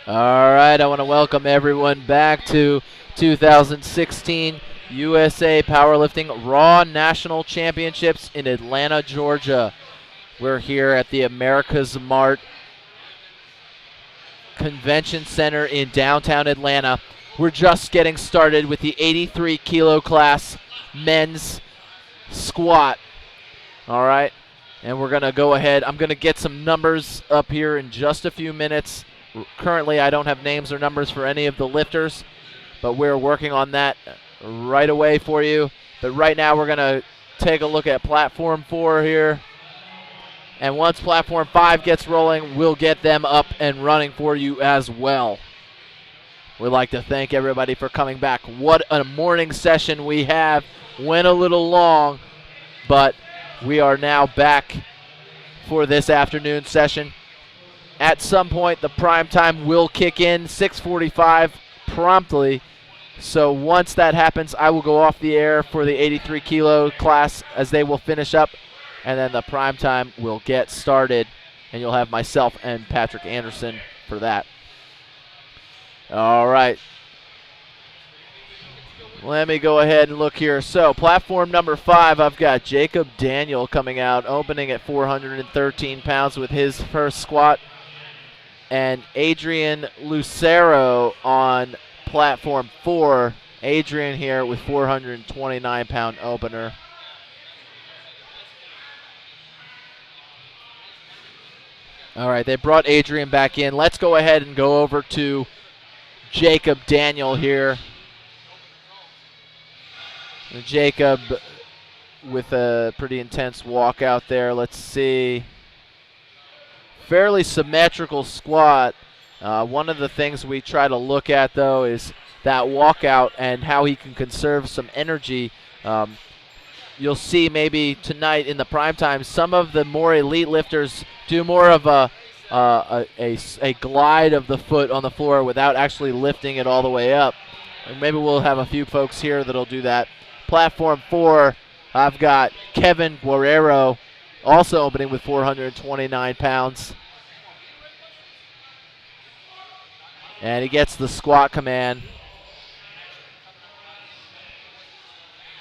All right, I want to welcome everyone back to 2016 USA Powerlifting Raw National Championships in Atlanta, Georgia. We're here at the America's Mart Convention Center in downtown Atlanta. We're just getting started with the 83 kilo class men's squat. All right, and we're going to go ahead. I'm going to get some numbers up here in just a few minutes. Currently, I don't have names or numbers for any of the lifters, but we're working on that right away for you. But right now, we're going to take a look at Platform 4 here. And once Platform 5 gets rolling, we'll get them up and running for you as well. We'd like to thank everybody for coming back. What a morning session we have. Went a little long, but we are now back for this afternoon session. At some point, the prime time will kick in, 6:45 promptly. So once that happens, I will go off the air for the 83 kilo class as they will finish up, and then the prime time will get started, and you'll have myself and Patrick Anderson for that. All right. Let me go ahead and look here. So platform number 5, I've got Jacob Daniel coming out, opening at 413 pounds with his first squat. And Adrian Lucero on platform 4. Adrian here with 429-pound opener. All right, they brought Adrian back in. Let's go ahead and go over to Jacob Daniel here. And Jacob with a pretty intense walk out there. Let's see. Fairly symmetrical squat. One of the things we try to look at, though, is that walkout and how he can conserve some energy. You'll see maybe tonight in the prime time, some of the more elite lifters do more of a glide of the foot on the floor without actually lifting it all the way up. And maybe we'll have a few folks here that'll do that. Platform 4, I've got Kevin Guerrero, also opening with 429 pounds. And he gets the squat command.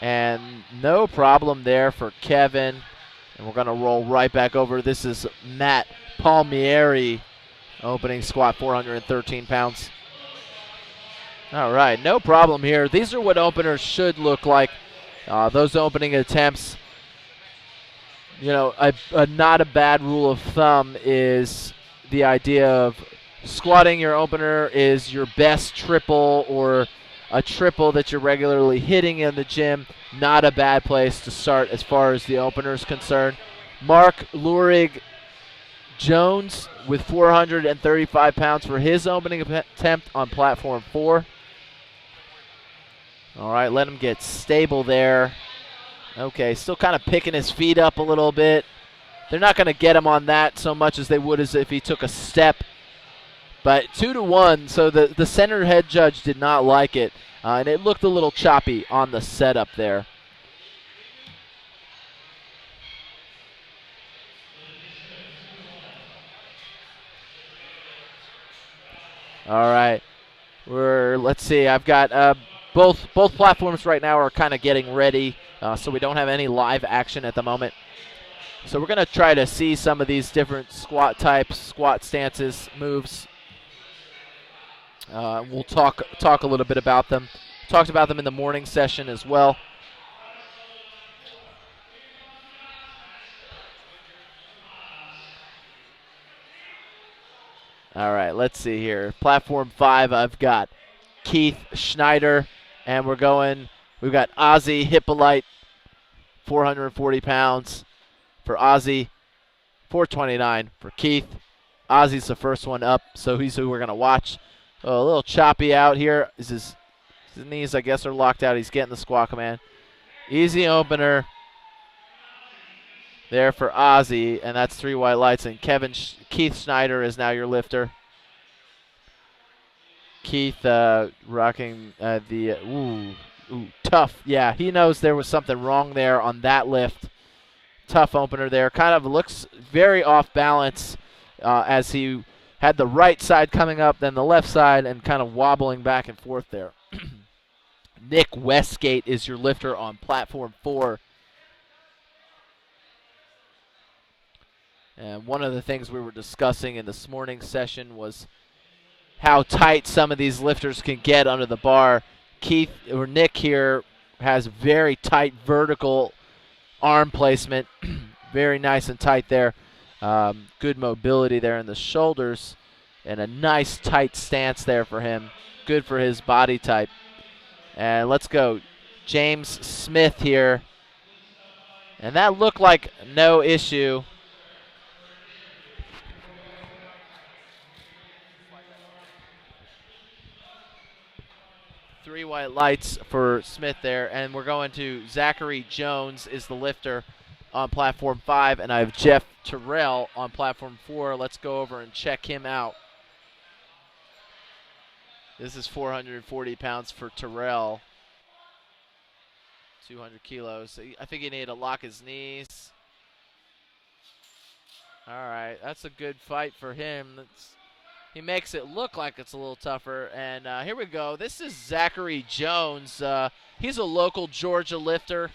And no problem there for Kevin. And we're going to roll right back over. This is Matt Palmieri, opening squat, 413 pounds. All right, no problem here. These are what openers should look like. Those opening attempts. You know, not a bad rule of thumb is the idea of squatting your opener is your best triple or a triple that you're regularly hitting in the gym. Not a bad place to start as far as the opener is concerned. Mark Lurig Jones with 435 pounds for his opening attempt on platform 4. All right, let him get stable there. Okay, still kind of picking his feet up a little bit. They're not going to get him on that so much as they would as if he took a step. But 2-1, so the center head judge did not like it. And it looked a little choppy on the setup there. All right, let's see. I've got both platforms right now are kind of getting ready. So we don't have any live action at the moment. So we're going to try to see some of these different squat types, squat stances, moves. We'll talk a little bit about them. Talked about them in the morning session as well. All right, let's see here. Platform 5, I've got Keith Schneider, and we've got Ozzy Hippolyte, 440 pounds for Ozzy, 429 for Keith. Ozzy's the first one up, so he's who we're going to watch. Oh, a little choppy out here. His knees, I guess, are locked out. He's getting the squat command. Easy opener there for Ozzy, and that's 3 white lights. And Keith Schneider is now your lifter. Keith rocking tough. Yeah, he knows there was something wrong there on that lift. Tough opener there. Kind of looks very off balance as he had the right side coming up, then the left side, and kind of wobbling back and forth there. Nick Westgate is your lifter on platform 4. And one of the things we were discussing in this morning's session was how tight some of these lifters can get under the bar. Nick here has very tight vertical arm placement, very nice and tight there. Good mobility there in the shoulders, and a nice tight stance there for him. Good for his body type. And let's go. James Smith here. And that looked like no issue. Three white lights for Smith there. And we're going to Zachary Jones is the lifter on platform 5. And I have Jeff Terrell on platform 4. Let's go over and check him out. This is 440 pounds for Terrell. 200 kilos. I think he needed to lock his knees. All right, that's a good fight for him. He makes it look like it's a little tougher. And here we go. This is Zachary Jones. He's a local Georgia lifter.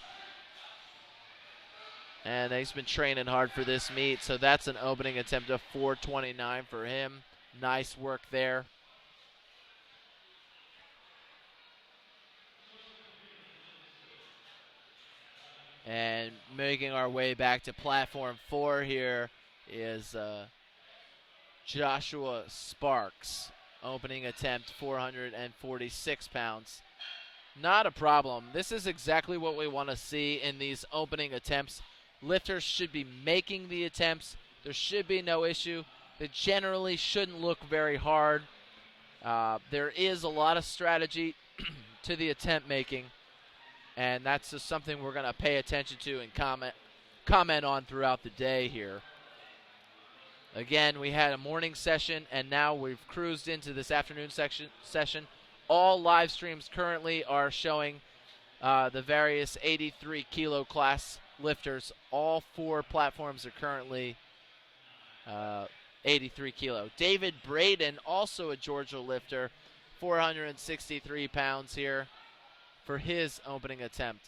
And he's been training hard for this meet. So that's an opening attempt of 429 for him. Nice work there. And making our way back to platform 4 here is Joshua Sparks. Opening attempt, 446 pounds. Not a problem. This is exactly what we want to see in these opening attempts. Lifters should be making the attempts. There should be no issue. They generally shouldn't look very hard. There is a lot of strategy to the attempt making. And that's just something we're going to pay attention to and comment on throughout the day here. Again, we had a morning session, and now we've cruised into this afternoon session. All live streams currently are showing the various 83 kilo class lifters. All 4 platforms are currently 83 kilo. David Braden, also a Georgia lifter, 463 pounds here for his opening attempt.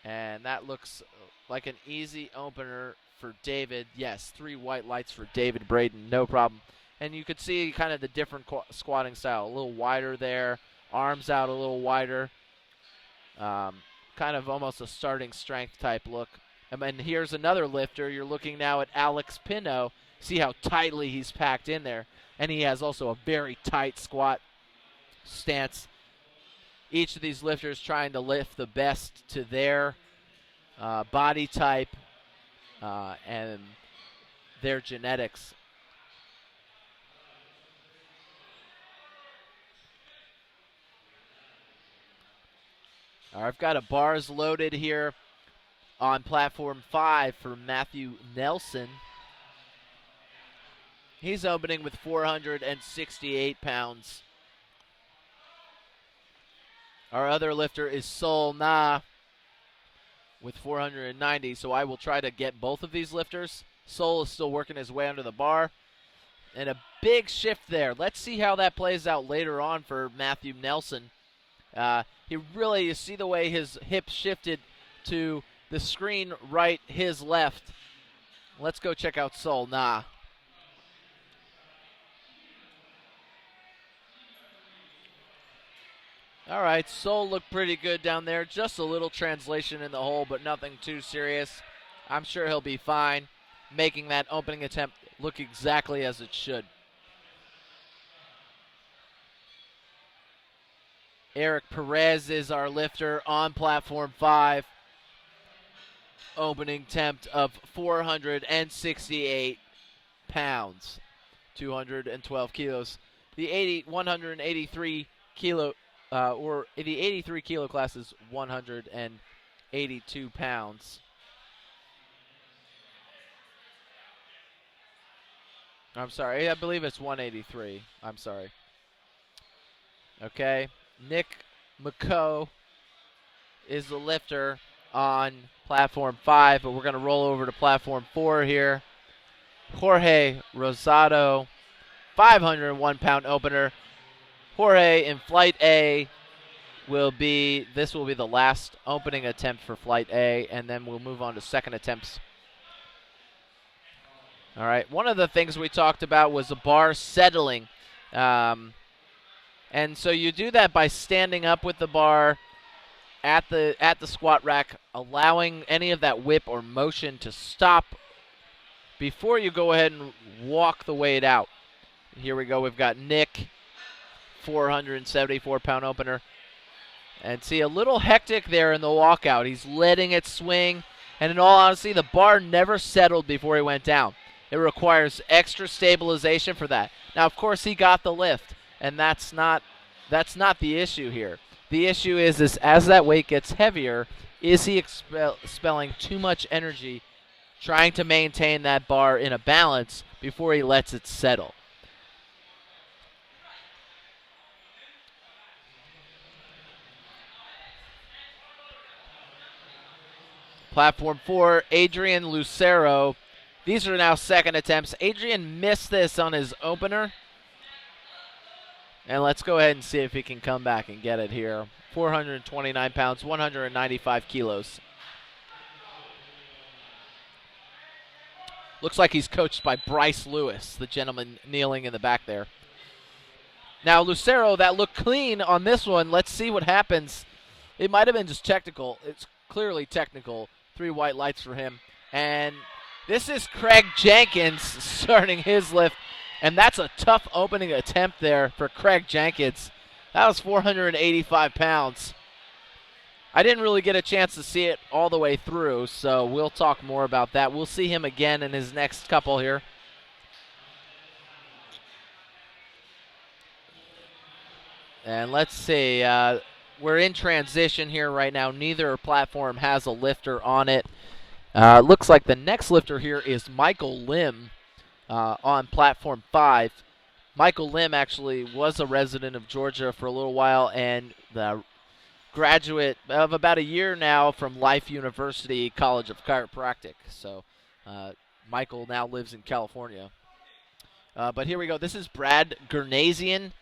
And that looks like an easy opener for David. Yes, 3 white lights for David Braden, no problem. And you could see kind of the different squatting style. A little wider there, arms out a little wider. Kind of almost a starting strength type look. And here's another lifter. You're looking now at Alex Pino. See how tightly he's packed in there. And he has also a very tight squat stance. Each of these lifters trying to lift the best to their body type and their genetics. All right, I've got a bars loaded here on platform 5 for Matthew Nelson. He's opening with 468 pounds. Our other lifter is Sol Na with 490, so I will try to get both of these lifters. Sol is still working his way under the bar. And a big shift there. Let's see how that plays out later on for Matthew Nelson. You see the way his hips shifted to the screen right, his left. Let's go check out Sol Na. All right, Sol looked pretty good down there. Just a little translation in the hole, but nothing too serious. I'm sure he'll be fine, making that opening attempt look exactly as it should. Eric Perez is our lifter on platform 5. Opening attempt of 468 pounds, 212 kilos. The 183 kilo or the 83 kilo class is 182 pounds. I'm sorry, I believe it's 183. I'm sorry. Okay, Nick McCoe is the lifter on platform 5, but we're going to roll over to platform 4 here. Jorge Rosado, 501-pound opener. Jorge in Flight A this will be the last opening attempt for Flight A, and then we'll move on to second attempts. All right, one of the things we talked about was the bar settling. And so you do that by standing up with the bar at the squat rack, allowing any of that whip or motion to stop before you go ahead and walk the weight out. Here we go. We've got Nick, 474-pound opener. And see, a little hectic there in the walkout. He's letting it swing. And in all honesty, the bar never settled before he went down. It requires extra stabilization for that. Now, of course, he got the lift, and that's not the issue here. The issue is as that weight gets heavier, is he expelling too much energy trying to maintain that bar in a balance before he lets it settle. Platform 4, Adrian Lucero. These are now second attempts. Adrian missed this on his opener. And let's go ahead and see if he can come back and get it here. 429 pounds, 195 kilos. Looks like he's coached by Bryce Lewis, the gentleman kneeling in the back there. Now, Lucero, that looked clean on this one. Let's see what happens. It might have been just technical. It's clearly technical. 3 white lights for him. And this is Craig Jenkins starting his lift. And that's a tough opening attempt there for Craig Jenkins. That was 485 pounds. I didn't really get a chance to see it all the way through, so we'll talk more about that. We'll see him again in his next couple here. And let's see. We're in transition here right now. Neither platform has a lifter on it. Looks like the next lifter here is Michael Lim on platform 5. Michael Lim actually was a resident of Georgia for a little while and the graduate of about a year now from Life University College of Chiropractic. So Michael now lives in California. But here we go. This is Brad Gurnazian,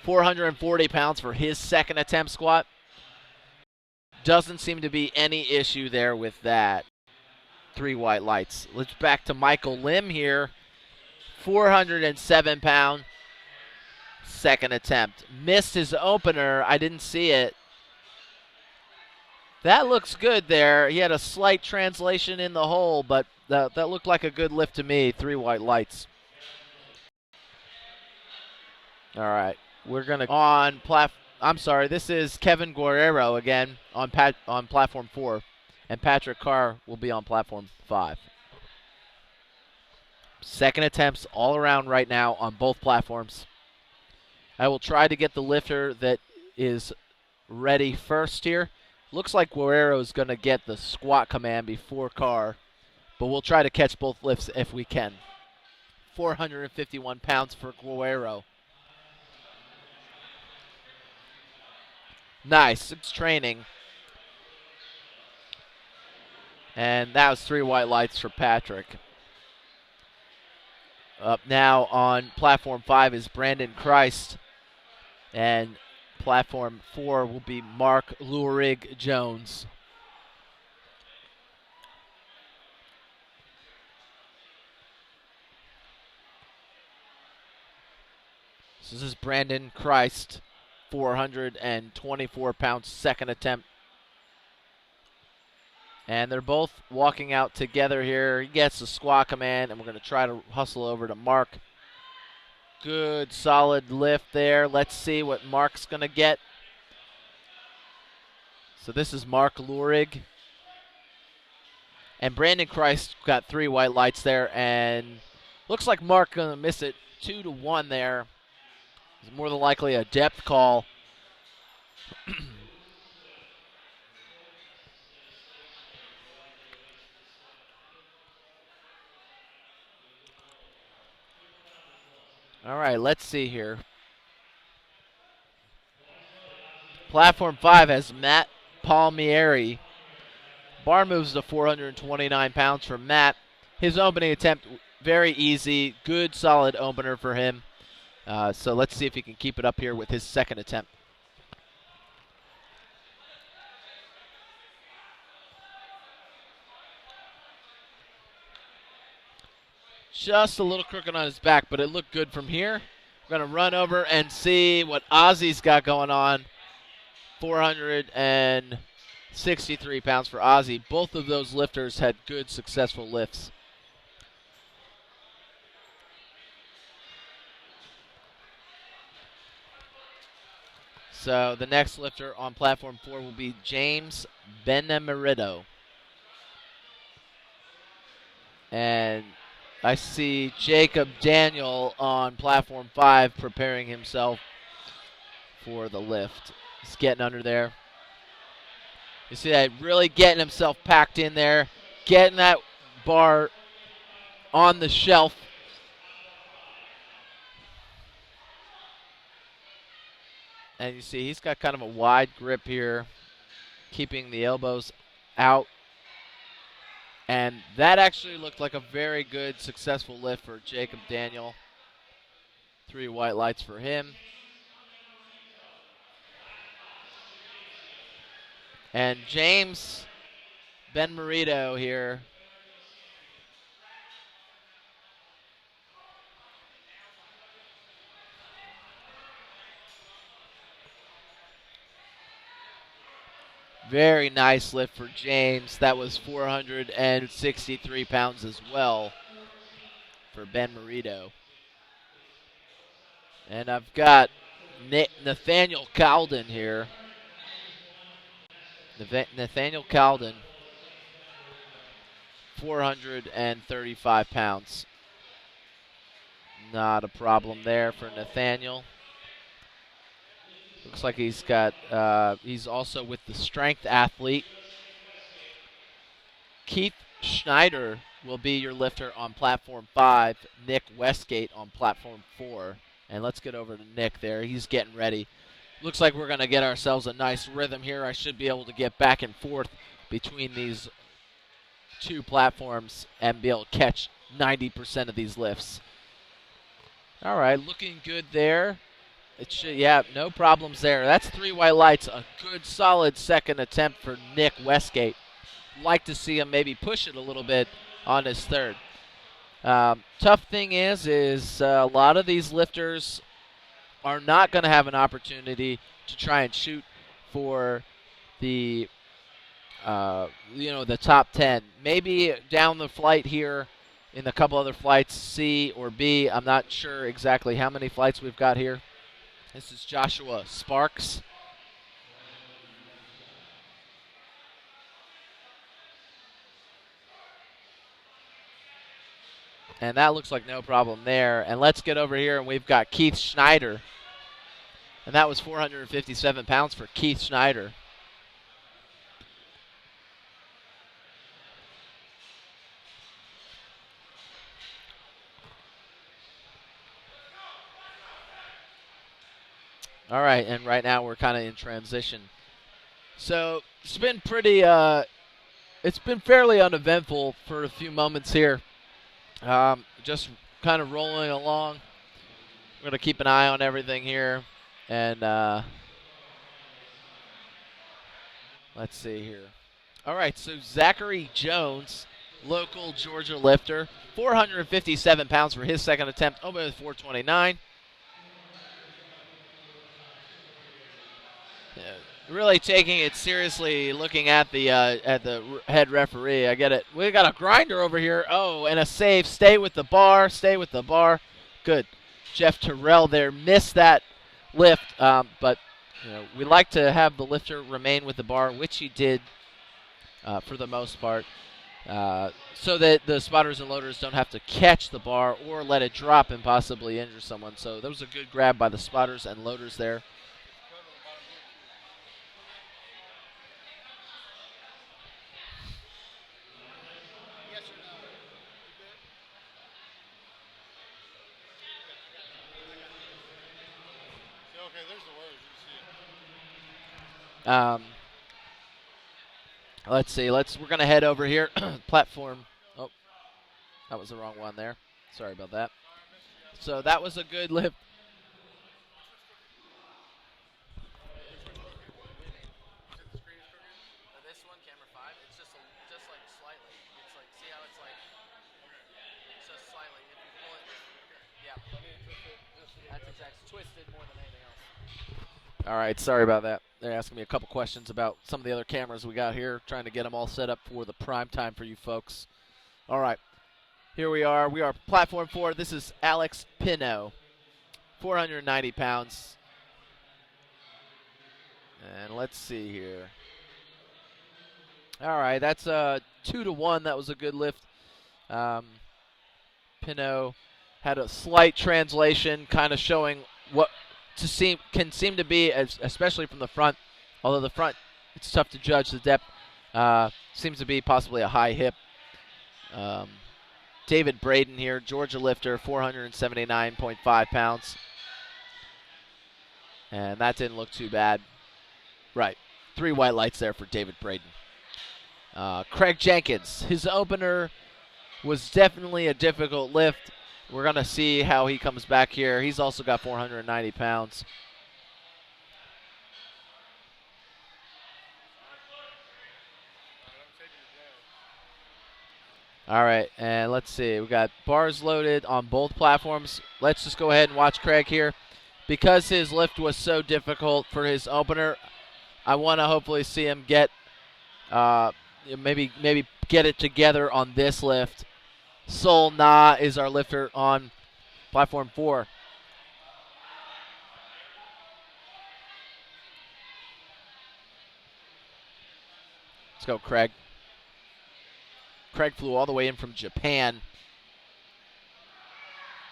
440 pounds for his second attempt squat. Doesn't seem to be any issue there with that. 3 white lights. Let's back to Michael Lim here. 407-pound second attempt. Missed his opener. I didn't see it. That looks good there. He had a slight translation in the hole, but that looked like a good lift to me. 3 white lights. All right. We're going to on I'm sorry. This is Kevin Guerrero again on platform 4. And Patrick Carr will be on platform 5. Second attempts all around right now on both platforms. I will try to get the lifter that is ready first here. Looks like Guerrero is going to get the squat command before Carr, but we'll try to catch both lifts if we can. 451 pounds for Guerrero. Nice. It's training. And that was 3 white lights for Patrick. Up now on platform 5 is Brandon Christ. And platform 4 will be Mark Lurig Jones. So this is Brandon Christ, 424 pounds, second attempt. And they're both walking out together here. He gets the squat command, and we're going to try to hustle over to Mark. Good, solid lift there. Let's see what Mark's going to get. So this is Mark Lurig. And Brandon Christ got 3 white lights there, and looks like Mark going to miss it 2-1 there. It's more than likely a depth call. All right, let's see here. Platform 5 has Matt Palmieri. Bar moves to 429 pounds for Matt. His opening attempt very easy, good, solid opener for him. So let's see if he can keep it up here with his second attempt. Just a little crooked on his back, but it looked good from here. We're going to run over and see what Ozzy's got going on. 463 pounds for Ozzy. Both of those lifters had good, successful lifts. So the next lifter on platform 4 will be James Benemerito. And I see Jacob Daniel on platform 5 preparing himself for the lift. He's getting under there. You see that really getting himself packed in there, getting that bar on the shelf. And you see he's got kind of a wide grip here, keeping the elbows out. And that actually looked like a very good, successful lift for Jacob Daniel. 3 white lights for him. And James Benmerito here. Very nice lift for James. That was 463 pounds as well for Benmerito. And I've got Nathaniel Calden here. Nathaniel Calden, 435 pounds. Not a problem there for Nathaniel. Looks like he's also with the strength athlete. Keith Schneider will be your lifter on platform 5. Nick Westgate on platform 4. And let's get over to Nick there. He's getting ready. Looks like we're going to get ourselves a nice rhythm here. I should be able to get back and forth between these 2 platforms and be able to catch 90% of these lifts. All right, looking good there. No problems there. That's 3 white lights. A good, solid second attempt for Nick Westgate. Like to see him maybe push it a little bit on his third. Tough thing is a lot of these lifters are not going to have an opportunity to try and shoot for the the top 10. Maybe down the flight here in a couple other flights, C or B. I'm not sure exactly how many flights we've got here. This is Joshua Sparks. And that looks like no problem there. And let's get over here, and we've got Keith Schneider. And that was 457 pounds for Keith Schneider. All right, and right now we're kind of in transition. So it's been it's been fairly uneventful for a few moments here. Just kind of rolling along. We're going to keep an eye on everything here. And let's see here. All right, so Zachary Jones, local Georgia lifter, 457 pounds for his second attempt, over 429. Really taking it seriously, looking at the head referee. I get it. We got a grinder over here. Oh, and a save. Stay with the bar. Stay with the bar. Good. Jeff Terrell there missed that lift, but we like to have the lifter remain with the bar, which he did for the most part, so that the spotters and loaders don't have to catch the bar or let it drop and possibly injure someone. So that was a good grab by the spotters and loaders there. Let's see. We're gonna head over here. Platform. Oh, that was the wrong one there. Sorry about that. So that was a good lift. This one, camera 5, it's just like slightly. It's like, see how it's like, it's just slightly. If you pull it, yeah. That's exactly twisted more than anything else. All right, sorry about that. They're asking me a couple questions about some of the other cameras we got here, trying to get them all set up for the prime time for you folks. All right, here we are. We are platform 4. This is Alex Pino, 490 pounds. And let's see here. All right, that's 2-1. That was a good lift. Pino had a slight translation, kind of showing what can seem to be, especially from the front. Although the front, it's tough to judge the depth. Seems to be possibly a high hip. David Braden here, Georgia lifter, 479.5 pounds. And that didn't look too bad. Right, 3 white lights there for David Braden. Craig Jenkins, his opener was definitely a difficult lift. We're going to see how he comes back here. He's also got 490 pounds. All right, and let's see. We got bars loaded on both platforms. Let's just go ahead and watch Craig here. Because his lift was so difficult for his opener, I want to hopefully see him get maybe get it together on this lift. Sol Na is our lifter on platform 4. Let's go, Craig. Craig flew all the way in from Japan.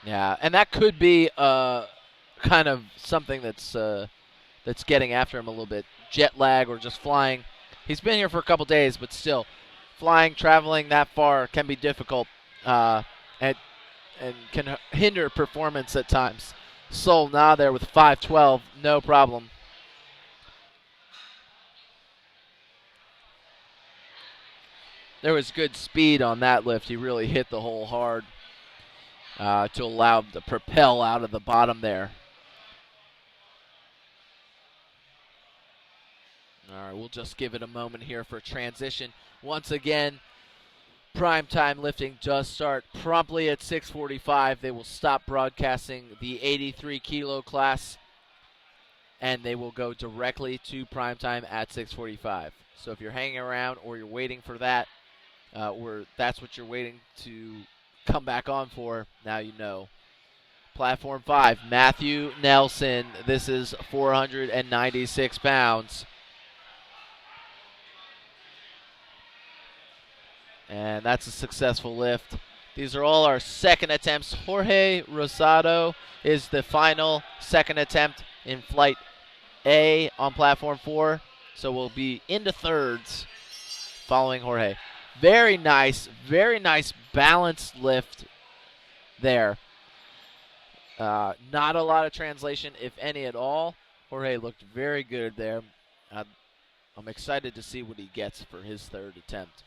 Yeah, and that could be kind of something that's getting after him a little bit. Jet lag or just flying. He's been here for a couple days, but still, flying, traveling that far can be difficult and can hinder performance at times. Sol Na there with 512, no problem. There was good speed on that lift. He really hit the hole hard to allow him to propel out of the bottom there. All right, we'll just give it a moment here for transition. Once again, primetime lifting does start promptly at 6:45. They will stop broadcasting the 83 kilo class, and they will go directly to primetime at 6:45. So if you're hanging around or you're waiting for that, or that's what you're waiting to come back on for, now you know. Platform 5, Matthew Nelson. This is 496 pounds. And that's a successful lift. These are all our second attempts. Jorge Rosado is the final second attempt in flight A on platform 4. So we'll be into thirds following Jorge. Very nice balanced lift there. Not a lot of translation, if any at all. Jorge looked very good there. I'm excited to see what he gets for his third attempt.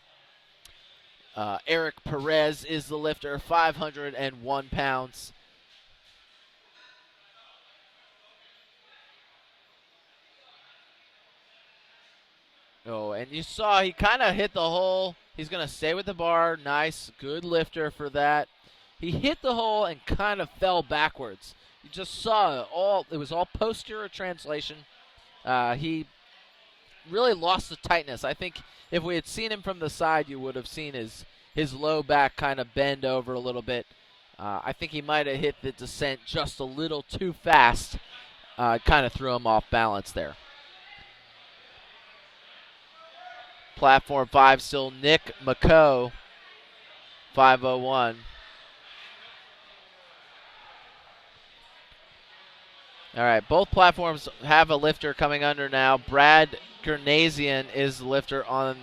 Eric Perez is the lifter, 501 pounds. Oh, and you saw he kind of hit the hole. He's going to stay with the bar. Nice, good lifter for that. He hit the hole and kind of fell backwards. You just saw it was all posterior translation. He really lost the tightness. I think if we had seen him from the side, you would have seen his low back kind of bend over a little bit. I think he might have hit the descent just a little too fast. Kind of threw him off balance there. Platform 5 still Nick McCoe, 501. All right, both platforms have a lifter coming under now. Brad Gernasian is the lifter on,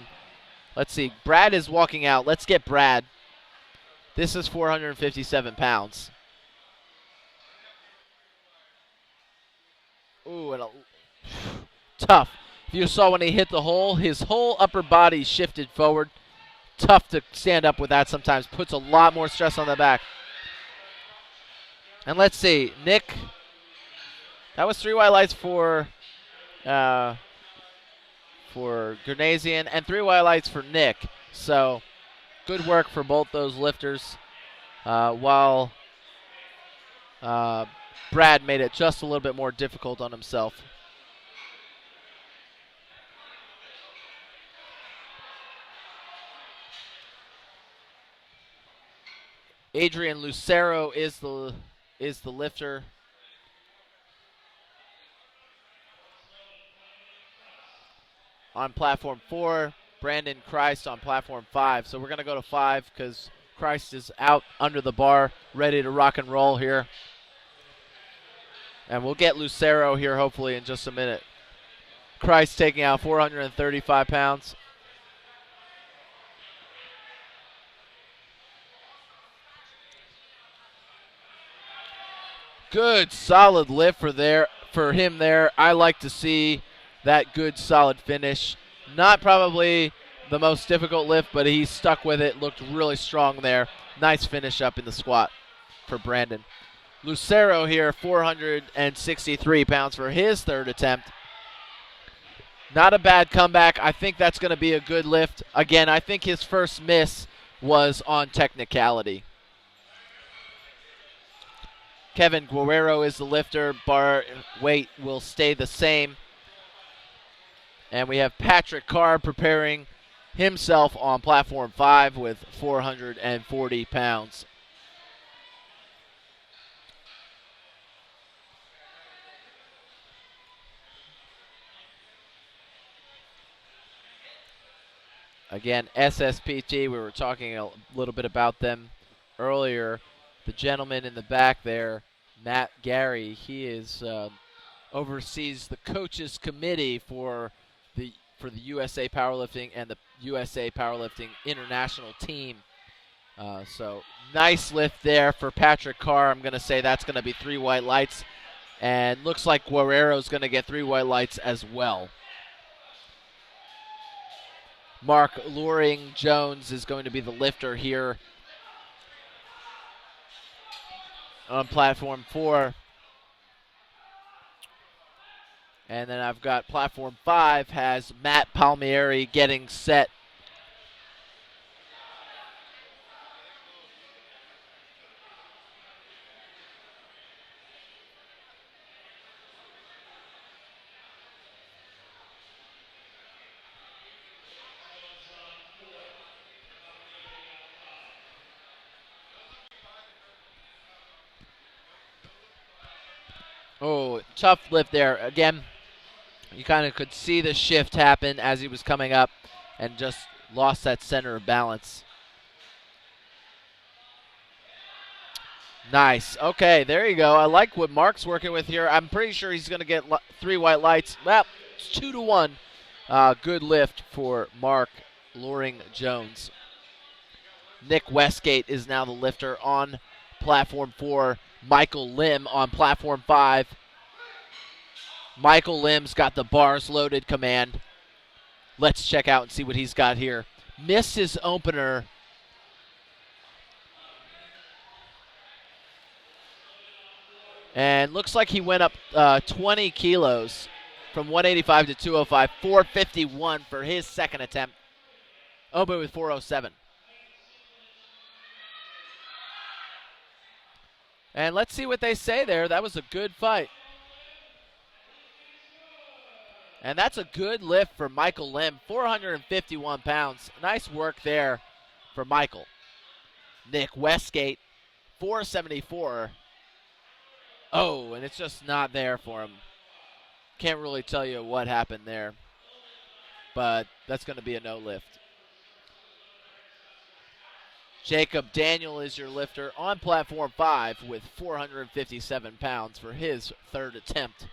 let's see, Brad is walking out. Let's get Brad. This is 457 pounds. Ooh, and tough. You saw when he hit the hole, his whole upper body shifted forward. Tough to stand up with that sometimes. Puts a lot more stress on the back. And let's see, Nick, that was 3 white lights for Gernasian and 3 white lights for Nick. So good work for both those lifters, while Brad made it just a little bit more difficult on himself. Adrian Lucero is the lifter. On platform 4, Brandon Christ on platform 5. So we're going to go to 5 because Christ is out under the bar, ready to rock and roll here. And we'll get Lucero here hopefully in just a minute. Christ taking out 435 pounds. Good solid lift for him there. I like to see that good solid finish. Not probably the most difficult lift, but he stuck with it, looked really strong there. Nice finish up in the squat for Brandon. Lucero here, 463 pounds for his third attempt. Not a bad comeback. I think that's going to be a good lift. Again, I think his first miss was on technicality. Kevin Guerrero is the lifter. Bar weight will stay the same. And we have Patrick Carr preparing himself on platform 5 with 440 pounds. Again, SSPT, we were talking a little bit about them earlier. The gentleman in the back there, Matt Gary, he is oversees the coaches committee for the USA Powerlifting and the USA Powerlifting International team. So nice lift there for Patrick Carr. I'm going to say that's going to be 3 white lights. And looks like Guerrero's going to get 3 white lights as well. Mark Luring Jones is going to be the lifter here on platform 4. And then I've got platform 5 has Matt Palmieri getting set. Oh, tough lift there. Again, you kind of could see the shift happen as he was coming up and just lost that center of balance. Nice. Okay, there you go. I like what Mark's working with here. I'm pretty sure he's going to get 3 white lights. Well, it's 2-1. Good lift for Mark Luring Jones. Nick Westgate is now the lifter on platform 4. Michael Lim on platform 5. Michael Lim's got the bars loaded command. Let's check out and see what he's got here. Missed his opener. And looks like he went up 20 kilos from 185 to 205. 451 for his second attempt. Open with 407. And let's see what they say there. That was a good fight. And that's a good lift for Michael Lim, 451 pounds. Nice work there for Michael. Nick Westgate, 474. Oh, and it's just not there for him. Can't really tell you what happened there. But that's going to be a no lift. Jacob Daniel is your lifter on platform 5 with 457 pounds for his third attempt.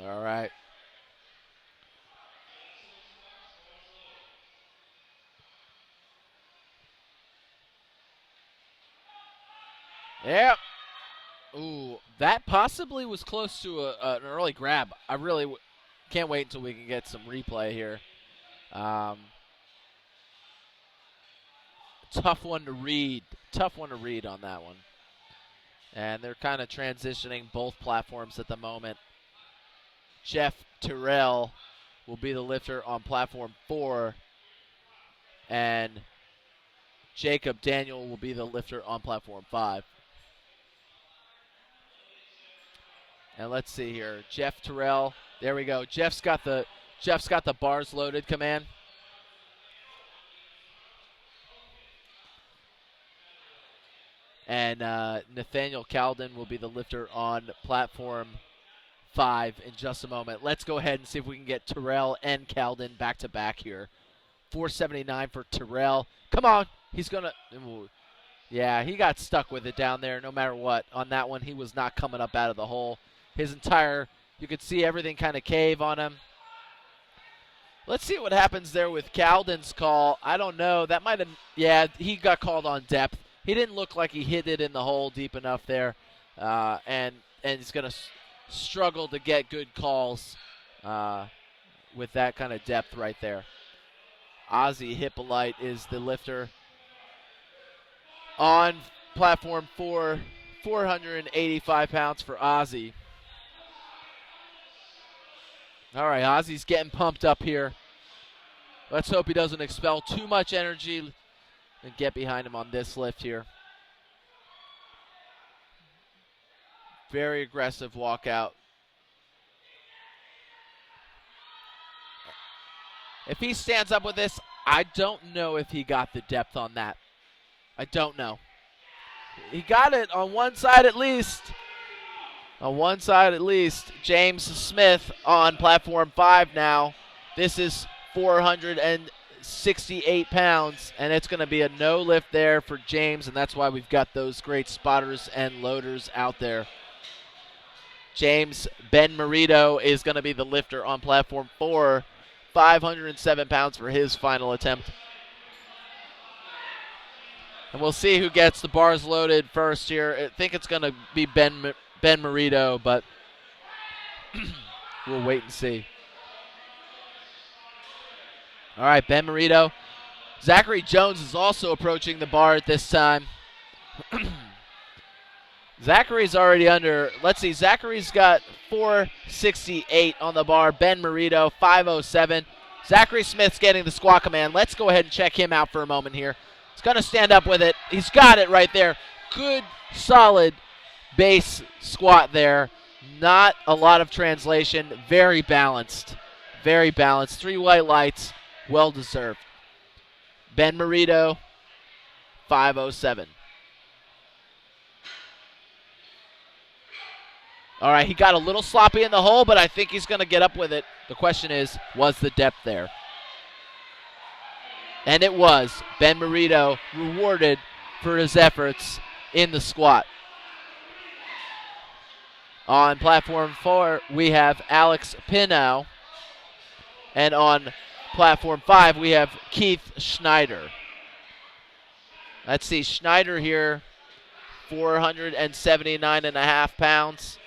All right. Yep. Ooh, That possibly was close to an early grab. I really can't wait until we can get some replay here. Tough one to read. Tough one to read on that one. And they're kind of transitioning both platforms at the moment. Jeff Terrell will be the lifter on platform 4. And Jacob Daniel will be the lifter on platform 5. And let's see here. Jeff Terrell. There we go. Jeff's got the bars loaded, command. And Nathaniel Calden will be the lifter on platform 5 in just a moment. Let's go ahead and see if we can get Terrell and Calden back to back here. 479 for Terrell. Come on. He's going to. Yeah, he got stuck with it down there no matter what. On that one, he was not coming up out of the hole. You could see everything kind of cave on him. Let's see what happens there with Calden's call. I don't know. That might have. Yeah, he got called on depth. He didn't look like he hit it in the hole deep enough there. And he's going to struggle to get good calls with that kind of depth right there. Ozzy Hippolyte is the lifter on platform 4, 485 pounds for Ozzy. All right, Ozzy's getting pumped up here. Let's hope he doesn't expel too much energy and get behind him on this lift here. Very aggressive walkout. If he stands up with this, I don't know if he got the depth on that. I don't know. He got it on one side at least. On one side at least. James Smith on platform 5 now. This is 468 pounds, and it's going to be a no lift there for James, and that's why we've got those great spotters and loaders out there. James Ben Marito is going to be the lifter on platform 4. 507 pounds for his final attempt. And we'll see who gets the bars loaded first here. I think it's going to be Ben Marito, but we'll wait and see. All right, Ben Marito. Zachary Jones is also approaching the bar at this time. Zachary's already under. Let's see. Zachary's got 468 on the bar. Ben Marito, 507. Zachary Smith's getting the squat command. Let's go ahead and check him out for a moment here. He's going to stand up with it. He's got it right there. Good, solid base squat there. Not a lot of translation. Very balanced. Very balanced. 3 white lights. Well deserved. Ben Marito, 507. All right, he got a little sloppy in the hole, but I think he's going to get up with it. The question is, was the depth there? And it was. Ben Marito rewarded for his efforts in the squat. On platform 4, we have Alex Pinow. And on platform 5, we have Keith Schneider. Let's see, Schneider here, 479.5 pounds.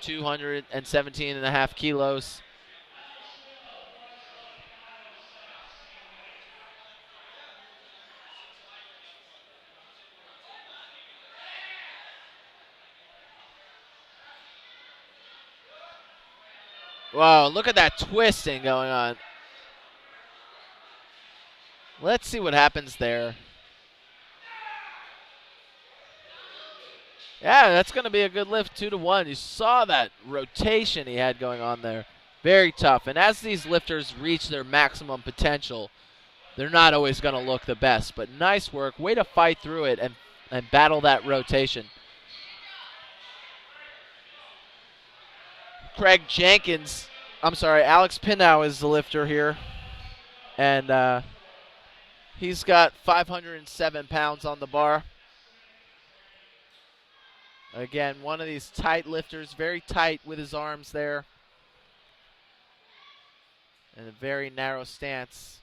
217.5 kilos. Wow, look at that twisting going on. Let's see what happens there. Yeah, that's going to be a good lift, 2-1. You saw that rotation he had going on there. Very tough. And as these lifters reach their maximum potential, they're not always going to look the best. But nice work. Way to fight through it and battle that rotation. Alex Pinow is the lifter here. And he's got 507 pounds on the bar. Again, one of these tight lifters, very tight with his arms there. And a very narrow stance.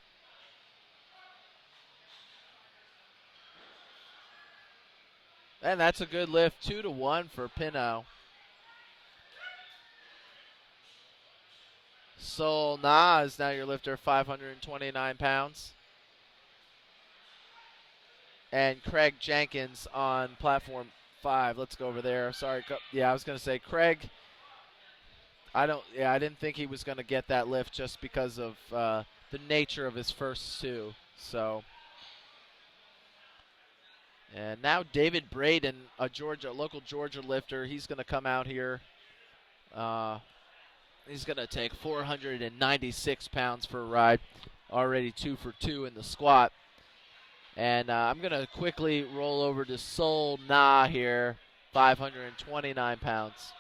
And that's a good lift, 2-1 for Pinow. Sol Na is now your lifter, 529 pounds. And Craig Jenkins on platform 5. Let's go over there. Sorry. Yeah, I was going to say Craig. I didn't think he was going to get that lift just because of the nature of his first two. So, and now David Braden, a local Georgia lifter, he's going to come out here. He's going to take 496 pounds for a ride. Already 2 for 2 in the squat. And I'm going to quickly roll over to Sol Na here, 529 pounds.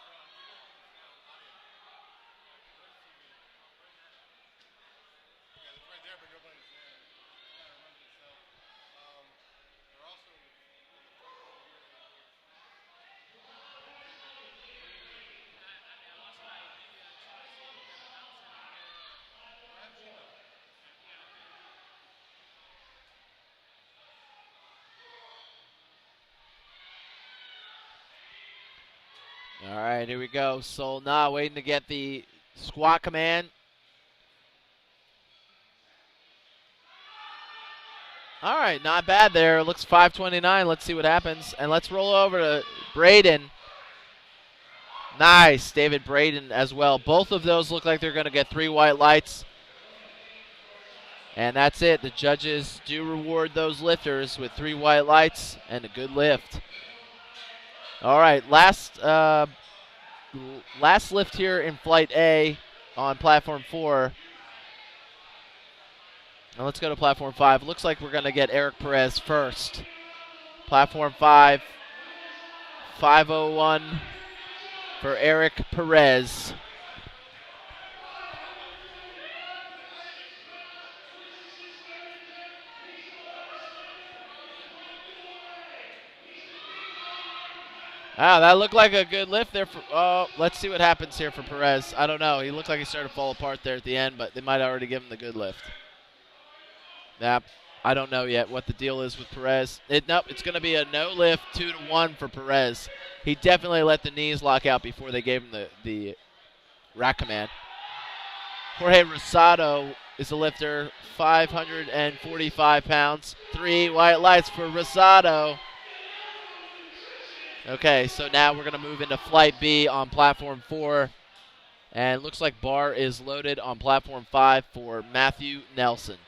All right, here we go. Sol Na waiting to get the squat command. All right, not bad there. Looks 529. Let's see what happens. And let's roll over to Braden. Nice, David Braden as well. Both of those look like they're going to get 3 white lights. And that's it. The judges do reward those lifters with 3 white lights and a good lift. All right, last lift here in Flight A on Platform 4. Now let's go to Platform 5. Looks like we're going to get Eric Perez first. Platform 5, 5:01 for Eric Perez. Wow, that looked like a good lift there. Let's see what happens here for Perez. I don't know. He looked like he started to fall apart there at the end, but they might already give him the good lift. Yep. I don't know yet what the deal is with Perez. Nope, it's going to be a no lift, 2-1 for Perez. He definitely let the knees lock out before they gave him the rack command. Jorge Rosado is a lifter, 545 pounds. 3 white lights for Rosado. Okay, so now we're going to move into Flight B on Platform 4. And it looks like bar is loaded on Platform 5 for Matthew Nelson.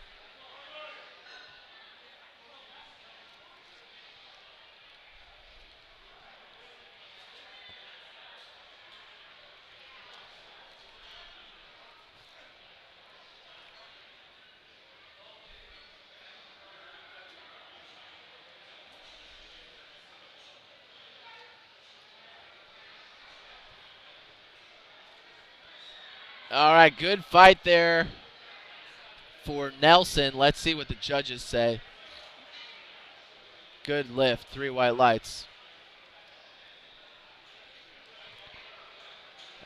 All right, good fight there for Nelson. Let's see what the judges say. Good lift, 3 white lights.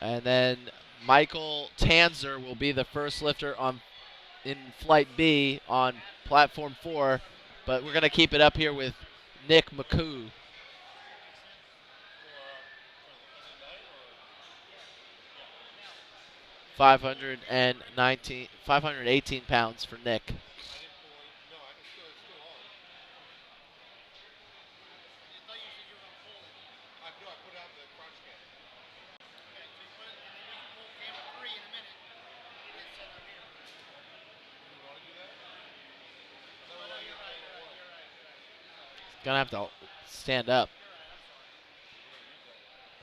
And then Michael Tanzer will be the first lifter in Flight B on Platform 4, but we're going to keep it up here with Nick McCoo. 518 pounds for Nick. Gonna have to stand up.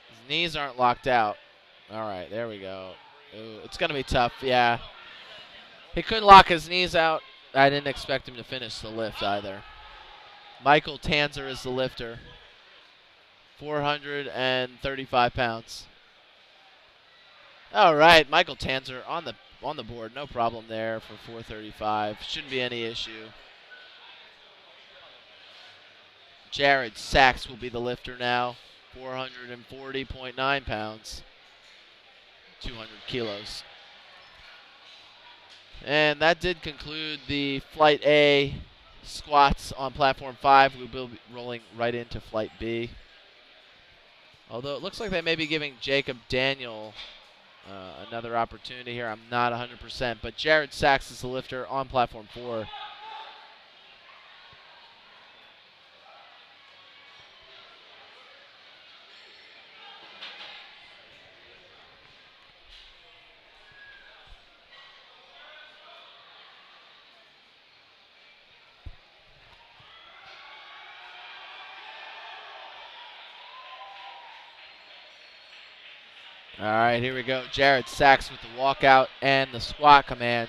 His knees aren't locked out. All right, there we go. Ooh, it's gonna be tough. Yeah, he couldn't lock his knees out. I didn't expect him to finish the lift either. Michael Tanzer is the lifter. 435 pounds. All right, Michael Tanzer on the board. No problem there for 435. Shouldn't be any issue. Jared Sachs will be the lifter now. 440.9 pounds. 200 kilos. And that did conclude the Flight A squats on Platform 5. We will be rolling right into Flight B. Although it looks like they may be giving Jacob Daniel another opportunity here. I'm not 100%, but Jared Sachs is the lifter on platform 4. All right, here we go. Jared Sachs with the walkout and the squat command.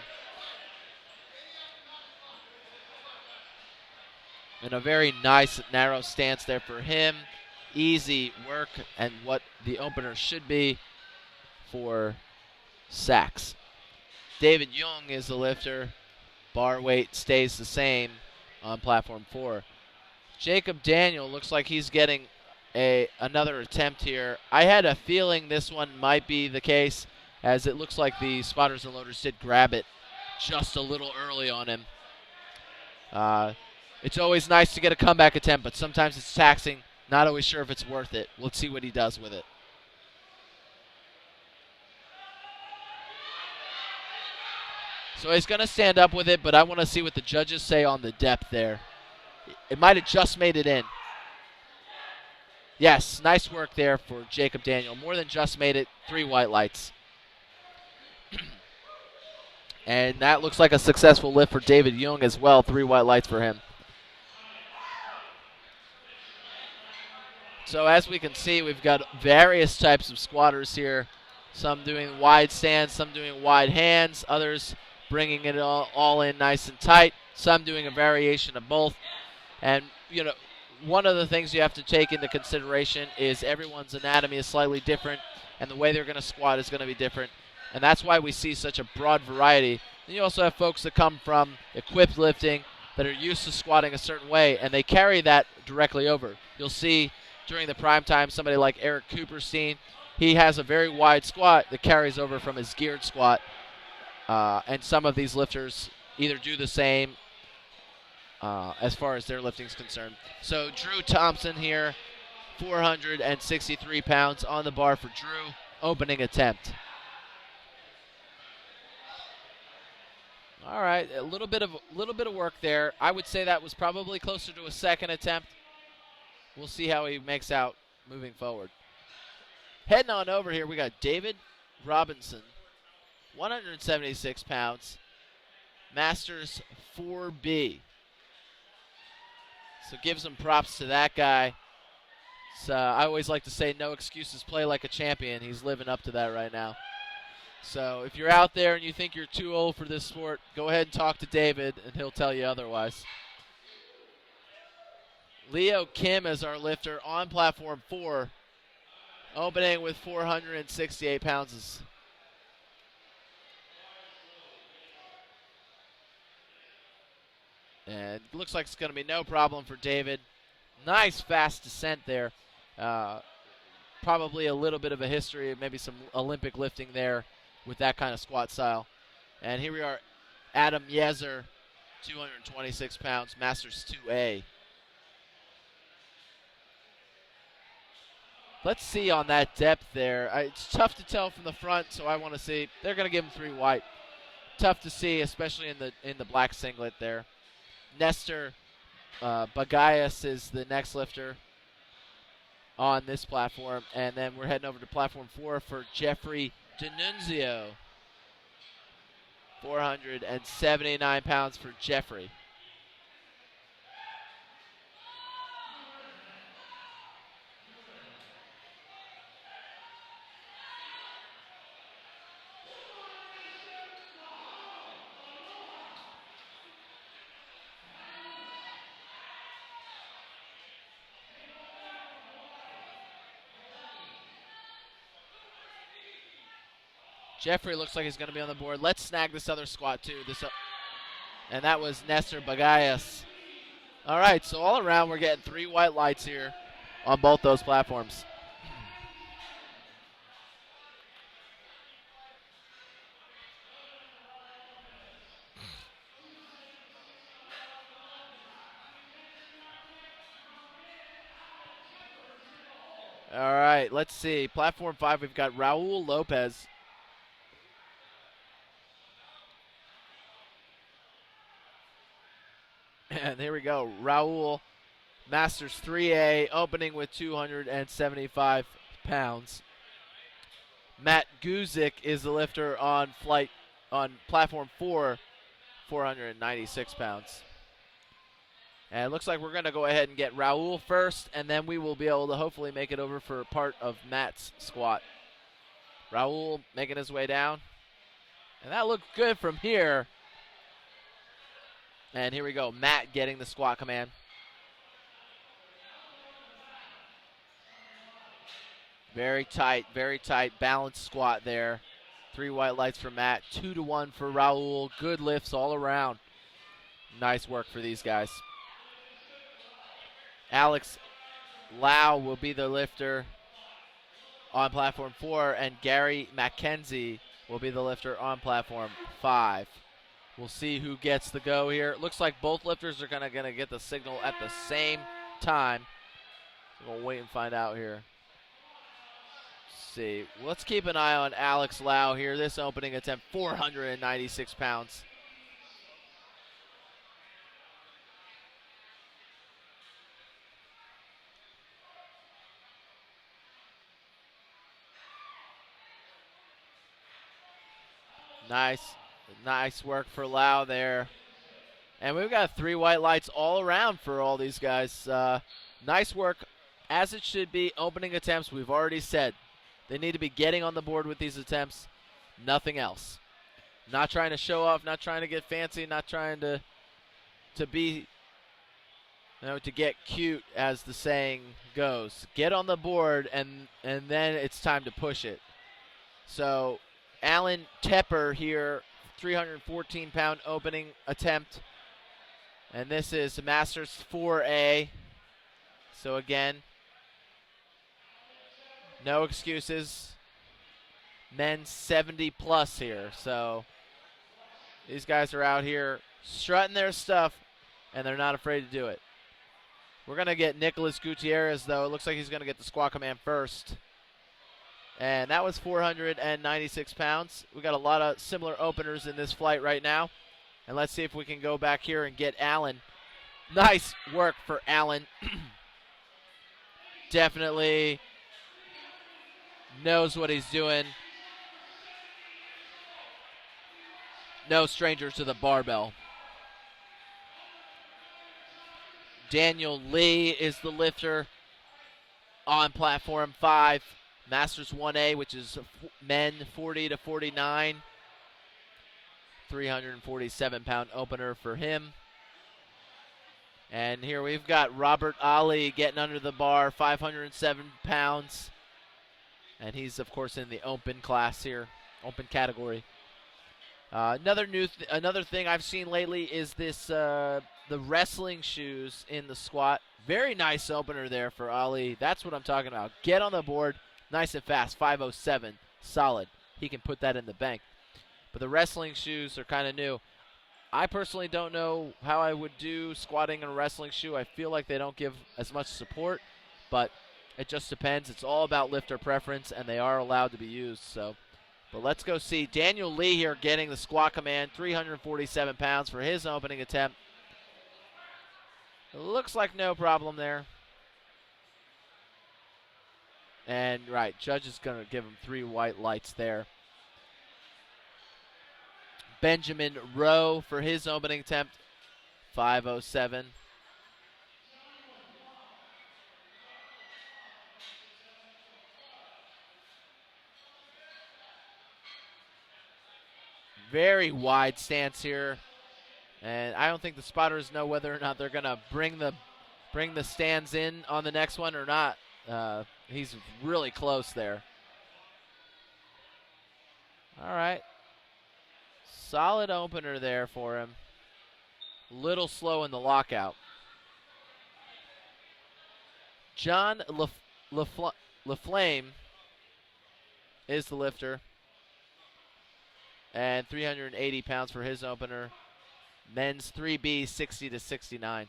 And a very nice narrow stance there for him. Easy work and what the opener should be for Sachs. David Young is the lifter. Bar weight stays the same on platform 4. Jacob Daniel looks like he's getting another attempt here. I had a feeling this one might be the case, as it looks like the spotters and loaders did grab it just a little early on him. It's always nice to get a comeback attempt, but sometimes it's taxing. Not always sure if it's worth it. Let's see what he does with it. So he's going to stand up with it, but I want to see what the judges say on the depth there. It might have just made it in. Yes, nice work there for Jacob Daniel. More than just made it, 3 white lights. And that looks like a successful lift for David Young as well, 3 white lights for him. So as we can see, we've got various types of squatters here. Some doing wide stands, some doing wide hands, others bringing it all in nice and tight, some doing a variation of both. And, you know, one of the things you have to take into consideration is everyone's anatomy is slightly different, and the way they're going to squat is going to be different. And that's why we see such a broad variety. And you also have folks that come from equipped lifting that are used to squatting a certain way, and they carry that directly over. You'll see during the prime time somebody like Eric Cooperstein, he has a very wide squat that carries over from his geared squat. And some of these lifters either do the same as far as their lifting is concerned. So Drew Thompson here, 463 pounds on the bar for Drew, opening attempt. All right, a little bit of work there. I would say that was probably closer to a second attempt. We'll see how he makes out moving forward. Heading on over here, we got David Robinson, 176 pounds, Masters 4B. So give some props to that guy. I always like to say no excuses, play like a champion. He's living up to that right now. So if you're out there and you think you're too old for this sport, go ahead and talk to David, and he'll tell you otherwise. Leo Kim is our lifter on platform 4, opening with 468 pounds. And looks like it's going to be no problem for David. Nice fast descent there. Probably a little bit of a history of maybe some Olympic lifting there with that kind of squat style. And here we are, Adam Yezer, 226 pounds, Masters 2A. Let's see on that depth there. It's tough to tell from the front, so I want to see. They're going to give him 3 white. Tough to see, especially in the black singlet there. Nestor Bagayas is the next lifter on this platform. And then we're heading over to platform 4 for Jeffrey D'Annunzio. 479 pounds for Jeffrey. Jeffrey looks like he's going to be on the board. Let's snag this other squat, too. And that was Nestor Bagayas. All right, so all around we're getting 3 white lights here on both those platforms. All right, let's see. Platform 5, we've got Raul Lopez, And here we go. Raul, Masters 3A, opening with 275 pounds. Matt Guzik is the lifter on platform 4, 496 pounds. And it looks like we're going to go ahead and get Raul first, and then we will be able to hopefully make it over for part of Matt's squat. Raul making his way down. And that looked good from here. And here we go. Matt getting the squat command. Very tight, balanced squat there. 3 white lights for Matt, 2-1 for Raul. Good lifts all around. Nice work for these guys. Alex Lau will be the lifter on platform 4, and Gary McKenzie will be the lifter on platform 5. We'll see who gets the go here. It looks like both lifters are gonna get the signal at the same time. So we'll wait and find out here. See. Let's keep an eye on Alex Lau here. This opening attempt, 496 pounds. Nice work for Lau there. And we've got 3 white lights all around for all these guys. Nice work, as it should be. Opening attempts, we've already said. They need to be getting on the board with these attempts. Nothing else. Not trying to show off, not trying to get fancy, not trying to be, to get cute, as the saying goes. Get on the board, and then it's time to push it. So Alan Tepper here, 314-pound opening attempt. And this is Masters 4A. So again, no excuses. Men's 70 plus here. So these guys are out here strutting their stuff, and they're not afraid to do it. We're going to get Nicholas Gutierrez, though. It looks like he's going to get the squat command first. And that was 496 pounds. We got a lot of similar openers in this flight right now. And let's see if we can go back here and get Allen. Nice work for Allen. Definitely knows what he's doing. No stranger to the barbell. Daniel Lee is the lifter on platform 5. Masters 1A, which is men 40 to 49. 347-pound opener for him. And here we've got Robert Ali getting under the bar, 507 pounds. And he's, of course, in the open class here, open category. Another thing I've seen lately is this the wrestling shoes in the squat. Very nice opener there for Ali. That's what I'm talking about. Get on the board nice and fast, 507, solid. He can put that in the bank. But the wrestling shoes are kind of new. I personally don't know how I would do squatting in a wrestling shoe. I feel like they don't give as much support, but it just depends. It's all about lifter preference, and they are allowed to be used. But let's go see Daniel Lee here getting the squat command, 347 pounds for his opening attempt. It looks like no problem there. And, right, judge is going to give him 3 white lights there. Benjamin Rowe for his opening attempt, 507. Very wide stance here. And I don't think the spotters know whether or not they're going to bring the stands in on the next one or not. He's really close there. All right. Solid opener there for him. Little slow in the lockout. John LaFlame is the lifter. And 380 pounds for his opener. Men's 3B, 60 to 69.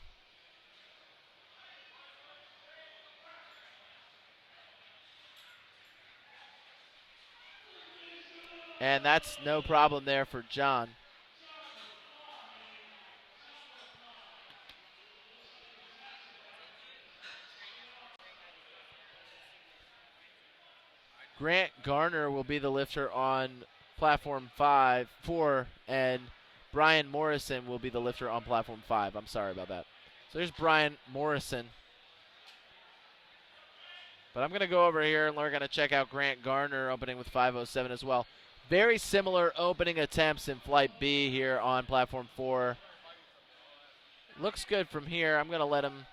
And that's no problem there for John. Grant Garner will be the lifter on platform 4, and Brian Morrison will be the lifter on platform 5. I'm sorry about that. So there's Brian Morrison. But I'm going to go over here and we're going to check out Grant Garner opening with 5:07 as well. Very similar opening attempts in Flight B here on platform 4. Looks good from here. I'm going to let him.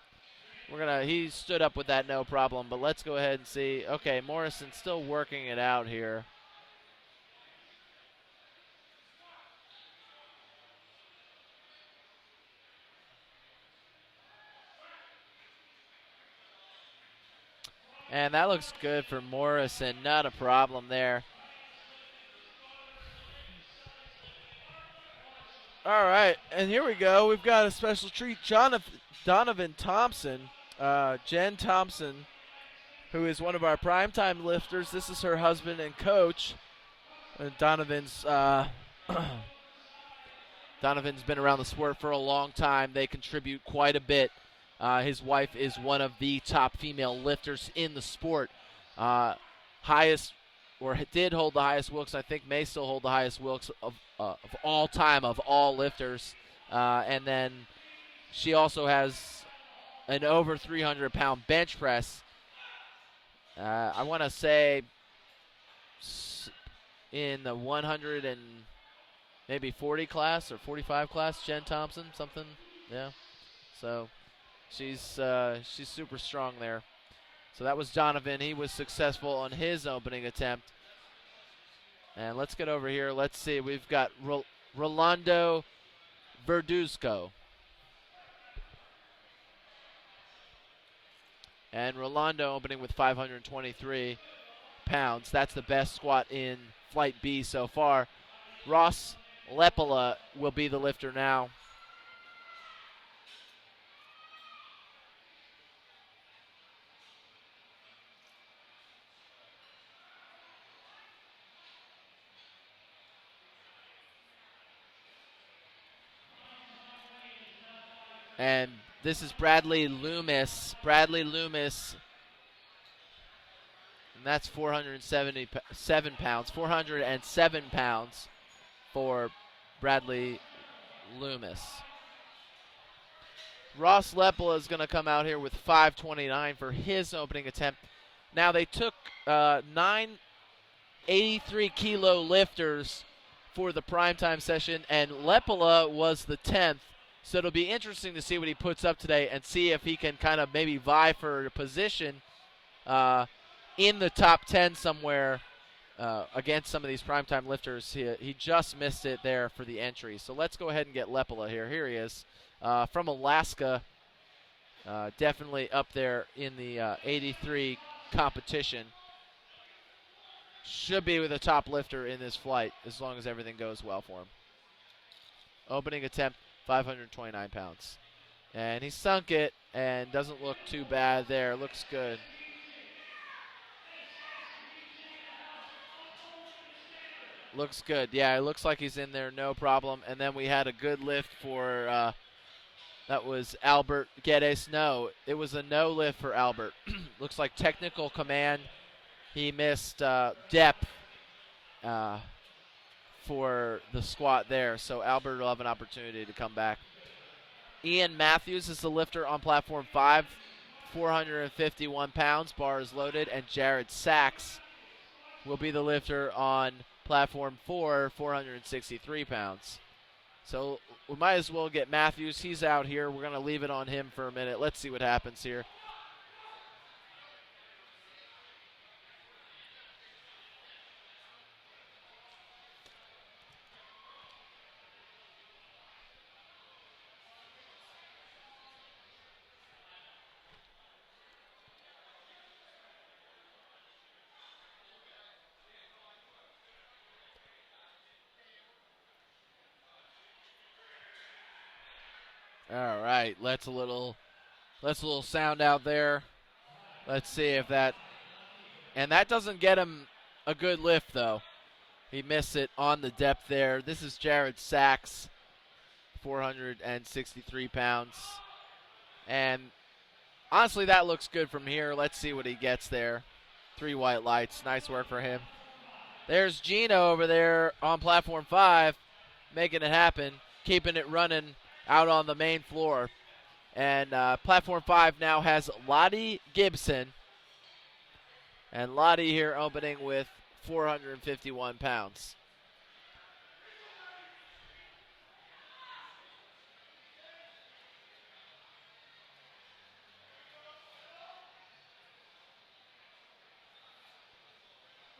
He stood up with that no problem, but let's go ahead and see. Okay, Morrison still working it out here. And that looks good for Morrison. Not a problem there. All right, and here we go. We've got a special treat. Donovan Thompson, Jen Thompson, who is one of our primetime lifters. This is her husband and coach. Donovan's been around the sport for a long time. They contribute quite a bit. His wife is one of the top female lifters in the sport. Did hold the highest Wilks. I think may still hold the highest Wilks of all time of all lifters. And then she also has an over 300-pound bench press. I want to say in the 100 and maybe 40 class or 45 class, Jen Thompson, something. Yeah. So she's super strong there. So that was Donovan. He was successful on his opening attempt. And let's get over here. Let's see. We've got Rolando Verduzco. And Rolando opening with 523 pounds. That's the best squat in Flight B so far. Ross Lepola will be the lifter now. And this is Bradley Loomis. And that's 477 pounds. 407 pounds for Bradley Loomis. Ross Lepola is going to come out here with 529 for his opening attempt. Now they took 9 83-kilo lifters for the primetime session, and Lepola was the 10th. So it'll be interesting to see what he puts up today and see if he can kind of maybe vie for a position in the top 10 somewhere against some of these primetime lifters. He just missed it there for the entry. So let's go ahead and get Lepola here. Here he is from Alaska, definitely up there in the 83 competition. Should be with a top lifter in this flight as long as everything goes well for him. Opening attempt, 529 pounds. And he sunk it and doesn't look too bad there. Looks good. Looks good. Yeah, it looks like he's in there, no problem. And then we had a good lift for, that was Albert Geddes. No, it was a no lift for Albert. Looks like technical command. He missed depth for the squat there, so Albert will have an opportunity to come back. Ian Matthews is the lifter on platform 5, 451 pounds, bar is loaded, and Jared Sachs will be the lifter on platform 4, 463 pounds. So we might as well get Matthews. He's out here. We're going to leave it on him for a minute. Let's see what happens here. All right, let's a little sound out there. Let's see if that, and that doesn't get him a good lift though. He missed it on the depth there. This is Jared Sachs, 463 pounds. And honestly, that looks good from here. Let's see what he gets there. 3 white lights. Nice work for him. There's Gino over there on platform 5, making it happen, keeping it running out on the main floor. And platform 5 now has Lottie Gibson. And Lottie here opening with 451 pounds.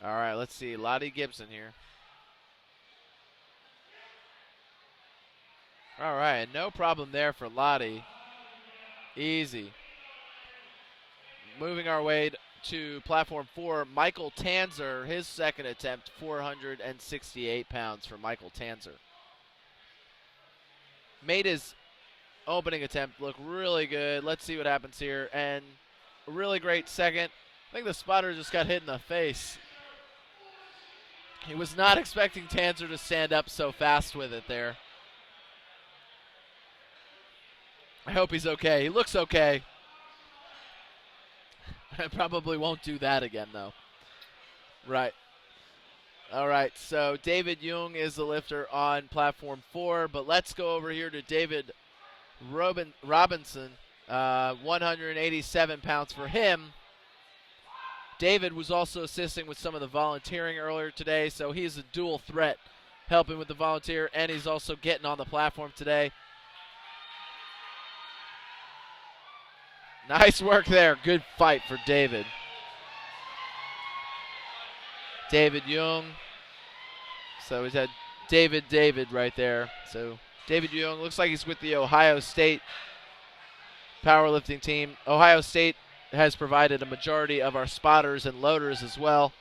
All right, let's see. Lottie Gibson here. All right, no problem there for Lottie. Easy. Moving our way to platform 4, Michael Tanzer, his second attempt, 468 pounds for Michael Tanzer. Made his opening attempt look really good. Let's see what happens here. And a really great second. I think the spotter just got hit in the face. He was not expecting Tanzer to stand up so fast with it there. I hope he's okay. He looks okay. I probably won't do that again, though. Right. All right, so David Jung is the lifter on platform 4, but let's go over here to David Robinson, 187 pounds for him. David was also assisting with some of the volunteering earlier today, so he's a dual threat, helping with the volunteer, and he's also getting on the platform today. Nice work there. Good fight for David. David Jung. So he's had David right there. So David Jung looks like he's with the Ohio State powerlifting team. Ohio State has provided a majority of our spotters and loaders as well,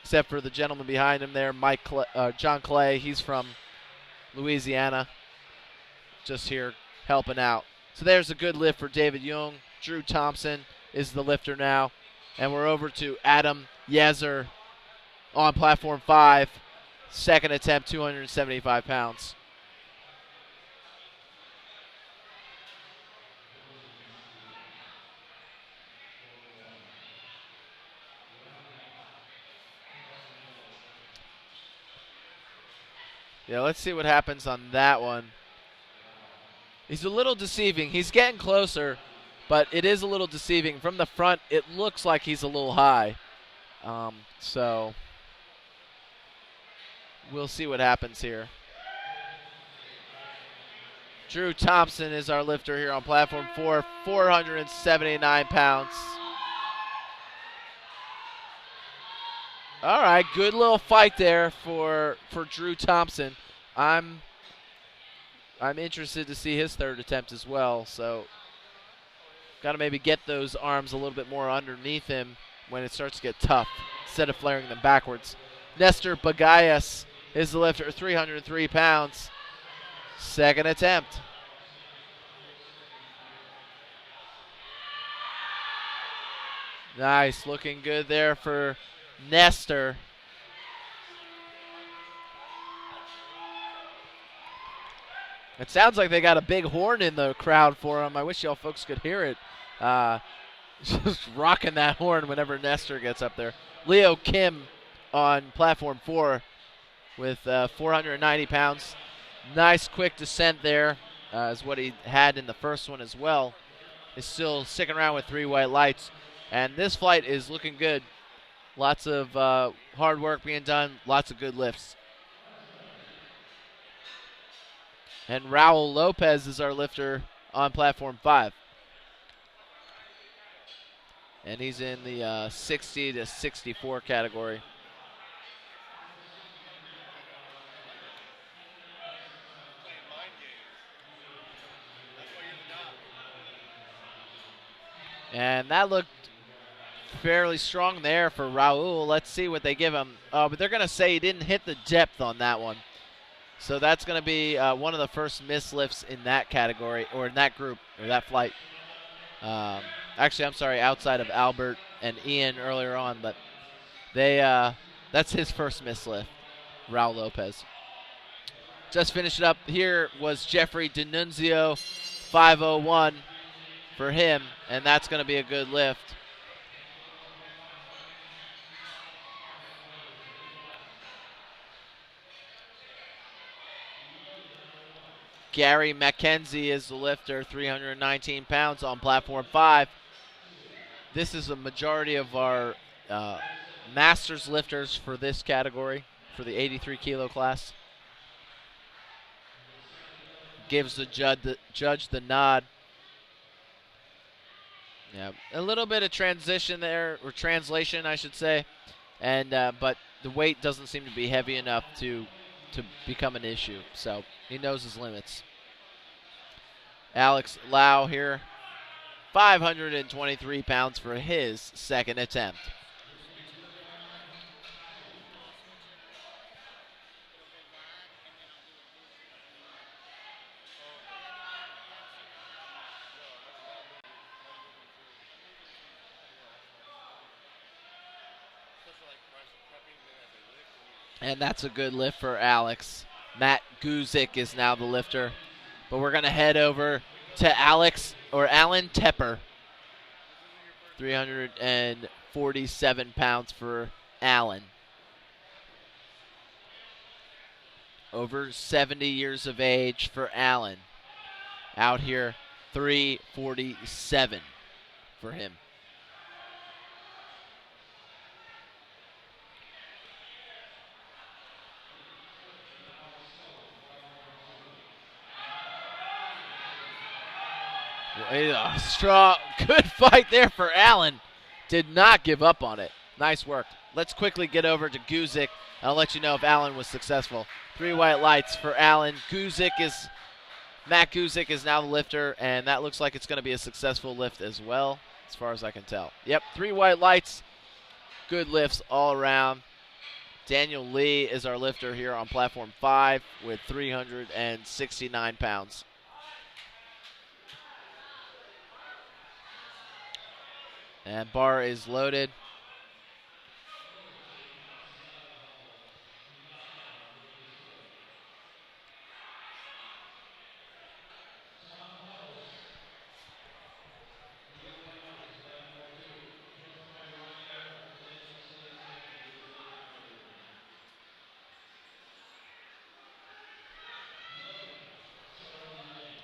except for the gentleman behind him there, John Clay. He's from Louisiana, just here helping out. So there's a good lift for David Jung. Drew Thompson is the lifter now. And we're over to Adam Yezer on platform 5. Second attempt, 275 pounds. Yeah, let's see what happens on that one. He's a little deceiving. He's getting closer, but it is a little deceiving. From the front, it looks like he's a little high. So we'll see what happens here. Drew Thompson is our lifter here on platform 4, 479 pounds. All right, good little fight there for Drew Thompson. I'm interested to see his third attempt as well. So got to maybe get those arms a little bit more underneath him when it starts to get tough instead of flaring them backwards. Nestor Bagayas is the lifter, 303 pounds. Second attempt. Nice, looking good there for Nestor. It sounds like they got a big horn in the crowd for him. I wish y'all folks could hear it. Just rocking that horn whenever Nestor gets up there. Leo Kim on platform 4 with 490 pounds. Nice quick descent there, is what he had in the first one as well. Is still sticking around with 3 white lights. And this flight is looking good. Lots of hard work being done, lots of good lifts. And Raul Lopez is our lifter on platform 5. And he's in the 60 to 64 category. And that looked fairly strong there for Raul. Let's see what they give him. But they're going to say he didn't hit the depth on that one. So that's going to be one of the first missed lifts in that category, or in that group, or that flight. Actually, I'm sorry, outside of Albert and Ian earlier on, but that's his first missed lift, Raul Lopez. Just finished up here was Jeffrey D'Annunzio, 501 for him, and that's going to be a good lift. Gary McKenzie is the lifter, 319 pounds on platform 5. This is a majority of our masters lifters for this category, for the 83 kilo class. Gives the judge the nod. Yeah, a little bit of transition there, or translation, I should say, and but the weight doesn't seem to be heavy enough to become an issue. So he knows his limits. Alex Lau here, 523 pounds for his second attempt. And that's a good lift for Alex. Matt Guzik is now the lifter. But we're going to head over to Alan Tepper. 347 pounds for Alan. Over 70 years of age for Alan. Out here, 347 for him. A strong, good fight there for Allen. Did not give up on it. Nice work. Let's quickly get over to Guzik. I'll let you know if Allen was successful. 3 white lights for Allen. Matt Guzik is now the lifter, and that looks like it's going to be a successful lift as well, as far as I can tell. Yep, 3 white lights. Good lifts all around. Daniel Lee is our lifter here on platform 5 with 369 pounds. And bar is loaded.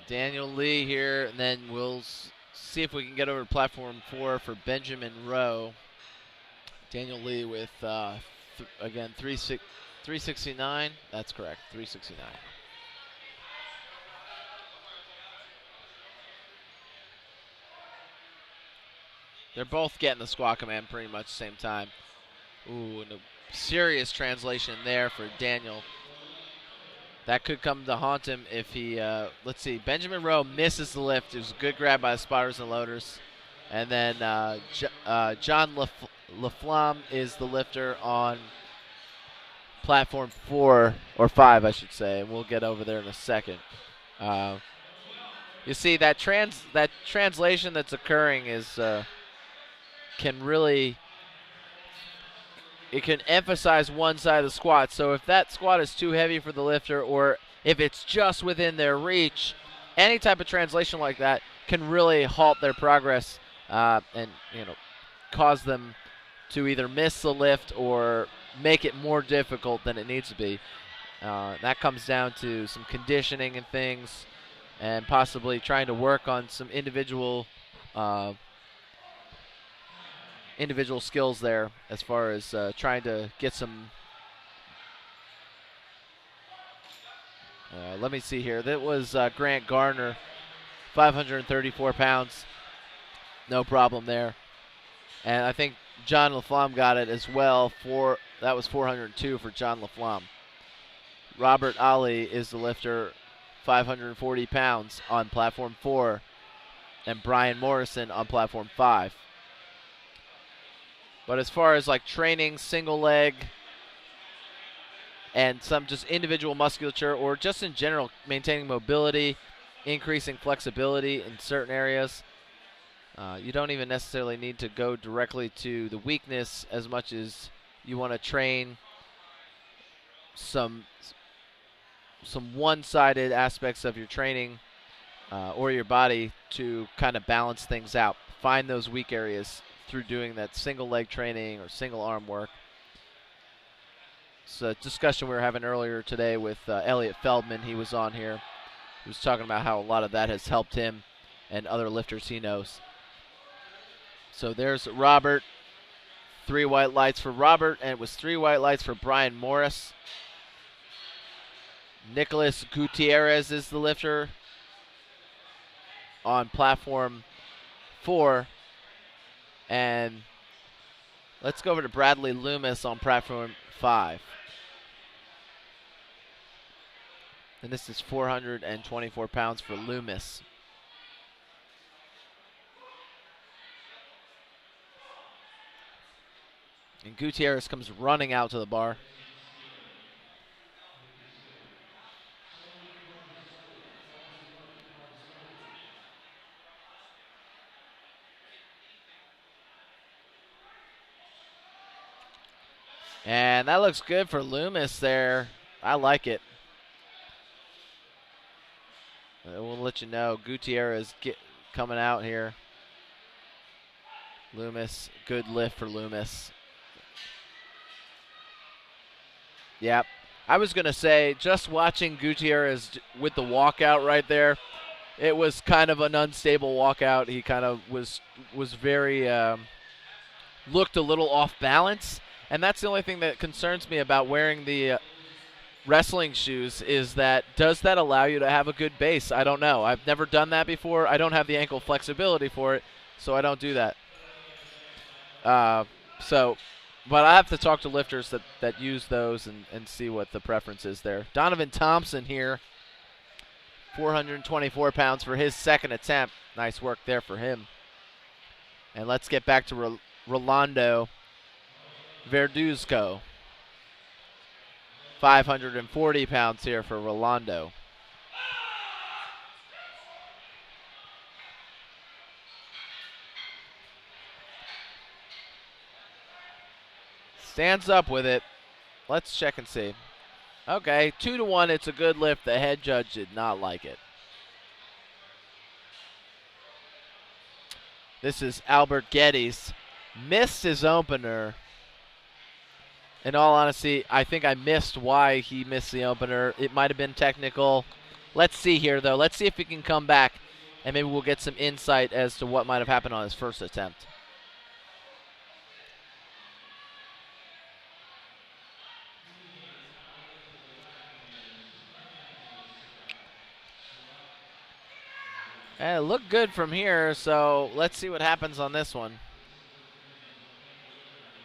Daniel Lee here, and then we'll see if we can get over to platform 4 for Benjamin Rowe. Daniel Lee with, again, 369. That's correct, 369. They're both getting the squat command pretty much the same time. Ooh, and a serious translation there for Daniel. That could come to haunt him if he, let's see, Benjamin Rowe misses the lift. It was a good grab by the spotters and loaders. And then John LaFlamme is the lifter on platform 4, or 5, I should say. And we'll get over there in a second. You see, that translation that's occurring is, it can emphasize one side of the squat. So if that squat is too heavy for the lifter, or if it's just within their reach, any type of translation like that can really halt their progress and cause them to either miss the lift or make it more difficult than it needs to be. That comes down to some conditioning and things, and possibly trying to work on some individual skills there, as far as trying to get some. Let me see here. That was Grant Garner, 534 pounds. No problem there. And I think John LaFlamme got it as well. That was 402 for John LaFlamme. Robert Ali is the lifter, 540 pounds on platform 4. And Brian Morrison on platform 5. But as far as like training single leg and some just individual musculature, or just in general maintaining mobility, increasing flexibility in certain areas, you don't even necessarily need to go directly to the weakness as much as you want to train some one-sided aspects of your training or your body to kind of balance things out. Find those weak areas through doing that single leg training or single arm work. It's a discussion we were having earlier today with Elliot Feldman. He was on here. He was talking about how a lot of that has helped him and other lifters he knows. So there's Robert. 3 white lights for Robert, and it was 3 white lights for Brian Morris. Nicholas Gutierrez is the lifter on platform 4. And let's go over to Bradley Loomis on platform 5. And this is 424 pounds for Loomis. And Gutierrez comes running out to the bar. And that looks good for Loomis there. I like it. We'll let you know. Gutierrez coming out here. Loomis, good lift for Loomis. Yep. I was going to say, just watching Gutierrez with the walkout right there, it was kind of an unstable walkout. He kind of was very, looked a little off balance. And that's the only thing that concerns me about wearing the wrestling shoes is that, does that allow you to have a good base? I don't know. I've never done that before. I don't have the ankle flexibility for it, so I don't do that. But I have to talk to lifters that use those and see what the preference is there. Donovan Thompson here, 424 pounds for his second attempt. Nice work there for him. And let's get back to Rolando Verduzco. 540 pounds here for Rolando. Stands up with it. Let's check and see. Okay, 2-1. It's a good lift. The head judge did not like it. This is Albert Geddes. Missed his opener. In all honesty, I think I missed why he missed the opener. It might have been technical. Let's see here, though. Let's see if he can come back, and maybe we'll get some insight as to what might have happened on his first attempt. And it looked good from here, so let's see what happens on this one.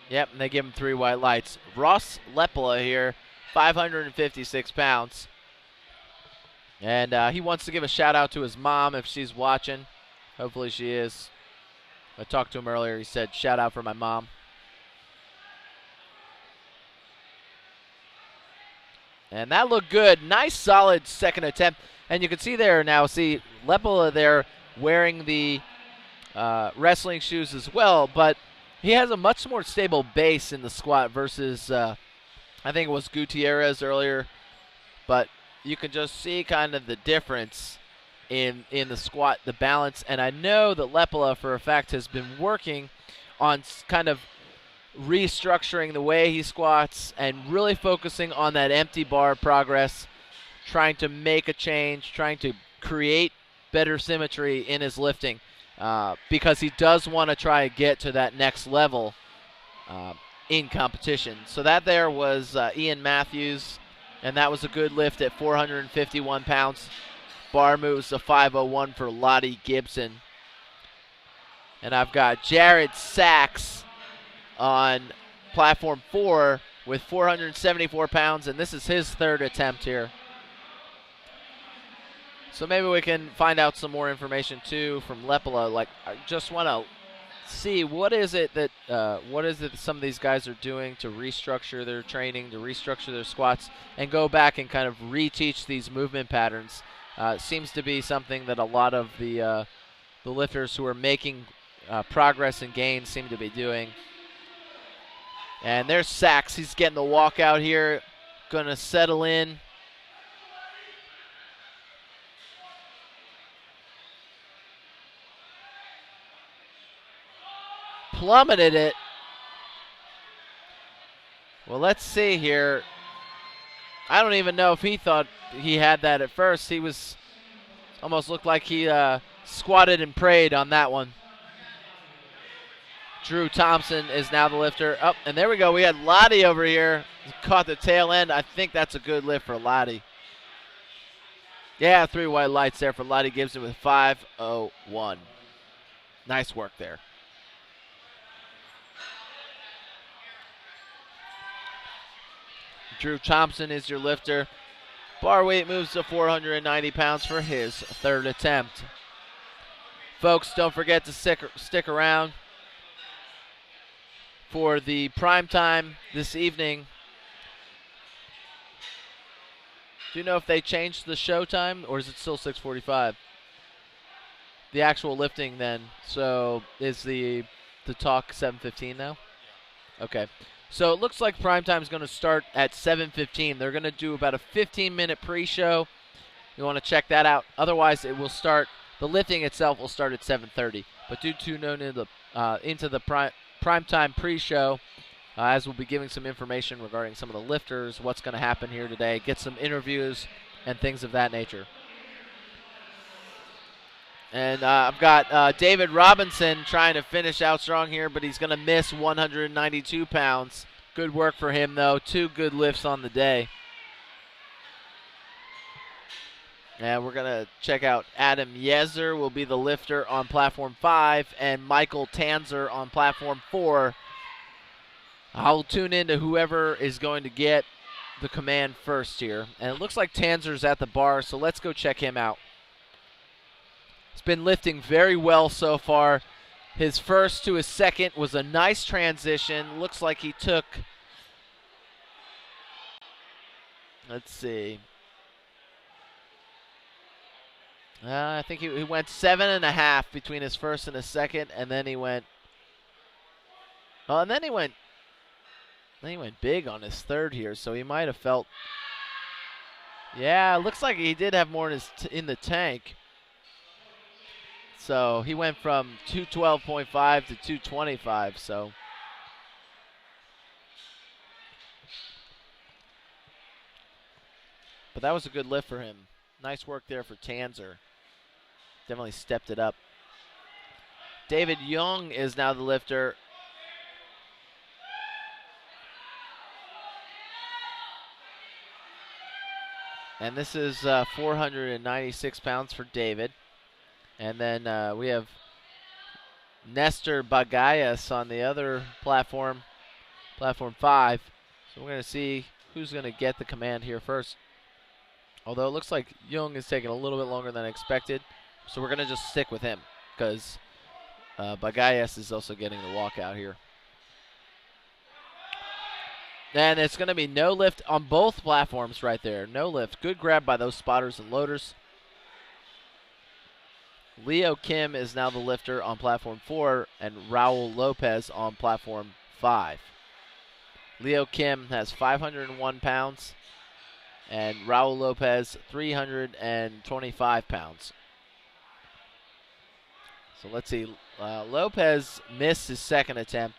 Yep, and they give him 3 white lights. Ross Lepola here, 556 pounds. And he wants to give a shout-out to his mom if she's watching. Hopefully she is. I talked to him earlier. He said, shout out for my mom. And that looked good. Nice, solid second attempt. And you can see there now, Lepola there wearing the wrestling shoes as well, but he has a much more stable base in the squat versus, I think it was Gutierrez earlier, but you can just see kind of the difference in the squat, the balance. And I know that Lepola, for a fact, has been working on kind of restructuring the way he squats and really focusing on that empty bar progress, trying to make a change, trying to create better symmetry in his lifting because he does want to try and get to that next level in competition. So that there was Ian Matthews, and that was a good lift at 451 pounds. Bar moves to 501 for Lottie Gibson. And I've got Jared Sachs on platform 4 with 474 pounds, and this is his third attempt here. So maybe we can find out some more information too from Lepola. Like, I just want to see what is it that some of these guys are doing to restructure their training, to restructure their squats, and go back and kind of reteach these movement patterns. Seems to be something that a lot of the lifters who are making progress and gains seem to be doing. And there's Sachs. He's getting the walk out here, going to settle in. Plummeted it. Well, let's see here. I don't even know if he thought he had that at first. He was Almost looked like he squatted and prayed on that one. Drew Thompson is now the lifter. Oh, and there we go. We had Lottie over here. Caught the tail end. I think that's a good lift for Lottie. Yeah, 3 white lights there for Lottie Gibson with 5:01. Nice work there. Drew Thompson is your lifter. Bar weight moves to 490 pounds for his third attempt. Folks, don't forget to stick around for the prime time this evening. Do you know if they changed the show time, or is it still 6:45? The actual lifting then. So is the talk 7:15 now? Okay. So it looks like prime time is going to start at 7:15. They're going to do about a 15-minute pre-show. You want to check that out. Otherwise, it will start. The lifting itself will start at 7:30. But do tune into the prime time pre-show, as we'll be giving some information regarding some of the lifters, what's going to happen here today, get some interviews and things of that nature. And I've got David Robinson trying to finish out strong here, but he's going to miss 192 pounds. Good work for him, though. 2 good lifts on the day. And we're going to check out Adam Yezer will be the lifter on Platform 5, and Michael Tanzer on Platform 4. I'll tune in to whoever is going to get the command first here. And it looks like Tanzer's at the bar, so let's go check him out. He's been lifting very well so far. His first to his second was a nice transition. Looks like he took, let's see. I think he went 7.5 between his first and his second, and then he went, then he went big on his third here, so he might have felt, yeah, it looks like he did have more in the tank. So he went from 212.5 to 225, so. But that was a good lift for him. Nice work there for Tanzer. Definitely stepped it up. David Young is now the lifter. And this is 496 pounds for David. And then we have Nestor Bagayas on the other platform, Platform 5. So we're going to see who's going to get the command here first. Although it looks like Young is taking a little bit longer than expected. So we're going to just stick with him because Bagayas is also getting the walkout here. And it's going to be no lift on both platforms right there. No lift. Good grab by those spotters and loaders. Leo Kim is now the lifter on Platform 4 and Raul Lopez on Platform 5. Leo Kim has 501 pounds and Raul Lopez 325 pounds. So let's see. Lopez missed his second attempt,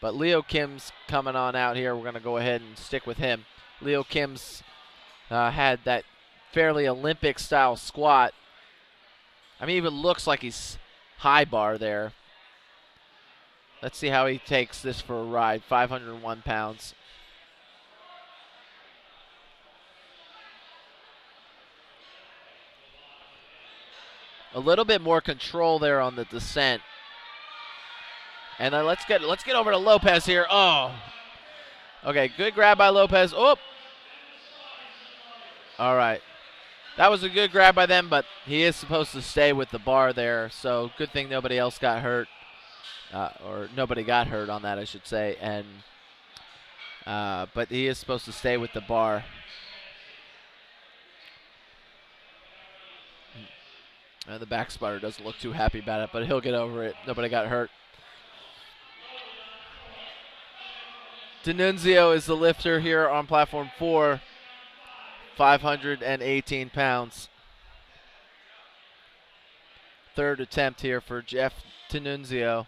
but Leo Kim's coming on out here. We're going to go ahead and stick with him. Leo Kim's had that fairly Olympic-style squat. I mean, even looks like he's high bar there. Let's see how he takes this for a ride. 501 pounds. A little bit more control there on the descent. And then let's get over to Lopez here. Oh. Okay, good grab by Lopez. Oh. All right. That was a good grab by them, but he is supposed to stay with the bar there. So good thing nobody else got hurt. Or nobody got hurt on that, I should say. And but he is supposed to stay with the bar. And the back spotter doesn't look too happy about it, but he'll get over it. Nobody got hurt. D'Annunzio is the lifter here on Platform 4. 518 pounds. Third attempt here for Jeff D'Annunzio.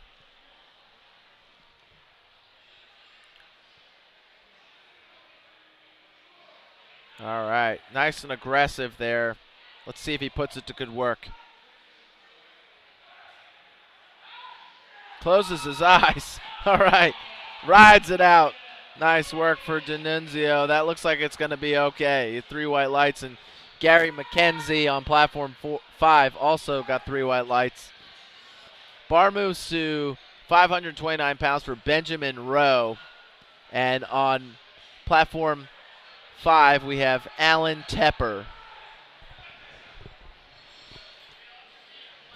All right, nice and aggressive there. Let's see if he puts it to good work. Closes his eyes. All right. Rides it out. Nice work for D'Annunzio. That looks like it's going to be okay. 3 white lights. And Gary McKenzie on platform 5 also got 3 white lights. Bar moves to 529 pounds for Benjamin Rowe. And on platform 5, we have Alan Tepper.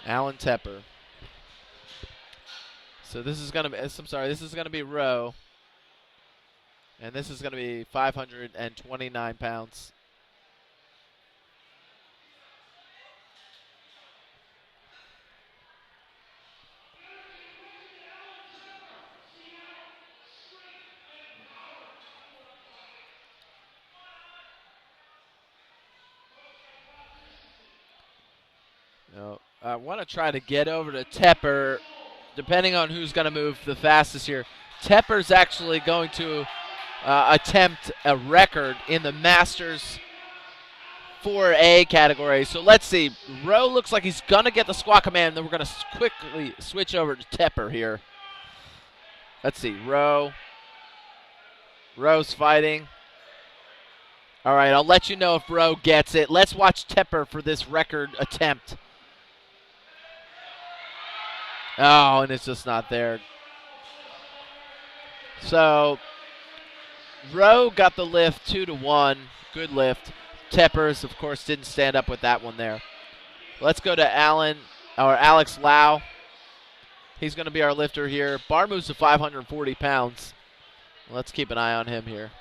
Alan Tepper. So this is going to be, this is going to be Rowe. And this is going to be 529 pounds. I want to try to get over to Tepper, depending on who's going to move the fastest here. Tepper's actually going to attempt a record in the Masters 4A category. So let's see. Rowe looks like he's going to get the squat command, and then we're going to quickly switch over to Tepper here. Let's see. Rowe's fighting. All right, I'll let you know if Rowe gets it. Let's watch Tepper for this record attempt. Oh, and it's just not there. So Rowe got the lift 2-1. Good lift. Teppers, of course, didn't stand up with that one there. Let's go to Alex Lau. He's going to be our lifter here. Bar moves to 540 pounds. Let's keep an eye on him here.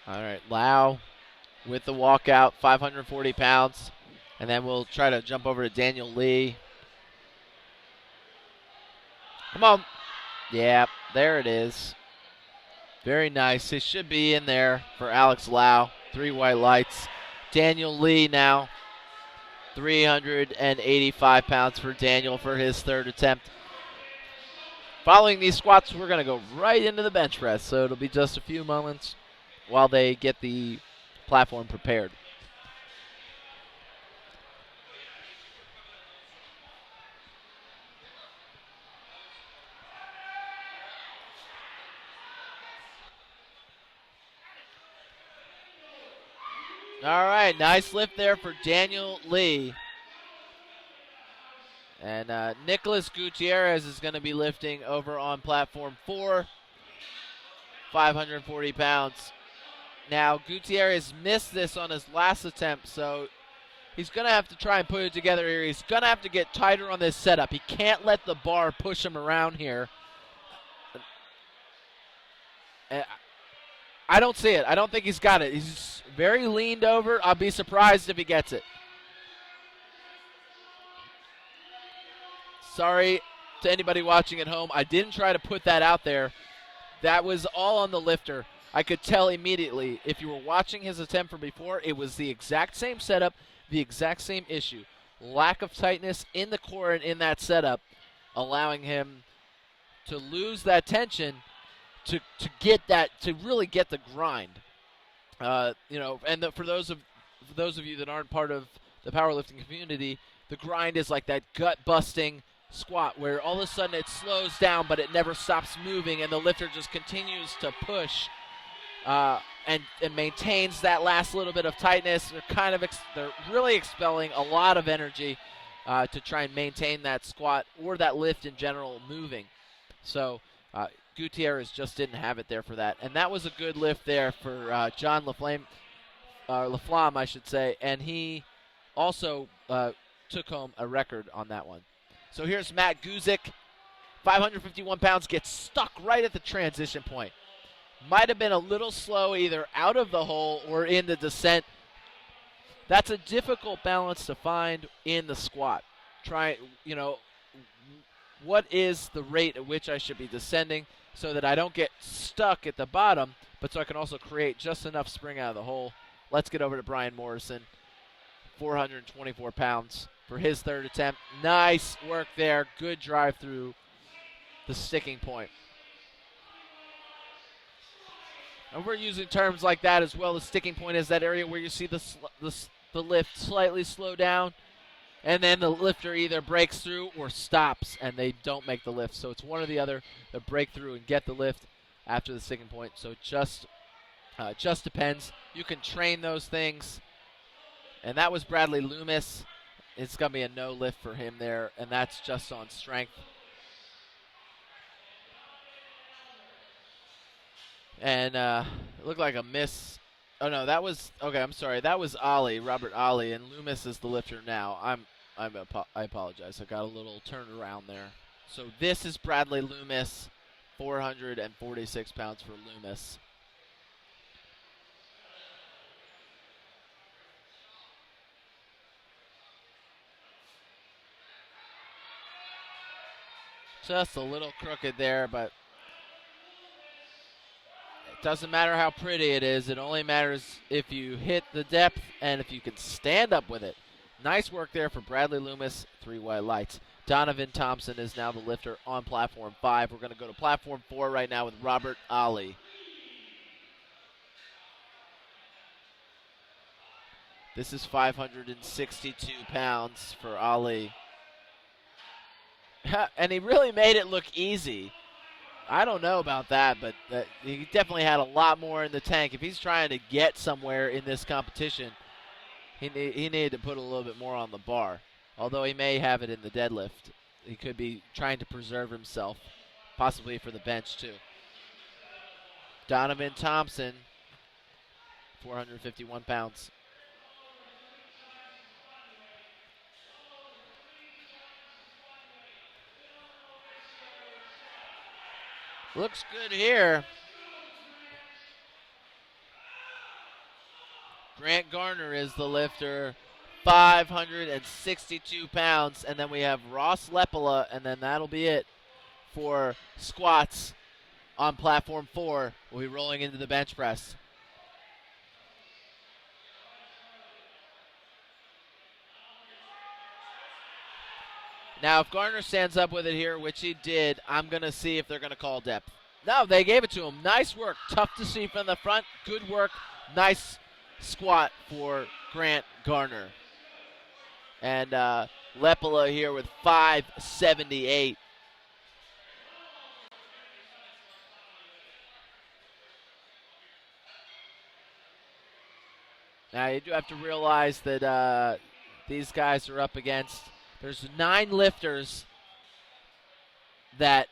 All right, Lau with the walkout, 540 pounds. And then we'll try to jump over to Daniel Lee. Come on. Yeah, there it is. Very nice. It should be in there for Alex Lau. 3 white lights. Daniel Lee now. 385 pounds for Daniel for his 3rd attempt. Following these squats, we're going to go right into the bench press. So it'll be just a few moments while they get the platform prepared. All right, nice lift there for Daniel Lee. And Nicholas Gutierrez is going to be lifting over on platform 4, 540 pounds. Now, Gutierrez missed this on his last attempt, so he's going to have to try and put it together here. He's going to have to get tighter on this setup. He can't let the bar push him around here. I don't see it. I don't think he's got it. He's very leaned over. I'll be surprised if he gets it. Sorry to anybody watching at home. I didn't try to put that out there. That was all on the lifter. I could tell immediately, if you were watching his attempt from before, it was the exact same setup, the exact same issue. Lack of tightness in the core and in that setup, allowing him to lose that tension to get that, to really get the grind. For those of you that aren't part of the powerlifting community, the grind is like that gut-busting squat where all of a sudden it slows down but it never stops moving and the lifter just continues to push and maintains that last little bit of tightness. They're really expelling a lot of energy to try and maintain that squat or that lift in general moving. So Gutierrez just didn't have it there for that. And that was a good lift there for John Laflamme, I should say, and he also took home a record on that one. So here's Matt Guzik, 551 pounds, gets stuck right at the transition point. Might have been a little slow either out of the hole or in the descent. That's a difficult balance to find in the squat. what is the rate at which I should be descending so that I don't get stuck at the bottom, but so I can also create just enough spring out of the hole. Let's get over to Brian Morrison, 424 pounds for his third attempt. Nice work there. Good drive through the sticking point. And we're using terms like that as well. The sticking point is that area where you see the lift slightly slow down, and then the lifter either breaks through or stops, and they don't make the lift. So it's one or the other that break through and get the lift after the sticking point. So it just depends. You can train those things. And that was Bradley Loomis. It's going to be a no lift for him there, and that's just on strength. And it looked like a miss. Oh no, that was okay. I'm sorry. That was Ali, Robert Ali, and Loomis is the lifter now. I apologize. I got a little turnaround there. So this is Bradley Loomis, 446 pounds for Loomis. Just a little crooked there, but it doesn't matter how pretty it is. It only matters if you hit the depth and if you can stand up with it. Nice work there for Bradley Loomis. 3 white lights. Donovan Thompson is now the lifter on platform 5. We're going to go to platform 4 right now with Robert Ali. This is 562 pounds for Ali. And he really made it look easy. I don't know about that, but he definitely had a lot more in the tank. If he's trying to get somewhere in this competition, he needed to put a little bit more on the bar. Although he may have it in the deadlift. He could be trying to preserve himself, possibly for the bench too. Donovan Thompson, 451 pounds. Looks good here. Grant Garner is the lifter, 562 pounds. And then we have Ross Lepola, and then that'll be it for squats on platform 4. We'll be rolling into the bench press. Now, if Garner stands up with it here, which he did, I'm going to see if they're going to call depth. No, they gave it to him. Nice work. Tough to see from the front. Good work. Nice squat for Grant Garner. And Lepola here with 578. Now, you do have to realize that these guys are up against, there's 9 lifters that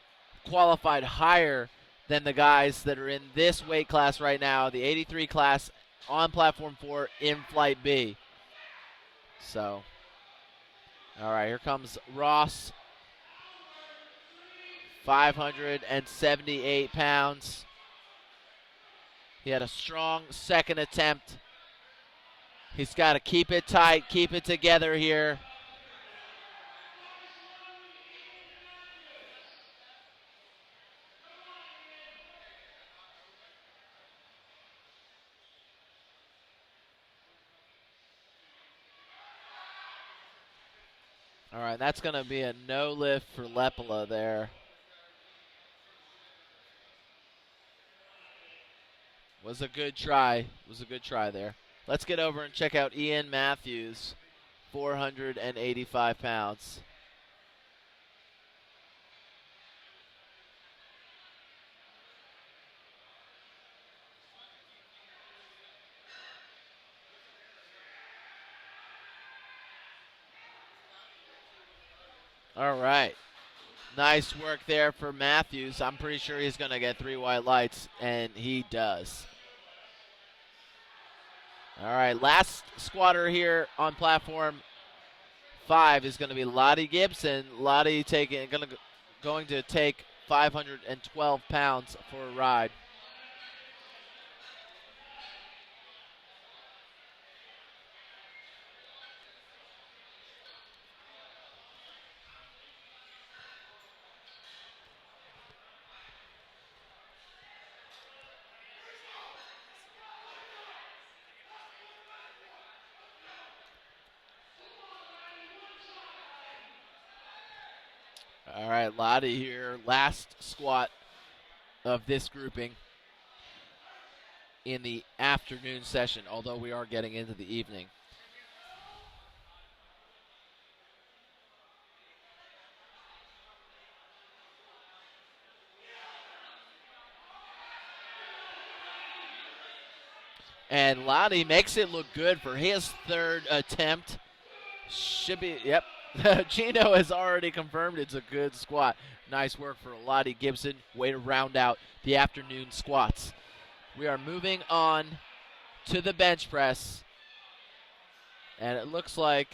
qualified higher than the guys that are in this weight class right now, the 83 class on platform 4 in flight B. So, all right, here comes Ross, 578 pounds. He had a strong second attempt. He's got to keep it tight, keep it together here. All right, that's going to be a no lift for Lepola there. Was a good try. There. Let's get over and check out Ian Matthews, 485 pounds. All right. Nice work there for Matthews. I'm pretty sure he's going to get 3 white lights, and he does. All right, last squatter here on platform 5 is going to be Lottie Gibson. Lottie going to take 512 pounds for a ride. All right, Lottie here. Last squat of this grouping in the afternoon session, although we are getting into the evening. And Lottie makes it look good for his third attempt. Should be, yep. Gino has already confirmed it's a good squat. Nice work for Lottie Gibson. Way to round out the afternoon squats. We are moving on to the bench press. And it looks like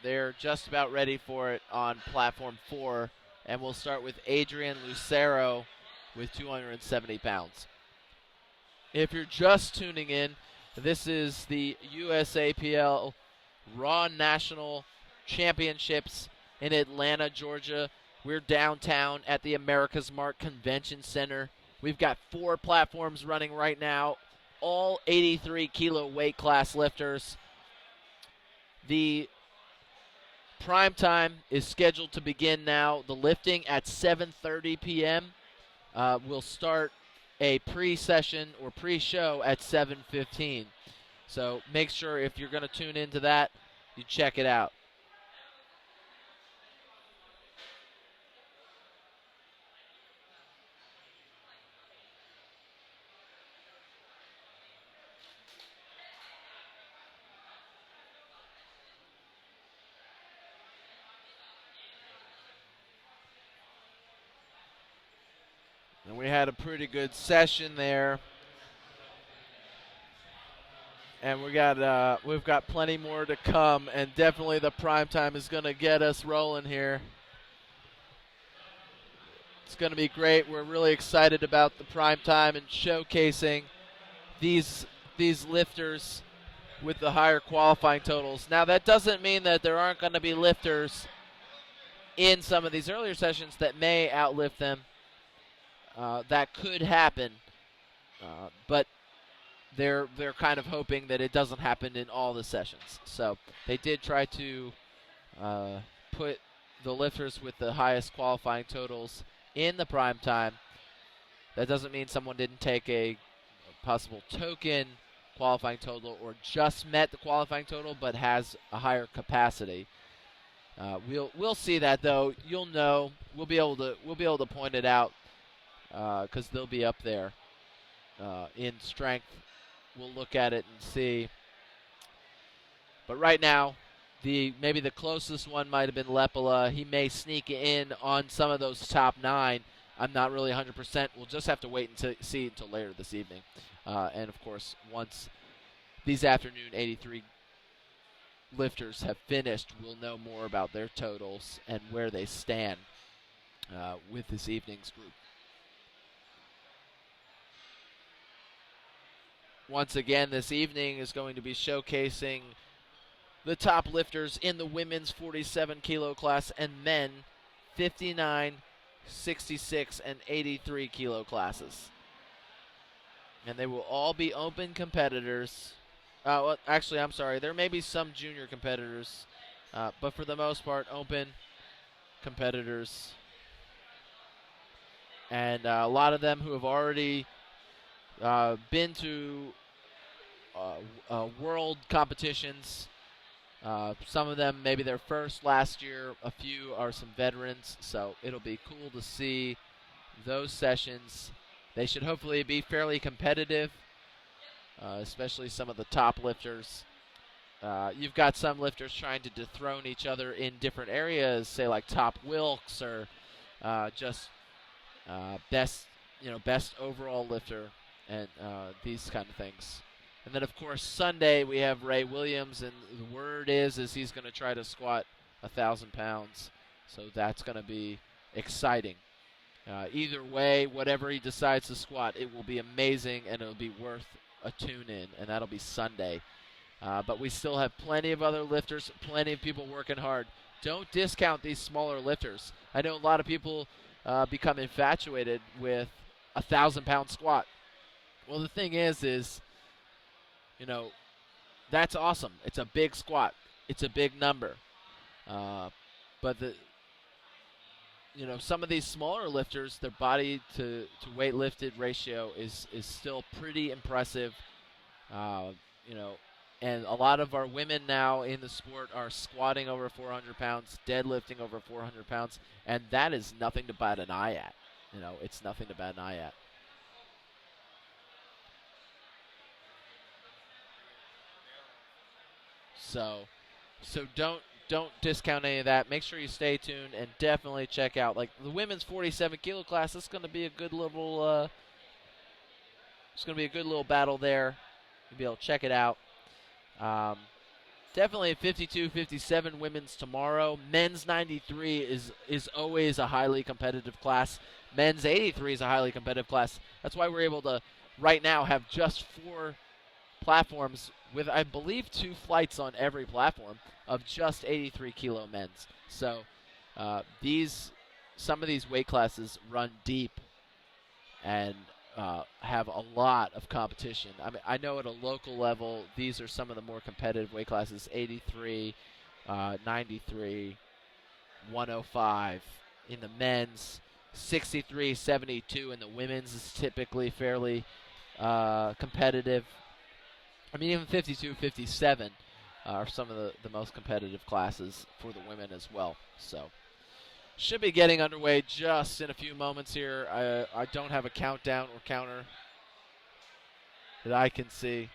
they're just about ready for it on platform 4. And we'll start with Adrian Lucero with 270 pounds. If you're just tuning in, this is the USAPL Raw National Championships in Atlanta, Georgia. We're downtown at the America's Mart Convention Center. We've got 4 platforms running right now, all 83 kilo weight class lifters. The prime time is scheduled to begin now. The lifting at 7:30 p.m. We'll start a pre-session or pre-show at 7:15. So make sure if you're going to tune into that, you check it out. And we had a pretty good session there. And we've got plenty more to come, and definitely the prime time is going to get us rolling here. It's going to be great. We're really excited about the prime time and showcasing these lifters with the higher qualifying totals. Now, that doesn't mean that there aren't going to be lifters in some of these earlier sessions that may outlift them. That could happen, but they're kind of hoping that it doesn't happen in all the sessions. So they did try to put the lifters with the highest qualifying totals in the prime time. That doesn't mean someone didn't take a possible token qualifying total or just met the qualifying total but has a higher capacity. We'll see that though. You'll know. We'll be able to point it out because they'll be up there in strength. We'll look at it and see. But right now, maybe the closest one might have been Lepala. He may sneak in on some of those top 9. I'm not really 100%. We'll just have to wait and see until later this evening. And, of course, once these afternoon 83 lifters have finished, we'll know more about their totals and where they stand with this evening's group. Once again, this evening is going to be showcasing the top lifters in the women's 47 kilo class and men 59, 66, and 83 kilo classes. And they will all be open competitors. Well, actually, I'm sorry. There may be some junior competitors, but for the most part, open competitors. And a lot of them who have already been to world competitions. Some of them maybe their first last year. A few are some veterans. So it'll be cool to see those sessions. They should hopefully be fairly competitive, especially some of the top lifters. You've got some lifters trying to dethrone each other in different areas, say like top Wilks or just best overall lifter. And these kind of things. And then, of course, Sunday we have Ray Williams, and the word is he's going to try to squat 1,000 pounds. So that's going to be exciting. Either way, whatever he decides to squat, it will be amazing, and it'll be worth a tune-in, and that'll be Sunday. But we still have plenty of other lifters, plenty of people working hard. Don't discount these smaller lifters. I know a lot of people become infatuated with a 1,000-pound squat. Well, the thing is, that's awesome. It's a big squat. It's a big number. But some of these smaller lifters, their body to weight lifted ratio is still pretty impressive. You know, and a lot of our women now in the sport are squatting over 400 pounds, deadlifting over 400 pounds, and that is nothing to bat an eye at. It's nothing to bat an eye at. So don't discount any of that. Make sure you stay tuned and definitely check out like the women's 47 kilo class. It's going to be a good little. It's going to be a good little battle there. You'll be able to check it out. Definitely 52, 57 women's tomorrow. Men's 93 is always a highly competitive class. Men's 83 is a highly competitive class. That's why we're able to right now have just 4 platforms with, I believe, 2 flights on every platform of just 83 kilo men's. So some of these weight classes run deep and have a lot of competition. I mean, I know at a local level, these are some of the more competitive weight classes: 83, 93, 105 in the men's, 63, 72 in the women's is typically fairly competitive. I mean, even 52, 57 are some of the most competitive classes for the women as well. So should be getting underway just in a few moments here. I don't have a countdown or counter that I can see.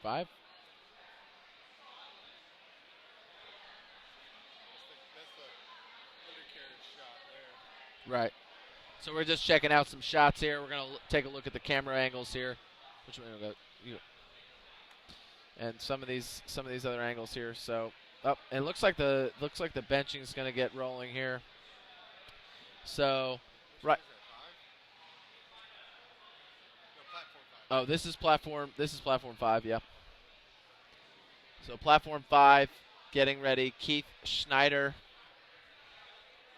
Five? Right. So we're just checking out some shots here. We're going to take a look at the camera angles here. Which one we go? And some of these other angles here. So, it looks like the benching is going to get rolling here. So, right. Oh, this is platform 5, yeah. So platform 5 getting ready. Keith Schneider,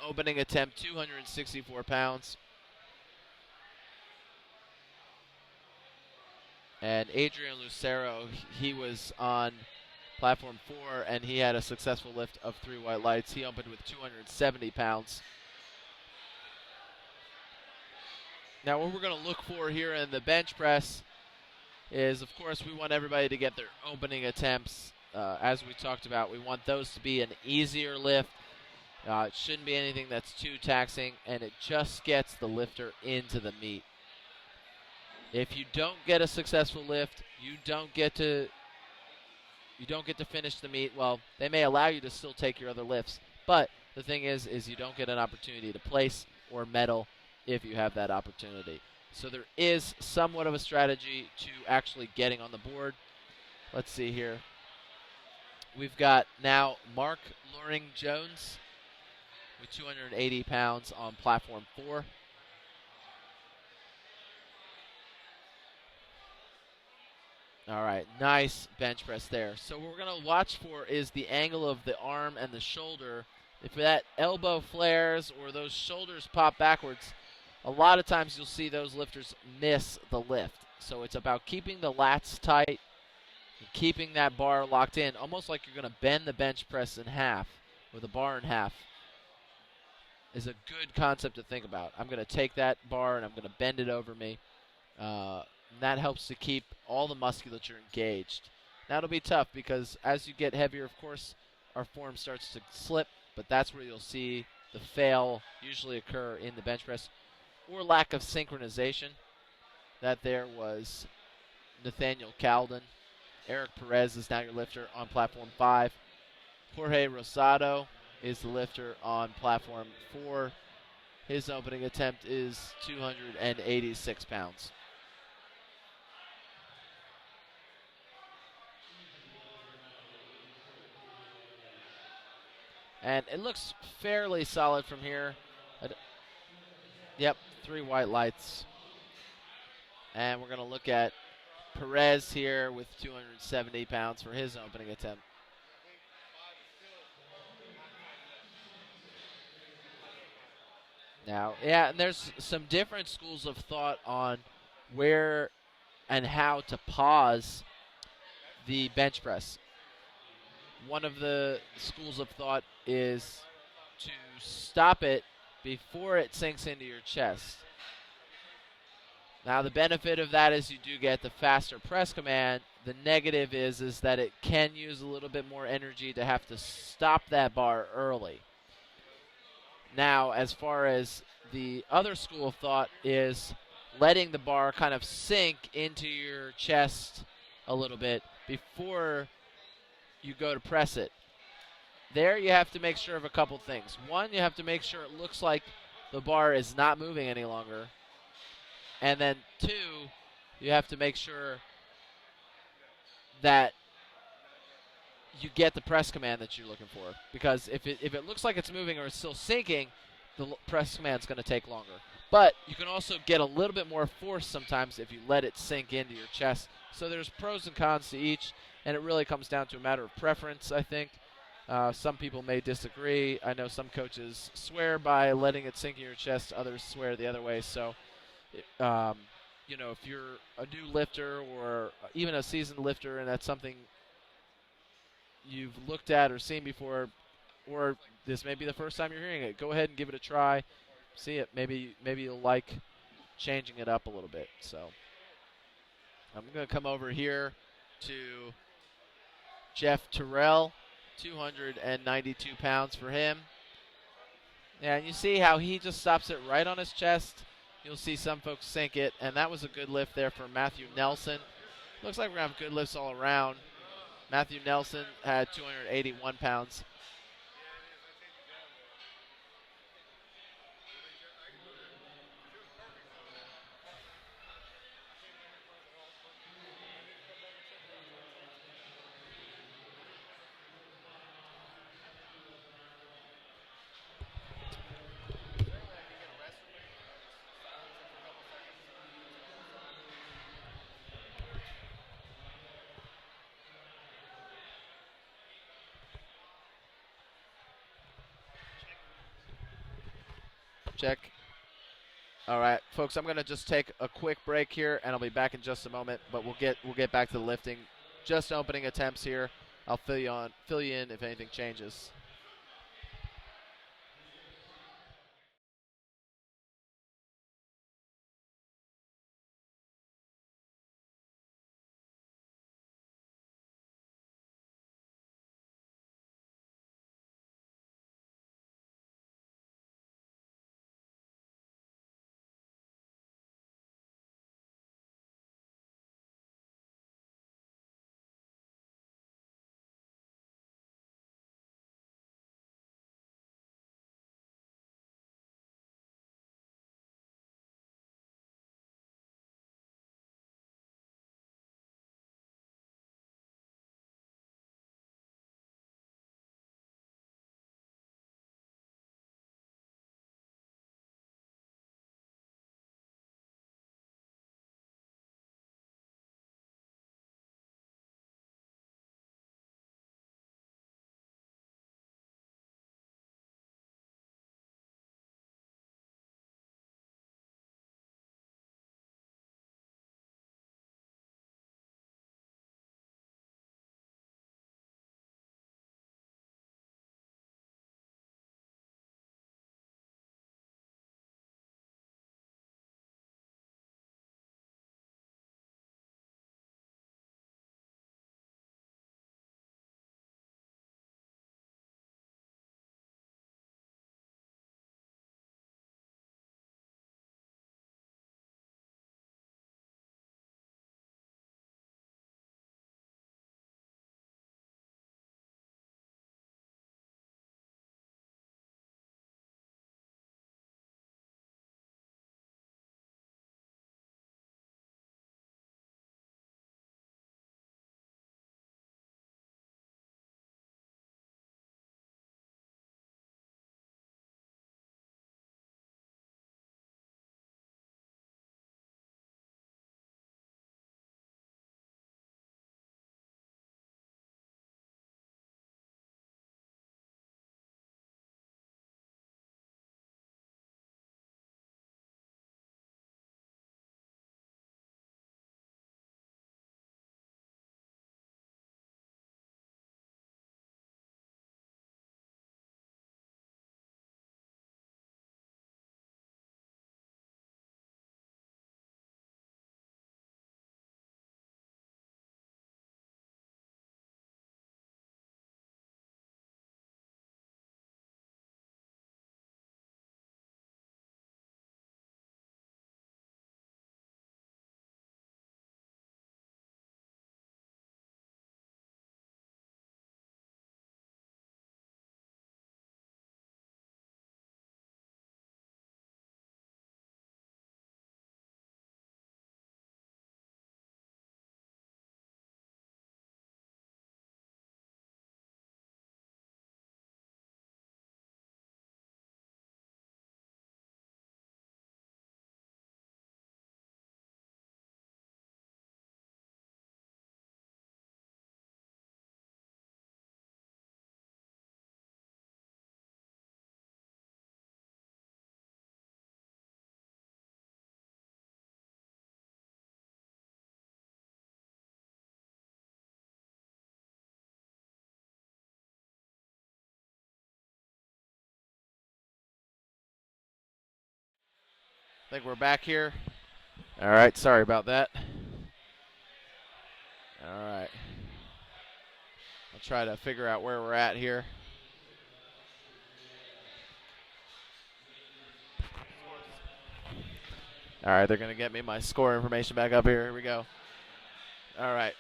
opening attempt, 264 pounds. And Adrian Lucero, he was on platform 4, and he had a successful lift of 3 white lights. He opened with 270 pounds. Now, what we're going to look for here in the bench press is, of course, we want everybody to get their opening attempts. As we talked about, we want those to be an easier lift. It shouldn't be anything that's too taxing, and it just gets the lifter into the meet. If you don't get a successful lift, you don't get to finish the meet. Well, they may allow you to still take your other lifts, but the thing is you don't get an opportunity to place or medal if you have that opportunity. So there is somewhat of a strategy to actually getting on the board. Let's see here. We've got now Mark Loring Jones with 280 pounds on platform 4. All right, nice bench press there. So what we're going to watch for is the angle of the arm and the shoulder. If that elbow flares or those shoulders pop backwards, a lot of times you'll see those lifters miss the lift. So it's about keeping the lats tight and keeping that bar locked in, almost like you're going to bend the bench press in half, or the bar in half, is a good concept to think about. I'm going to take that bar and I'm going to bend it over me. And that helps to keep all the musculature engaged. That'll be tough because as you get heavier, of course, our form starts to slip, but that's where you'll see the fail usually occur in the bench press, or lack of synchronization. That there was Nathaniel Calden. Eric Perez is now your lifter on platform 5. Jorge Rosado is the lifter on platform 4. His opening attempt is 286 pounds. And it looks fairly solid from here. Yep, 3 white lights. And we're going to look at Perez here with 270 pounds for his opening attempt. now. Yeah, and there's some different schools of thought on where and how to pause the bench press. One of the schools of thought is to stop it before it sinks into your chest. Now, the benefit of that is you do get the faster press command. The negative is that it can use a little bit more energy to have to stop that bar early. Now, as far as the other school of thought is letting the bar kind of sink into your chest a little bit before you go to press it. There you have to make sure of a couple things. One, you have to make sure it looks like the bar is not moving any longer. And then two, you have to make sure that you get the press command that you're looking for. Because if it looks like it's moving or it's still sinking, the press command is going to take longer. But you can also get a little bit more force sometimes if you let it sink into your chest. So there's pros and cons to each, and it really comes down to a matter of preference, I think. Some people may disagree. I know some coaches swear by letting it sink in your chest. Others swear the other way. So, if you're a new lifter or even a seasoned lifter and that's something you've looked at or seen before, or this may be the first time you're hearing it, go ahead and give it a try. See it. Maybe you'll like changing it up a little bit. So I'm going to come over here to Jeff Terrell, 292 pounds for him. Yeah, and you see how he just stops it right on his chest. You'll see some folks sink it, and that was a good lift there for Matthew Nelson. Looks like we're going to have good lifts all around. Matthew Nelson had 281 pounds. Check. All right, folks, I'm going to just take a quick break here, and I'll be back in just a moment. But we'll get back to the lifting. Just opening attempts here. I'll fill you in if anything changes. I think we're back here. All right, sorry about that. All right. I'll try to figure out where we're at here. All right, they're going to get me my score information back up here. Here we go. All right.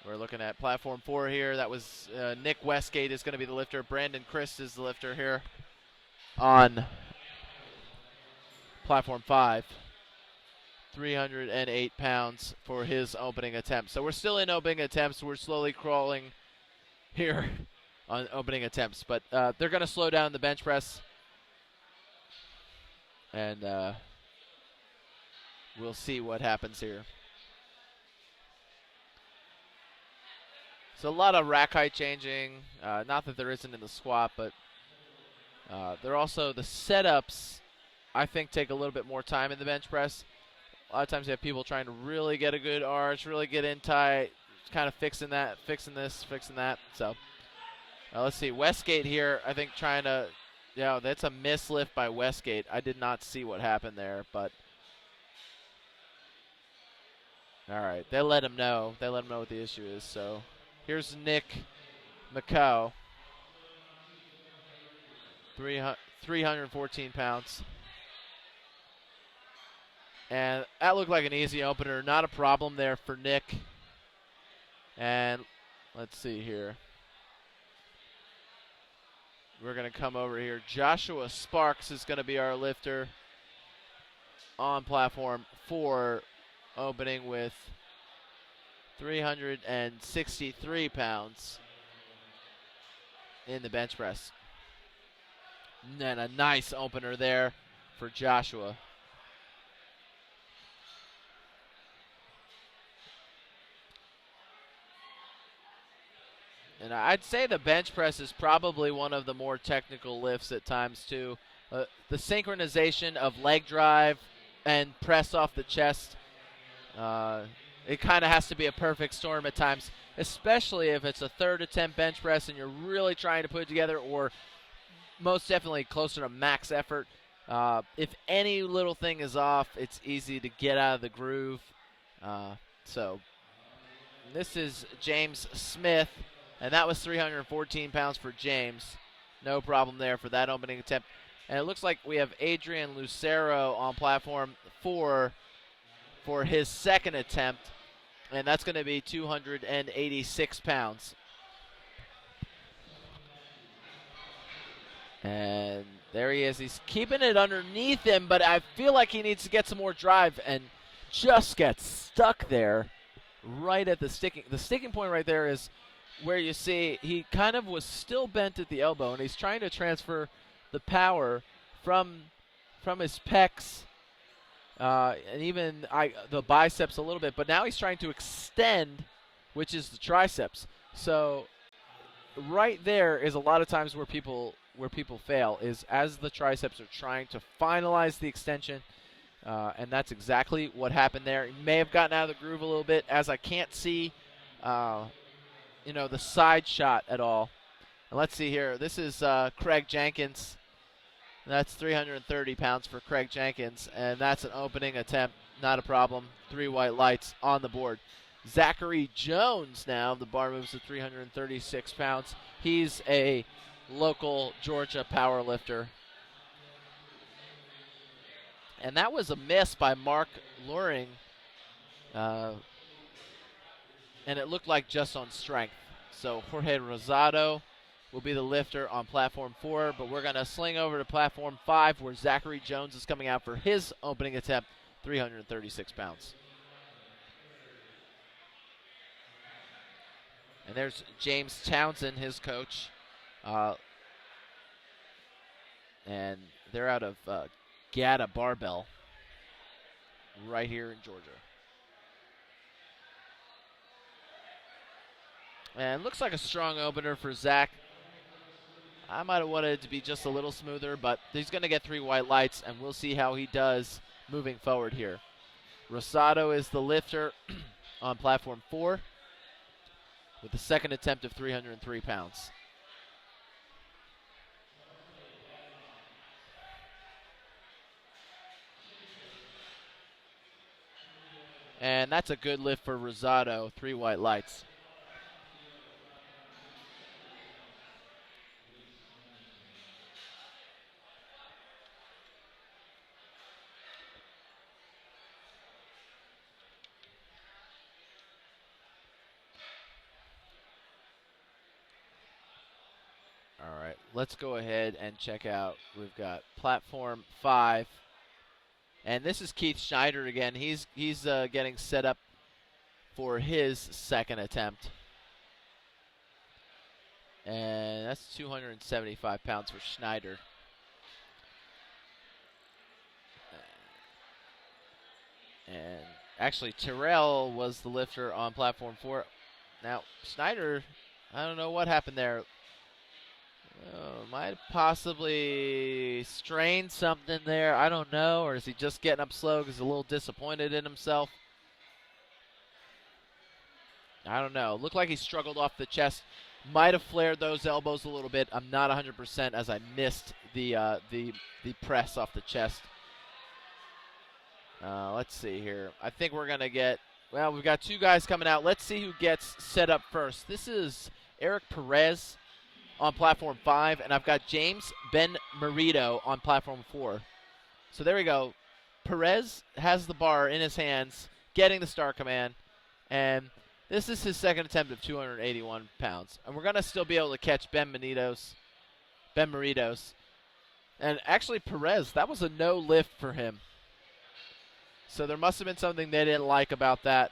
We're looking at platform 4 here. That was Nick Westgate is going to be the lifter. Brandon Christ is the lifter here on platform 5. 308 pounds for his opening attempt. So we're still in opening attempts. We're slowly crawling here on opening attempts. But they're going to slow down the bench press. And we'll see what happens here. So a lot of rack height changing. Not that there isn't in the squat, but they're also the setups, I think, take a little bit more time in the bench press. A lot of times you have people trying to really get a good arch, really get in tight, kind of fixing that, fixing this, fixing that. So let's see. Westgate here, I think, trying to, that's a mislift by Westgate. I did not see what happened there, but all right. They let him know. They let him know what the issue is. So here's Nick McCow, 314 pounds. And that looked like an easy opener. Not a problem there for Nick. And let's see here. We're going to come over here. Joshua Sparks is going to be our lifter on platform 4, opening with 363 pounds in the bench press. And a nice opener there for Joshua. And I'd say the bench press is probably one of the more technical lifts at times too. The synchronization of leg drive and press off the chest, it kind of has to be a perfect storm at times, especially if it's a third attempt bench press and you're really trying to put it together, or most definitely closer to max effort. If any little thing is off, it's easy to get out of the groove. So this is James Smith. And that was 314 pounds for James. No problem there for that opening attempt. And it looks like we have Adrian Lucero on platform 4 for his second attempt. And that's going to be 286 pounds. And there he is. He's keeping it underneath him, but I feel like he needs to get some more drive and just gets stuck there right at the sticking. The sticking point right there is where you see he kind of was still bent at the elbow, and he's trying to transfer the power from his pecs and even the biceps a little bit, but now he's trying to extend, which is the triceps. So right there is a lot of times where people fail, is as the triceps are trying to finalize the extension, and that's exactly what happened there. He may have gotten out of the groove a little bit, as I can't see the side shot at all. And let's see here. This is Craig Jenkins. That's 330 pounds for Craig Jenkins, and that's an opening attempt. Not a problem. 3 white lights on the board. Zachary Jones now. The bar moves to 336 pounds. He's a local Georgia power lifter. And that was a miss by Mark Luring. And it looked like just on strength. So Jorge Rosado will be the lifter on platform 4, but we're going to sling over to platform 5 where Zachary Jones is coming out for his opening attempt, 336 pounds. And there's James Townsend, his coach. And they're out of Gata Barbell right here in Georgia. And looks like a strong opener for Zach. I might have wanted it to be just a little smoother, but he's going to get 3 white lights, and we'll see how he does moving forward here. Rosado is the lifter on platform 4 with the second attempt of 303 pounds. And that's a good lift for Rosado, 3 white lights. All right, let's go ahead and check out. We've got platform 5. And this is Keith Schneider again. He's getting set up for his second attempt. And that's 275 pounds for Schneider. And actually, Terrell was the lifter on platform 4. Now, Schneider, I don't know what happened there. Might possibly strain something there. I don't know. Or is he just getting up slow because he's a little disappointed in himself? I don't know. Looked like he struggled off the chest. Might have flared those elbows a little bit. I'm not 100% as I missed the press off the chest. Let's see here. I think we're going to get, well, we've got 2 guys coming out. Let's see who gets set up first. This is Eric Perez on platform 5, and I've got James Ben Merito on platform 4. So there we go. Perez has the bar in his hands, getting the start command, and this is his second attempt of 281 pounds. And we're going to still be able to catch Ben Merito's. And actually, Perez, that was a no lift for him. So there must have been something they didn't like about that.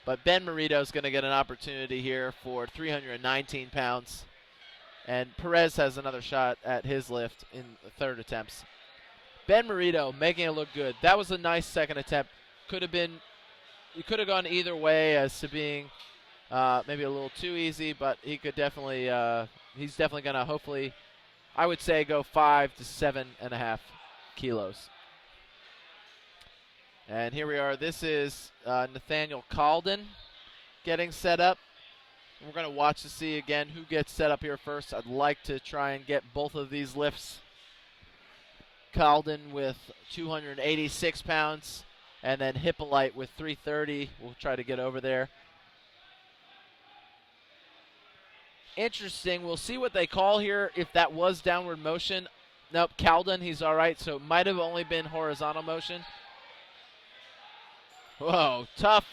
But Ben Merito's going to get an opportunity here for 319 pounds. And Perez has another shot at his lift in the third attempts. Ben Merito making it look good. That was a nice second attempt. It could have gone either way as to being maybe a little too easy, but he could definitely, he's definitely going to hopefully, I would say, go 5 to 7.5 kilos. And here we are. This is Nathaniel Calden getting set up. We're going to watch to see again who gets set up here first. I'd like to try and get both of these lifts. Calden with 286 pounds, and then Hippolyte with 330. We'll try to get over there. Interesting. We'll see what they call here. If that was downward motion. Nope, Calden, he's all right. So it might have only been horizontal motion. Whoa, tough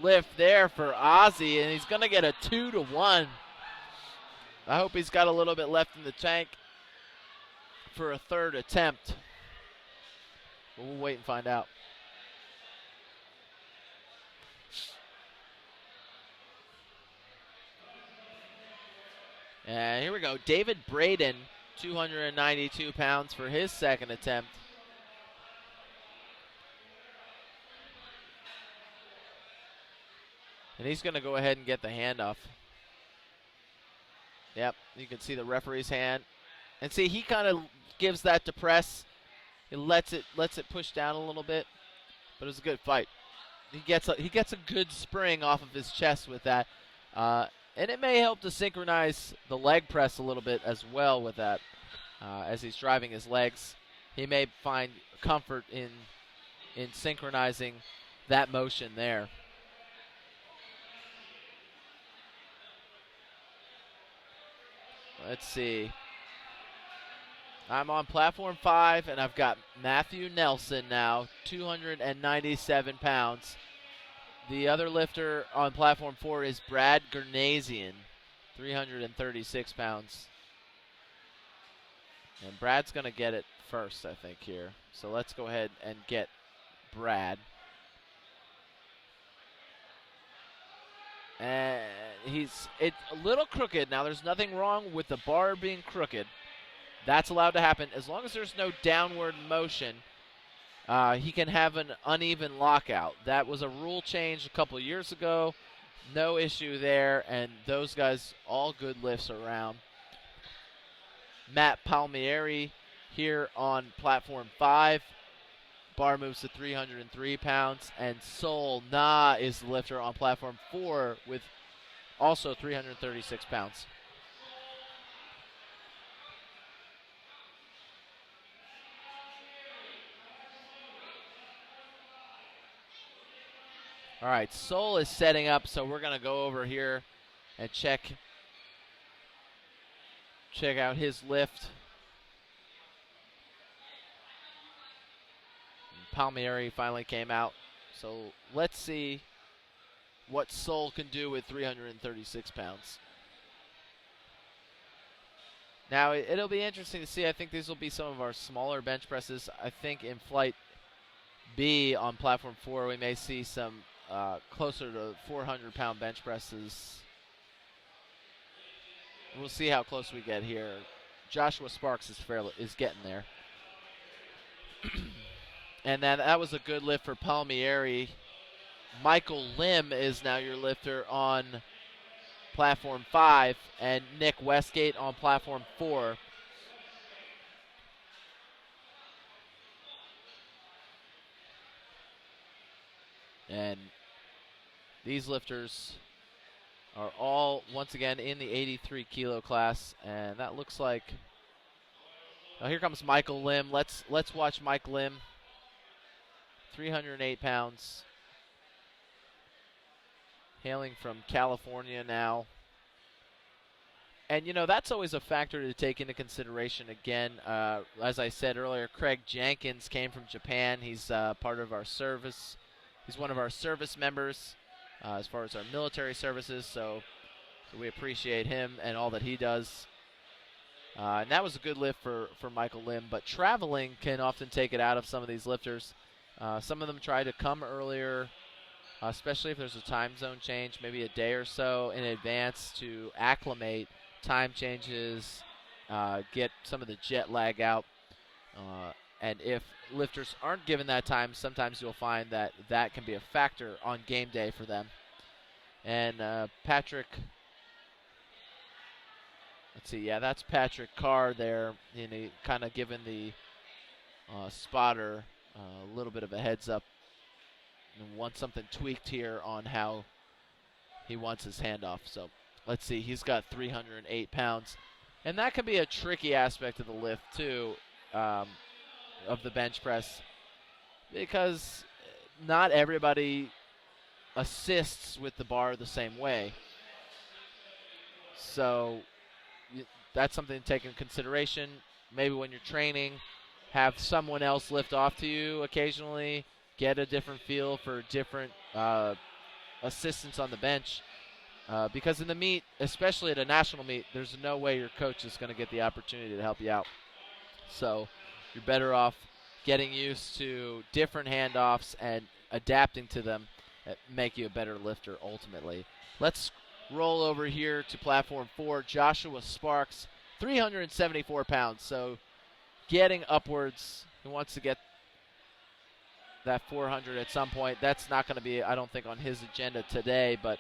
lift there for Ozzy, and he's going to get a 2 to 1. I hope he's got a little bit left in the tank for a third attempt. But we'll wait and find out. And here we go. David Braden, 292 pounds for his second attempt. And he's going to go ahead and get the handoff. Yep, you can see the referee's hand. And see, he kind of gives that to press. He lets it push down a little bit. But it was a good fight. He gets a good spring off of his chest with that. And it may help to synchronize the leg press a little bit as well with that. As he's driving his legs, he may find comfort in synchronizing that motion there. Let's see. I'm on platform 5, and I've got Matthew Nelson now, 297 pounds. The other lifter on platform 4 is Brad Gernasian, 336 pounds. And Brad's going to get it first, I think, here. So let's go ahead and get Brad. And it's a little crooked. Now, there's nothing wrong with the bar being crooked. That's allowed to happen. As long as there's no downward motion, he can have an uneven lockout. That was a rule change a couple of years ago. No issue there, and those guys, all good lifts around. Matt Palmieri here on platform 5. Bar moves to 303 pounds, and Sol Na is the lifter on platform 4 with also 336 pounds. All right, Soul is setting up, so we're going to go over here and check out his lift. Palmieri finally came out. So let's see what Soul can do with 336 pounds. Now, it'll be interesting to see. I think these will be some of our smaller bench presses. I think in Flight B on Platform 4, we may see some closer to 400-pound bench presses. We'll see how close we get here. Joshua Sparks is getting there. And then that was a good lift for Palmieri. Michael Lim is now your lifter on Platform 5, and Nick Westgate on Platform 4. And these lifters are all, once again, in the 83 kilo class, and that looks like, oh, here comes Michael Lim. Let's watch Mike Lim. 308 pounds. Hailing from California now. And, you know, that's always a factor to take into consideration. Again, as I said earlier, Craig Jenkins came from Japan. He's part of our service. He's one of our service members as far as our military services, so we appreciate him and all that he does. And that was a good lift for Michael Lim, but traveling can often take it out of some of these lifters. Some of them try to come earlier, especially if there's a time zone change, maybe a day or so in advance to acclimate time changes, get some of the jet lag out. And if lifters aren't given that time, sometimes you'll find that can be a factor on game day for them. And Patrick, let's see, yeah, that's Patrick Carr there, kind of giving the spotter a little bit of a heads up and wants something tweaked here on how he wants his handoff. So let's see, he's got 308 pounds. And that can be a tricky aspect of the lift, too, of the bench press, because not everybody assists with the bar the same way. So that's something to take into consideration. Maybe when you're training, have someone else lift off to you occasionally, get a different feel for different assistance on the bench. Because in the meet, especially at a national meet, there's no way your coach is going to get the opportunity to help you out. So you're better off getting used to different handoffs and adapting to them that make you a better lifter ultimately. Let's roll over here to Platform 4. Joshua Sparks, 374 pounds. So getting upwards. He wants to get that 400 at some point. That's not going to be, I don't think, on his agenda today, but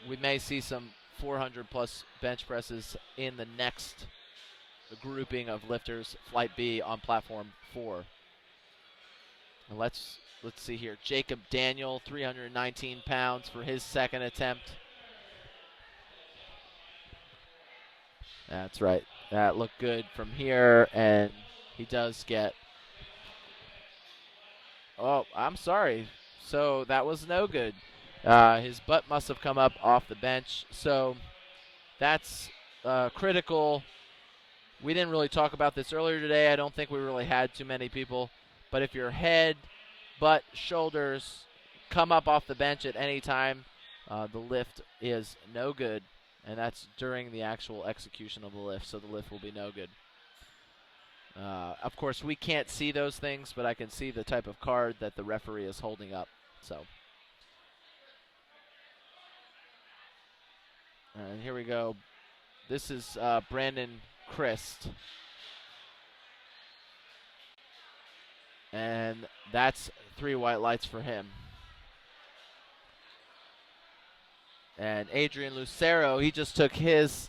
we may see some 400-plus bench presses in the next grouping of lifters, Flight B on Platform 4. And let's see here. Jacob Daniel, 319 pounds for his second attempt. That's right. That looked good from here, and he does get... Oh, I'm sorry. So that was no good. His butt must have come up off the bench. So that's critical. We didn't really talk about this earlier today. I don't think we really had too many people. But if your head, butt, shoulders come up off the bench at any time, the lift is no good. And that's during the actual execution of the lift, so the lift will be no good. Of course, we can't see those things, but I can see the type of card that the referee is holding up. So, and here we go. This is Brandon Christ. And that's 3 white lights for him. And Adrian Lucero, he just took his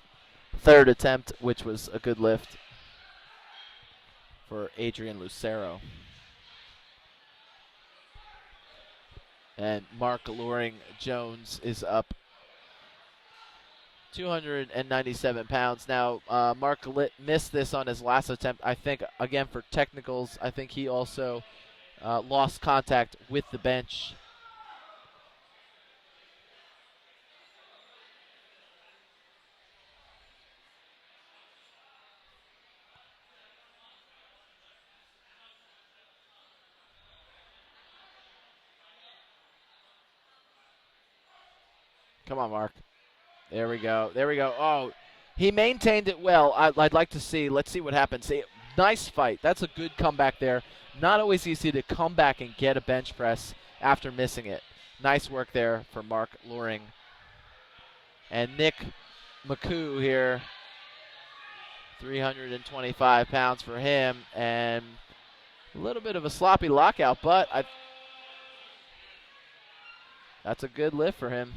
third attempt, which was a good lift for Adrian Lucero. And Mark Luring Jones is up 297 pounds. Now, Mark missed this on his last attempt. I think, again, for technicals, I think he also lost contact with the bench. Come on, Mark. There we go. There we go. Oh, he maintained it well. I'd like to see. Let's see what happens. See, nice fight. That's a good comeback there. Not always easy to come back and get a bench press after missing it. Nice work there for Mark Loring. And Nick McCoo here, 325 pounds for him. And a little bit of a sloppy lockout, but that's a good lift for him.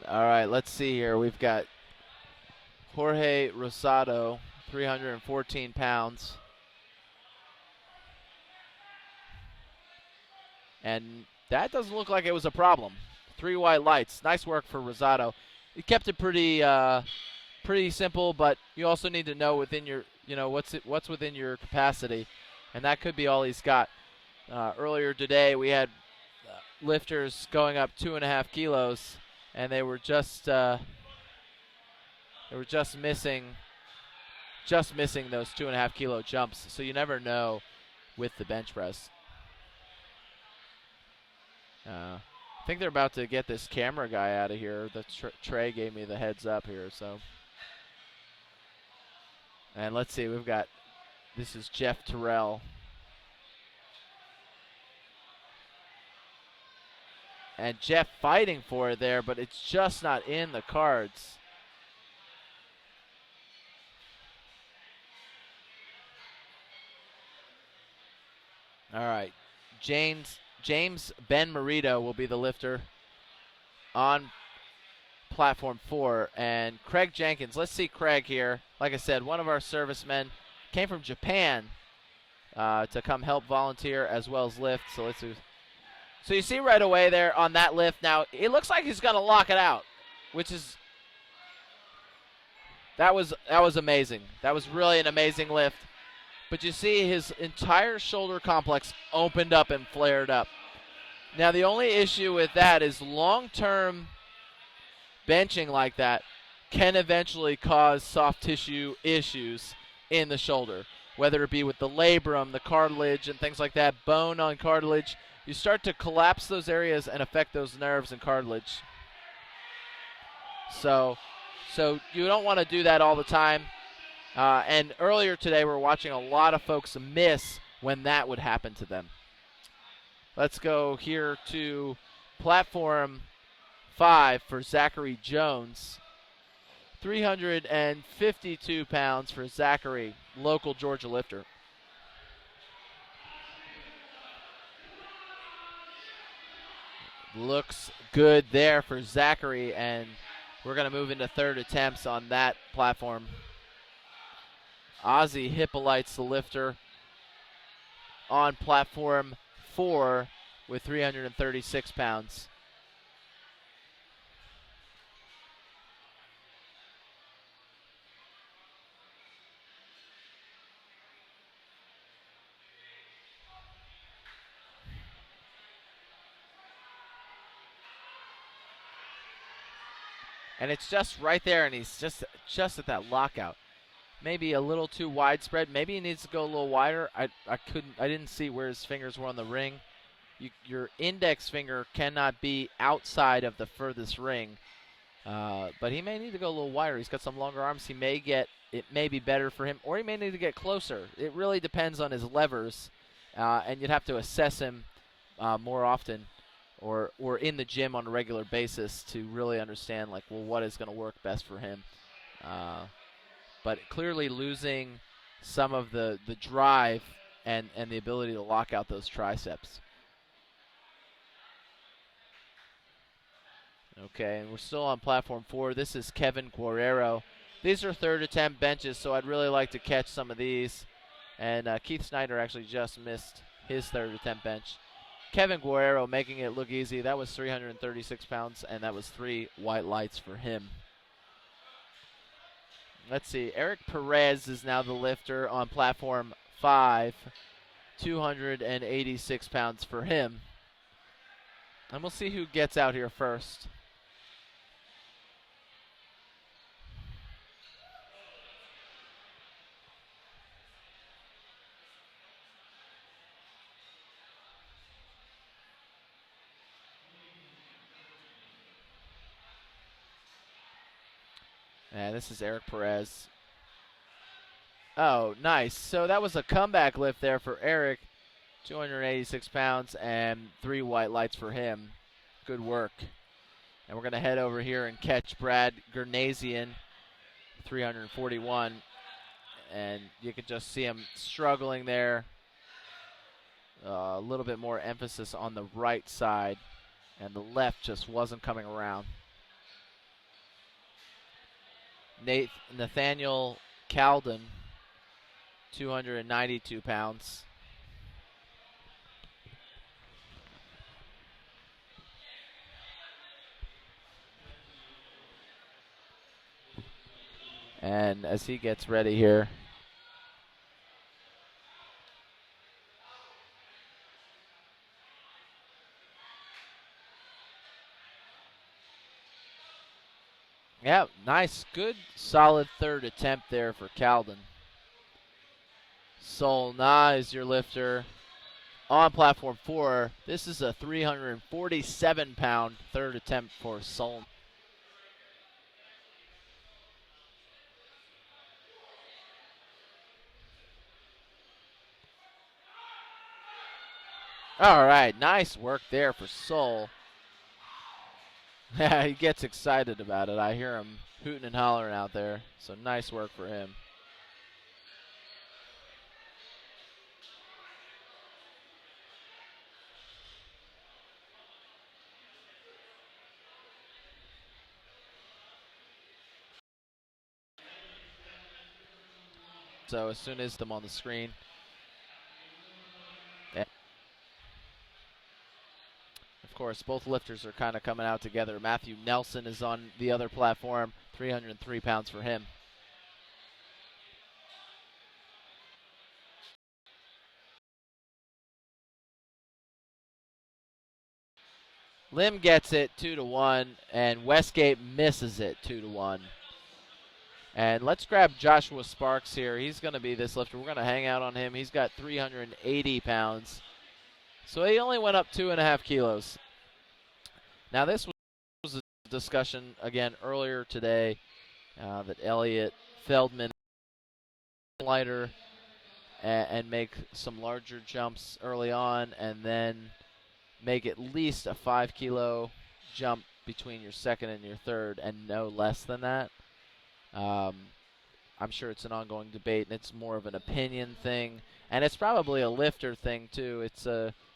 All right, let's see here. We've got Jorge Rosado, 314 pounds. And that doesn't look like it was a problem. 3 white lights. Nice work for Rosado. He kept it pretty simple, but you also need to know within your, what's within your capacity, and that could be all he's got. Earlier today, we had lifters going up 2.5 kilos, and they were just missing those 2.5 kilo jumps. So you never know with the bench press. I think they're about to get this camera guy out of here. The Trey gave me the heads up here. So, and let's see, this is Jeff Terrell. And Jeff fighting for it there, but it's just not in the cards. All right, James Ben Marito will be the lifter on platform 4. And Craig Jenkins, let's see Craig here. Like I said, one of our servicemen, came from Japan to come help volunteer as well as lift. So let's see. So you see right away there on that lift. Now, it looks like he's going to lock it out, which is, that was amazing. That was really an amazing lift. But you see his entire shoulder complex opened up and flared up. Now, the only issue with that is long-term benching like that can eventually cause soft tissue issues in the shoulder, whether it be with the labrum, the cartilage, and things like that, bone on cartilage. You start to collapse those areas and affect those nerves and cartilage. So you don't want to do that all the time. And earlier today, we were watching a lot of folks miss when that would happen to them. Let's go here to platform 5 for Zachary Jones. 352 pounds for Zachary, local Georgia lifter. Looks good there for Zachary, and we're going to move into third attempts on that platform. Ozzy Hippolyte's the lifter on platform 4 with 336 pounds. And it's just right there, and he's just at that lockout. Maybe a little too widespread. Maybe he needs to go a little wider. I didn't see where his fingers were on the ring. Your index finger cannot be outside of the furthest ring. But he may need to go a little wider. He's got some longer arms. It may be better for him, or he may need to get closer. It really depends on his levers, and you'd have to assess him more often, or in the gym on a regular basis to really understand, like, well, what is going to work best for him. But clearly losing some of the drive and the ability to lock out those triceps. Okay, and we're still on platform 4. This is Kevin Guerrero. These are third attempt benches, so I'd really like to catch some of these. And Keith Snyder actually just missed his third attempt bench. Kevin Guerrero making it look easy. That was 336 pounds, and that was 3 white lights for him. let's see. Eric Perez is now the lifter on platform 5. 286 pounds for him. And we'll see who gets out here first. And this is Eric Perez. Oh, nice. So that was a comeback lift there for Eric. 286 pounds and 3 white lights for him. Good work. And we're going to head over here and catch Brad Gernasian, 341. And you can just see him struggling there. A little bit more emphasis on the right side. And the left just wasn't coming around. Nathaniel Calden, 292 pounds. And as he gets ready here, yeah, nice, good, solid third attempt there for Calden. Sol Na is your lifter on platform 4. This is a 347-pound third attempt for Sol. All right, nice work there for Sol. Yeah, he gets excited about it. I hear him hooting and hollering out there. So nice work for him. So as soon as them on the screen. Of course, both lifters are kind of coming out together. Matthew Nelson is on the other platform, 303 pounds for him. Lim gets it 2-1, and Westgate misses it 2-1. And let's grab Joshua Sparks here. He's going to be this lifter. We're going to hang out on him. He's got 380 pounds. So he only went up 2.5 kilos. Now this was a discussion, again, earlier today that Elliot Feldman lighter and make some larger jumps early on and then make at least a 5 kilo jump between your second and your third and no less than that. I'm sure it's an ongoing debate, and it's more of an opinion thing. And it's probably a lifter thing, too. It's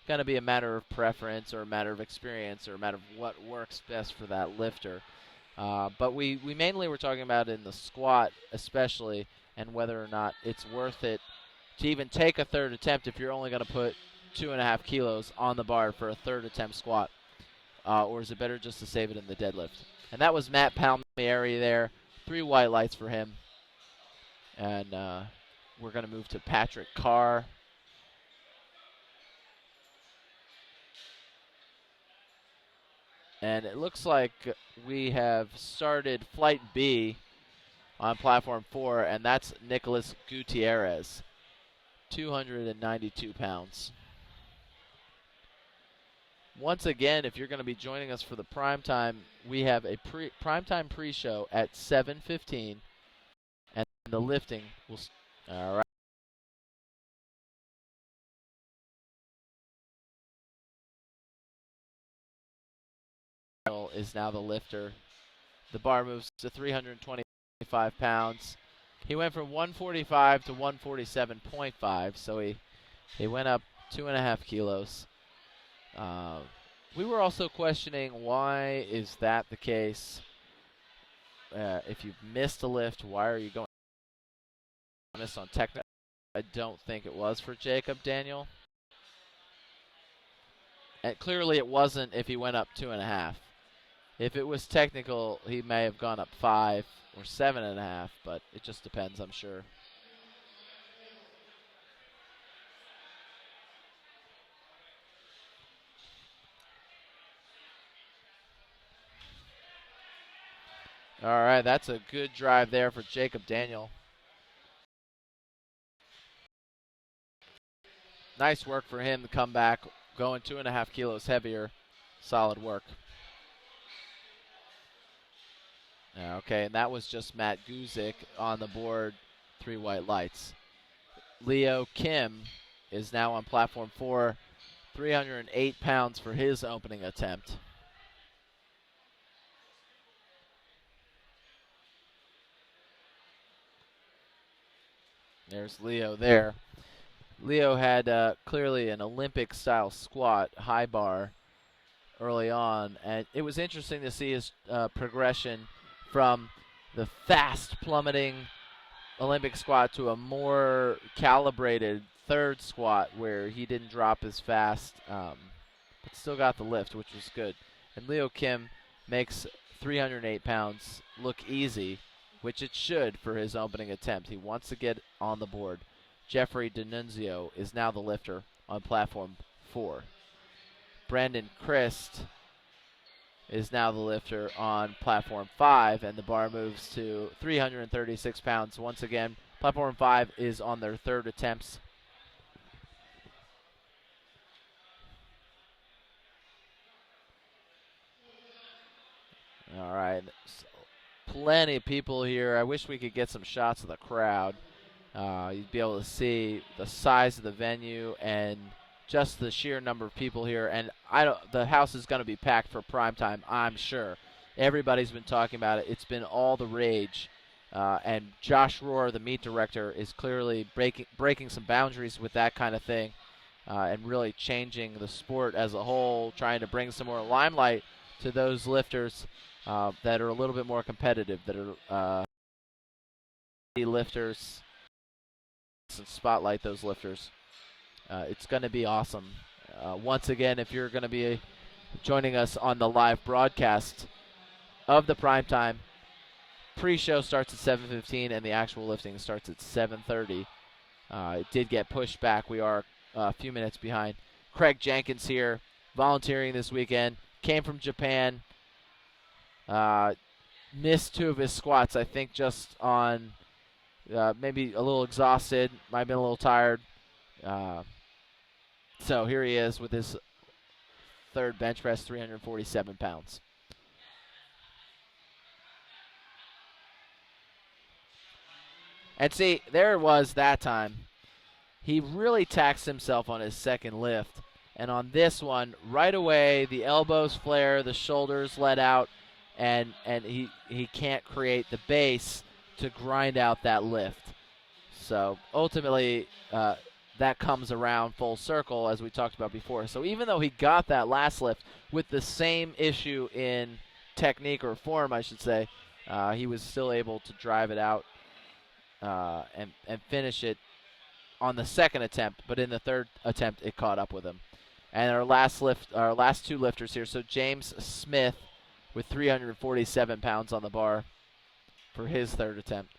going to be a matter of preference or a matter of experience or a matter of what works best for that lifter. But we mainly were talking about in the squat especially and whether or not it's worth it to even take a third attempt if you're only going to put 2.5 kilos on the bar for a third attempt squat. Or is it better just to save it in the deadlift? And that was Matt Palmieri there. 3 white lights for him. And we're going to move to Patrick Carr. And it looks like we have started Flight B on Platform 4, and that's Nicholas Gutierrez, 292 pounds. Once again, if you're going to be joining us for the prime time, we have a primetime pre-show at 7:15, and the lifting will. All right. Is now the lifter. The bar moves to 325 pounds. He went from 145 to 147.5, so he went up 2.5 kilos. We were also questioning why is that the case. If you've missed a lift, why are you going to miss on technical? I don't think it was for Jacob Daniel. And clearly it wasn't if he went up 2.5. If it was technical, he may have gone up 5. or 7.5, but it just depends, I'm sure. All right, that's a good drive there for Jacob Daniel. Nice work for him to come back, going 2.5 kilos heavier. Solid work. Okay, and that was just Matt Guzik on the board, 3 white lights. Leo Kim is now on platform 4, 308 pounds for his opening attempt. There's Leo there. Leo had clearly an Olympic-style squat, high bar, early on, and it was interesting to see his progression from the fast plummeting Olympic squat to a more calibrated third squat where he didn't drop as fast, but still got the lift, which was good. And Leo Kim makes 308 pounds look easy, which it should for his opening attempt. He wants to get on the board. Jeffrey D'Annunzio is now the lifter on platform 4. Brandon Christ is now the lifter on platform 5, and the bar moves to 336 pounds. Once again, platform 5 is on their third attempts. All right, so plenty of people here. I wish we could get some shots of the crowd. You'd be able to see the size of the venue and just the sheer number of people here. And the house is going to be packed for prime time, I'm sure. Everybody's been talking about it. It's been all the rage. And Josh Rohr, the meet director, is clearly breaking some boundaries with that kind of thing and really changing the sport as a whole, trying to bring some more limelight to those lifters that are a little bit more competitive, that are lifters, and spotlight those lifters. It's going to be awesome. Once again, if you're going to be joining us on the live broadcast of the primetime, pre-show starts at 7:15 and the actual lifting starts at 7:30. It did get pushed back. We are a few minutes behind. Craig Jenkins here, volunteering this weekend. Came from Japan. Missed 2 of his squats, I think, just on maybe a little exhausted. Might have been a little tired. So here he is with his third bench press, 347 pounds. And see, there it was that time. He really taxed himself on his second lift. And on this one, right away, the elbows flare, the shoulders let out, and he can't create the base to grind out that lift. So ultimately, that comes around full circle, as we talked about before. So even though he got that last lift with the same issue in technique or form, I should say, he was still able to drive it out and finish it on the second attempt. But in the third attempt, it caught up with him. And our last 2 lifters here. So James Smith with 347 pounds on the bar for his third attempt.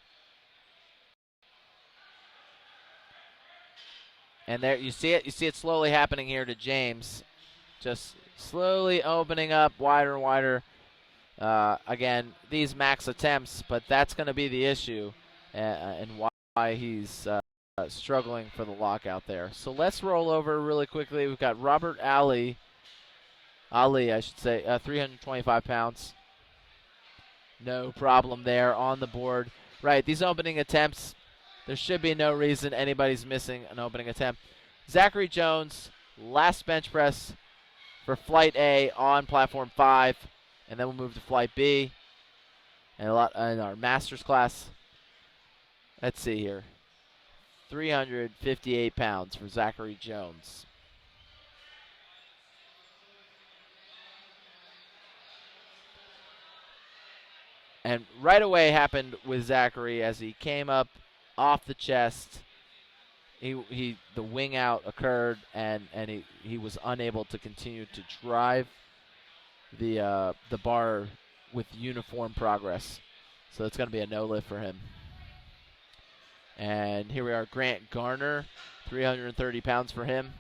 And there you see it. You see it slowly happening here to James. Just slowly opening up wider and wider. Again, these max attempts, but that's going to be the issue and why he's struggling for the lockout there. So let's roll over really quickly. We've got Robert Ali, I should say, 325 pounds. No problem there on the board. Right, these opening attempts, there should be no reason anybody's missing an opening attempt. Zachary Jones, last bench press for Flight A on platform 5, and then we'll move to Flight B and in our master's class. Let's see here. 358 pounds for Zachary Jones. And right away happened with Zachary as he came up off the chest. The wing out occurred, and he was unable to continue to drive the bar with uniform progress. So it's going to be a no lift for him. And here we are, Grant Garner, 330 pounds for him.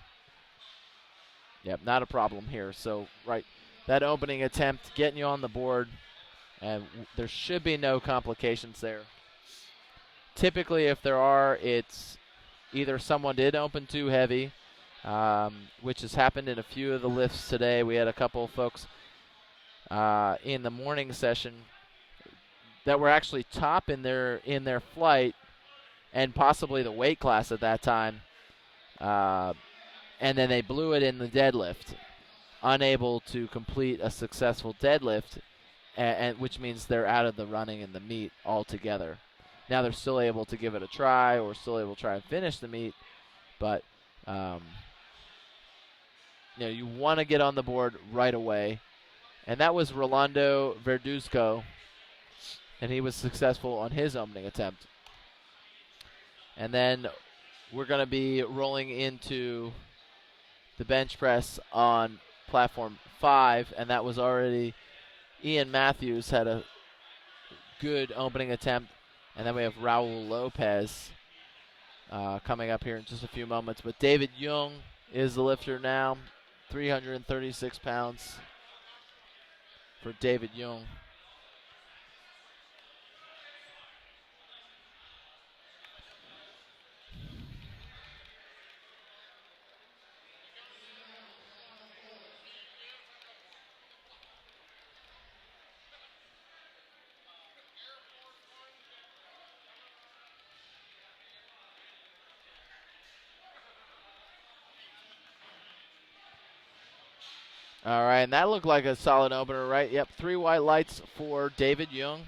Yep, not a problem here. So, right, that opening attempt getting you on the board, and there should be no complications there. Typically, if there are, it's either someone did open too heavy, which has happened in a few of the lifts today. We had a couple of folks in the morning session that were actually top in their flight and possibly the weight class at that time, and then they blew it in the deadlift, unable to complete a successful deadlift, and which means they're out of the running in the meet altogether. Now they're still able to give it a try or still able to try and finish the meet, but you want to get on the board right away. And that was Rolando Verduzco, and he was successful on his opening attempt. And then we're going to be rolling into the bench press on platform 5, and that was already Ian Matthews had a good opening attempt. And then we have Raul Lopez coming up here in just a few moments. But David Young is the lifter now, 336 pounds for David Young. All right, and that looked like a solid opener, right? Yep, 3 white lights for David Young.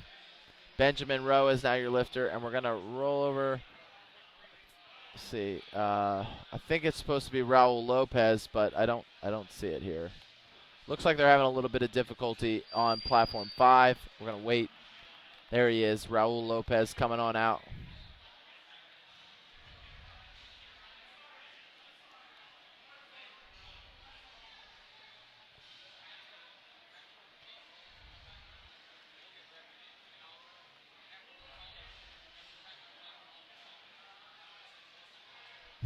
Benjamin Rowe is now your lifter, and we're going to roll over. Let's see. I think it's supposed to be Raul Lopez, but I don't see it here. Looks like they're having a little bit of difficulty on platform 5. We're going to wait. There he is, Raul Lopez coming on out.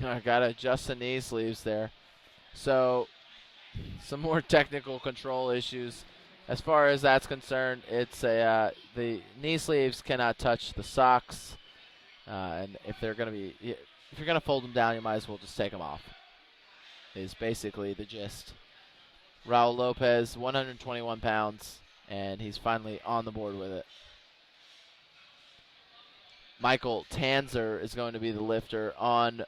I got to adjust the knee sleeves there. So some more technical control issues. As far as that's concerned, it's the knee sleeves cannot touch the socks, and if you're gonna fold them down, you might as well just take them off. Is basically the gist. Raul Lopez, 121 pounds, and he's finally on the board with it. Michael Tanzer is going to be the lifter on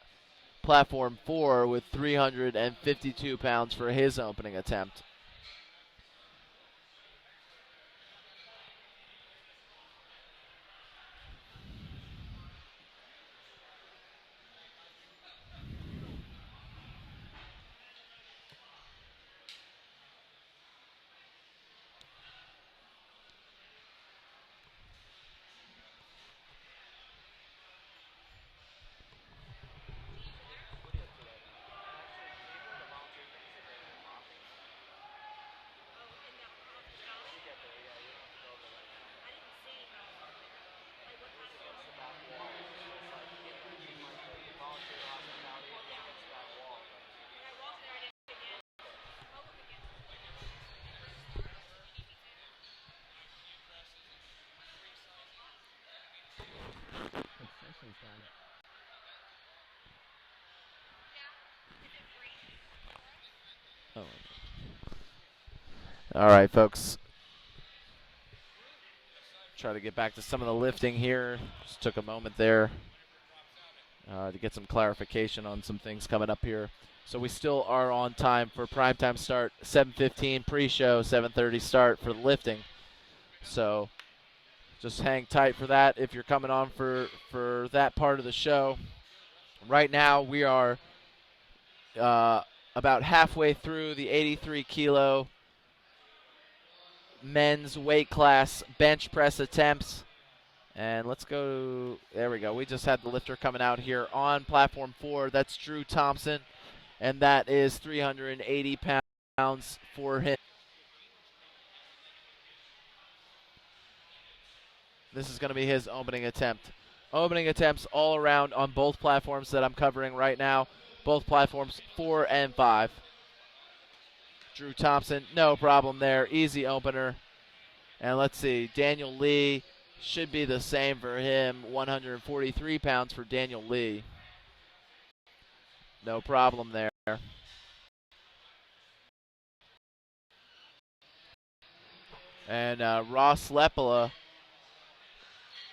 platform 4 with 352 pounds for his opening attempt. All right, folks. Try to get back to some of the lifting here. Just took a moment there to get some clarification on some things coming up here. So we still are on time for primetime start, 7:15 pre-show, 7:30 start for the lifting. So just hang tight for that if you're coming on for that part of the show. Right now we are about halfway through the 83 kilo men's weight class bench press attempts. And let's go, there we go. We just had the lifter coming out here on platform 4. That's Drew Thompson, and that is 380 pounds for him. This is going to be his opening attempt. Opening attempts all around on both platforms that I'm covering right now. Both platforms 4 and 5. Drew Thompson, no problem there. Easy opener. And let's see, Daniel Lee should be the same for him. 143 pounds for Daniel Lee. No problem there. And Ross Lepela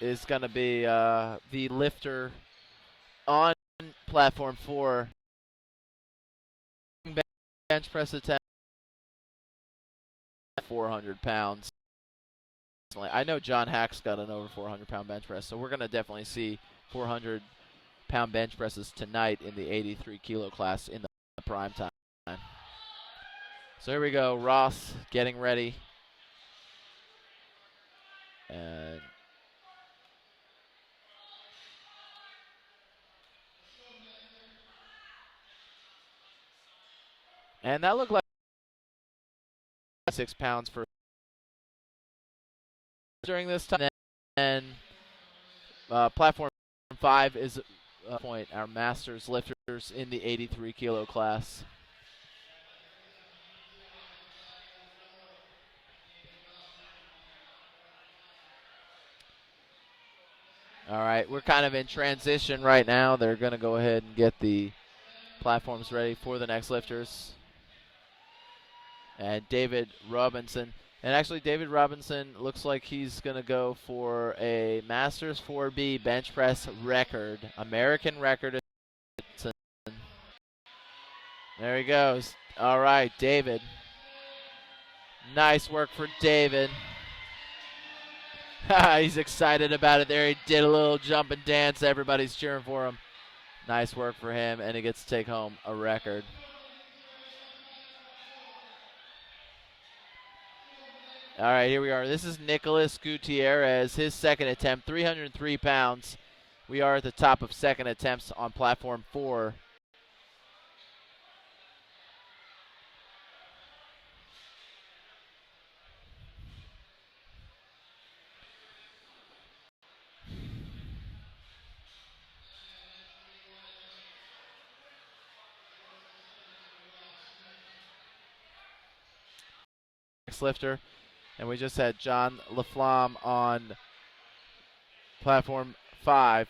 is going to be the lifter on platform 4. Bench press attempt, 400 pounds. I know John Hack's got an over 400-pound bench press, so we're going to definitely see 400-pound bench presses tonight in the 83-kilo class in the prime time. So here we go, Ross getting ready. And that looked like 6 pounds for during this time. And platform 5 is point our masters lifters in the 83-kilo class. All right, we're kind of in transition right now. They're going to go ahead and get the platforms ready for the next lifters. And David Robinson. And actually, David Robinson looks like he's going to go for a Masters 4B bench press record, American record. There he goes. All right, David. Nice work for David. He's excited about it there. He did a little jump and dance. Everybody's cheering for him. Nice work for him, and he gets to take home a record. All right, here we are. This is Nicholas Gutierrez, his second attempt, 303 pounds. We are at the top of second attempts on platform 4. Next lifter, and we just had John LaFlamme on platform 5.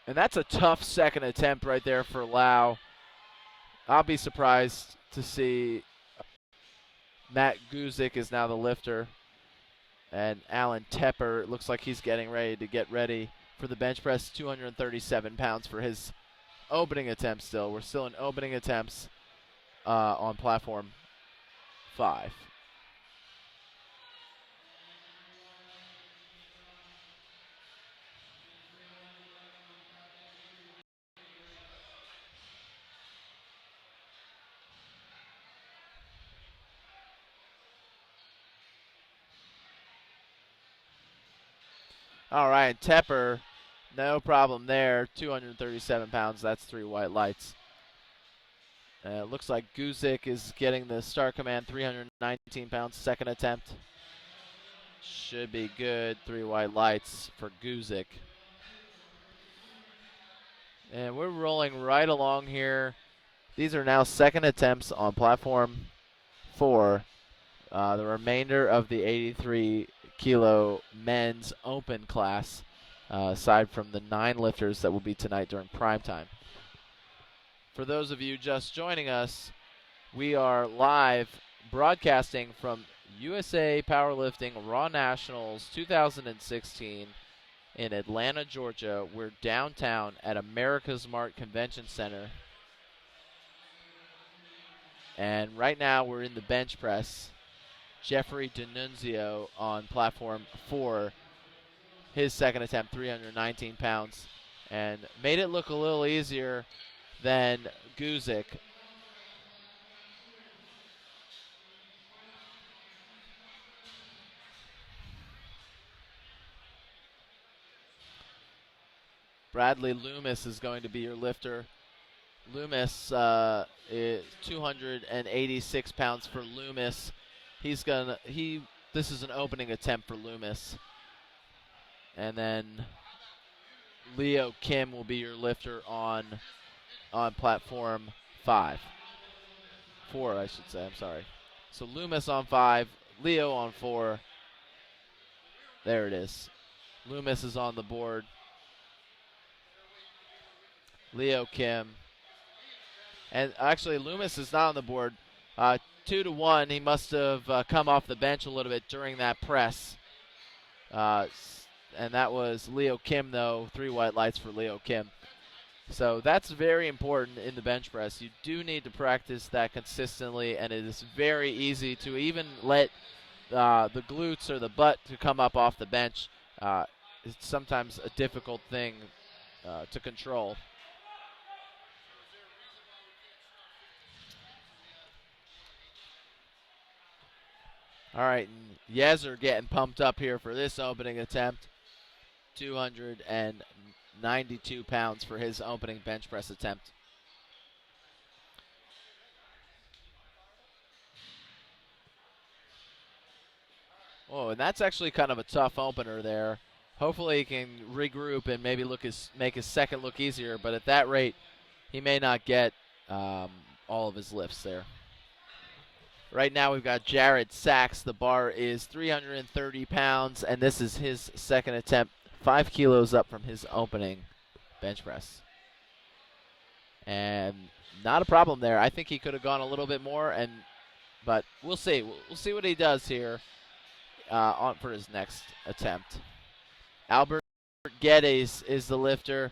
And that's a tough second attempt right there for Lau. I'll be surprised to see Matt Guzik is now the lifter. And Alan Tepper looks like he's getting ready to get ready for the bench press, 237 pounds for his opening attempt still. We're still in opening attempts on platform 5. All right, Tepper, no problem there. 237 pounds, that's 3 white lights. Looks like Guzik is getting the start command, 319 pounds, second attempt. Should be good, 3 white lights for Guzik. And we're rolling right along here. These are now second attempts on platform 4. The remainder of the 83-kilo men's open class, aside from the 9 lifters that will be tonight during prime time. For those of you just joining us, we are live broadcasting from USA Powerlifting Raw Nationals 2016 in Atlanta, Georgia. We're downtown at America's Mart Convention Center. And right now we're in the bench press. Jeffrey D'Annunzio on platform 4. His second attempt, 319 pounds. And made it look a little easier than Guzik. Bradley Loomis is going to be your lifter. Loomis is 286 pounds for Loomis. This is an opening attempt for Loomis. And then Leo Kim will be your lifter on platform 4, I should say. I'm sorry. So Loomis on 5, Leo on 4. There it is. Loomis is on the board. Leo Kim. And actually, Loomis is not on the board. 2-1. He must have come off the bench a little bit during that press. And that was Leo Kim, though. 3 white lights for Leo Kim. So that's very important in the bench press. You do need to practice that consistently, and it is very easy to even let the glutes or the butt to come up off the bench. It's sometimes a difficult thing to control. All right, Yezer getting pumped up here for this opening attempt. 292 pounds for his opening bench press attempt. Oh, and that's actually kind of a tough opener there. Hopefully he can regroup and maybe make his second look easier, but at that rate, he may not get all of his lifts there. Right now we've got Jared Sachs. The bar is 330 pounds, and this is his second attempt, 5 kilos up from his opening bench press. And not a problem there. I think he could have gone a little bit more, but we'll see. We'll see what he does here for his next attempt. Albert Geddes is the lifter.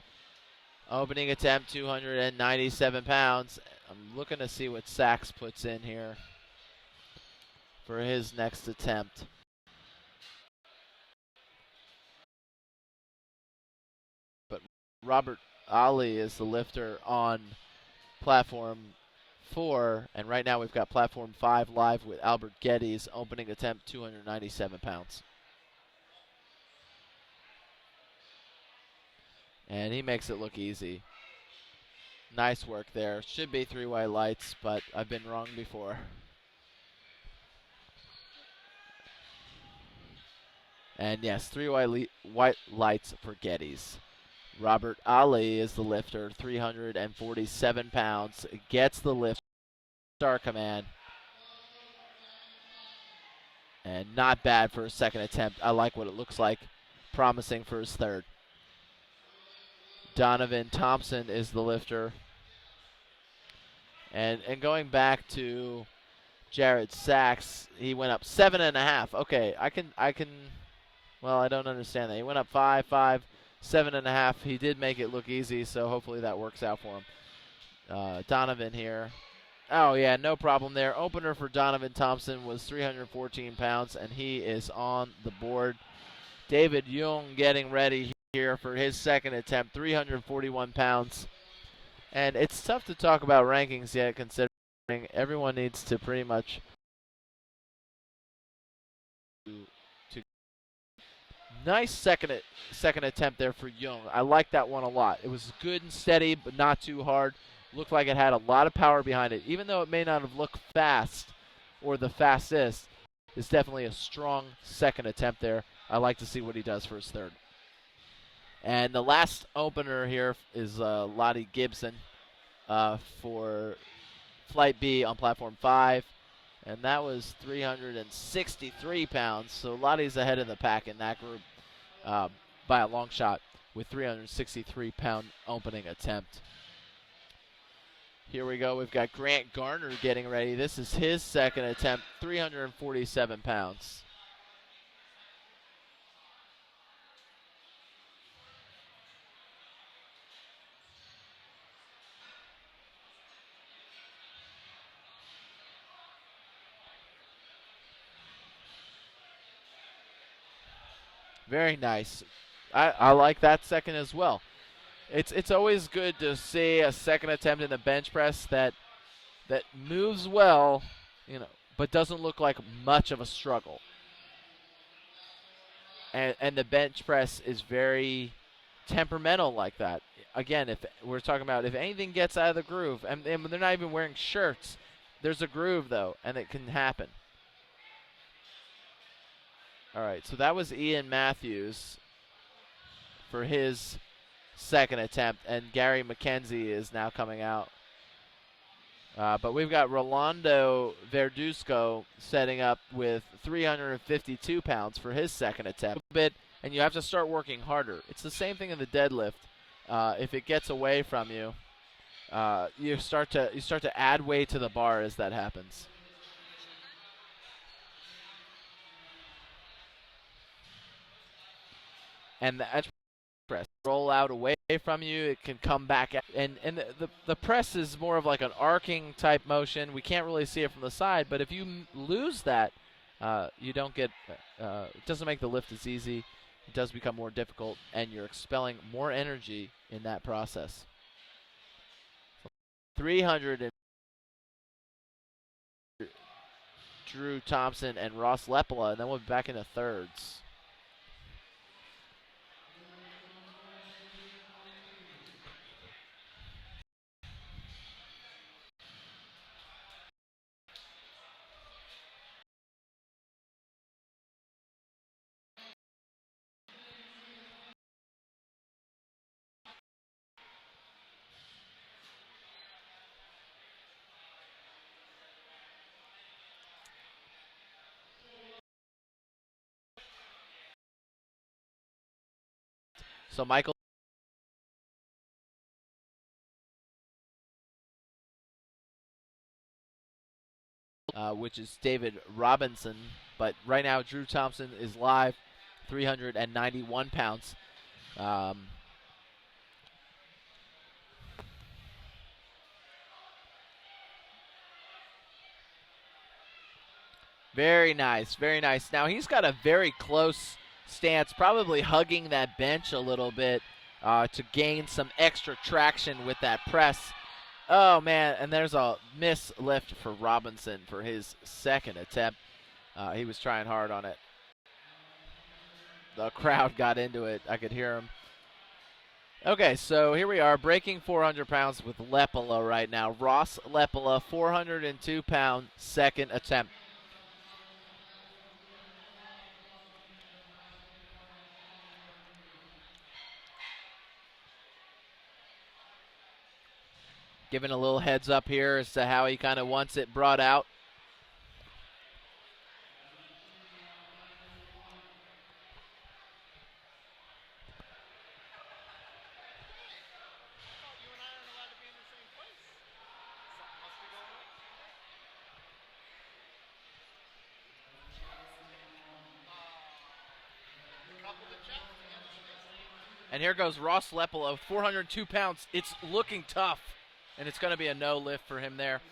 Opening attempt, 297 pounds. I'm looking to see what Sachs puts in here for his next attempt. But Robert Ali is the lifter on platform 4, and right now we've got platform 5 live with Albert Geddes. Opening attempt, 297 pounds. And he makes it look easy. Nice work there. Should be 3 white lights, but I've been wrong before. And yes, 3 white lights for Geddes. Robert Ali is the lifter, 347 pounds. Gets the lift. Star command. And not bad for a second attempt. I like what it looks like. Promising for his third. Donovan Thompson is the lifter. And going back to Jared Sachs, he went up 7.5. Okay, I can. Well, I don't understand that. He went up 5, 7.5. He did make it look easy, so hopefully that works out for him. Donovan here. Oh, yeah, no problem there. Opener for Donovan Thompson was 314 pounds, and he is on the board. David Jung getting ready here for his second attempt, 341 pounds. And it's tough to talk about rankings yet, considering everyone needs to pretty much nice second attempt there for Jung. I like that one a lot. It was good and steady, but not too hard. Looked like it had a lot of power behind it. Even though it may not have looked fast or the fastest, it's definitely a strong second attempt there. I like to see what he does for his third. And the last opener here is Lottie Gibson for Flight B on Platform 5. And that was 363 pounds. So Lottie's ahead of the pack in that group by a long shot with 363-pound opening attempt. Here we go. We've got Grant Garner getting ready. This is his second attempt, 347 pounds. Very nice. I like that second as well. It's always good to see a second attempt in the bench press that moves well, but doesn't look like much of a struggle. And the bench press is very temperamental like that. again, if we're talking about if anything gets out of the groove, and they're not even wearing shirts, there's a groove though, and it can happen. All right, so that was Ian Matthews for his second attempt, and Gary McKenzie is now coming out. But we've got Rolando Verduzco setting up with 352 pounds for his second attempt. And you have to start working harder. It's the same thing in the deadlift. If it gets away from you, you start to add weight to the bar as that happens. And the edge press roll out away from you, it can come back, and the press is more of like an arcing type motion. We can't really see it from the side, but if you lose that, you don't get it doesn't make the lift as easy. It does become more difficult, and you're expelling more energy in that process. 300 Drew Thompson and Ross Lepola, and then we'll be back into thirds. So Michael, which is David Robinson, but right now Drew Thompson is live, 391 pounds. Very nice, very nice. Now he's got a very close stance, probably hugging that bench a little bit to gain some extra traction with that press. Oh, man, and there's a miss lift for Robinson for his second attempt. He was trying hard on it. The crowd got into it. I could hear him. Okay, so here we are, breaking 400 pounds with Lepola right now. Ross Lepola, 402-pound second attempt. Giving a little heads up here as to how he kind of wants it brought out. And here goes Ross Lepola, 402 pounds. It's looking tough, and it's going to be a no lift for him there.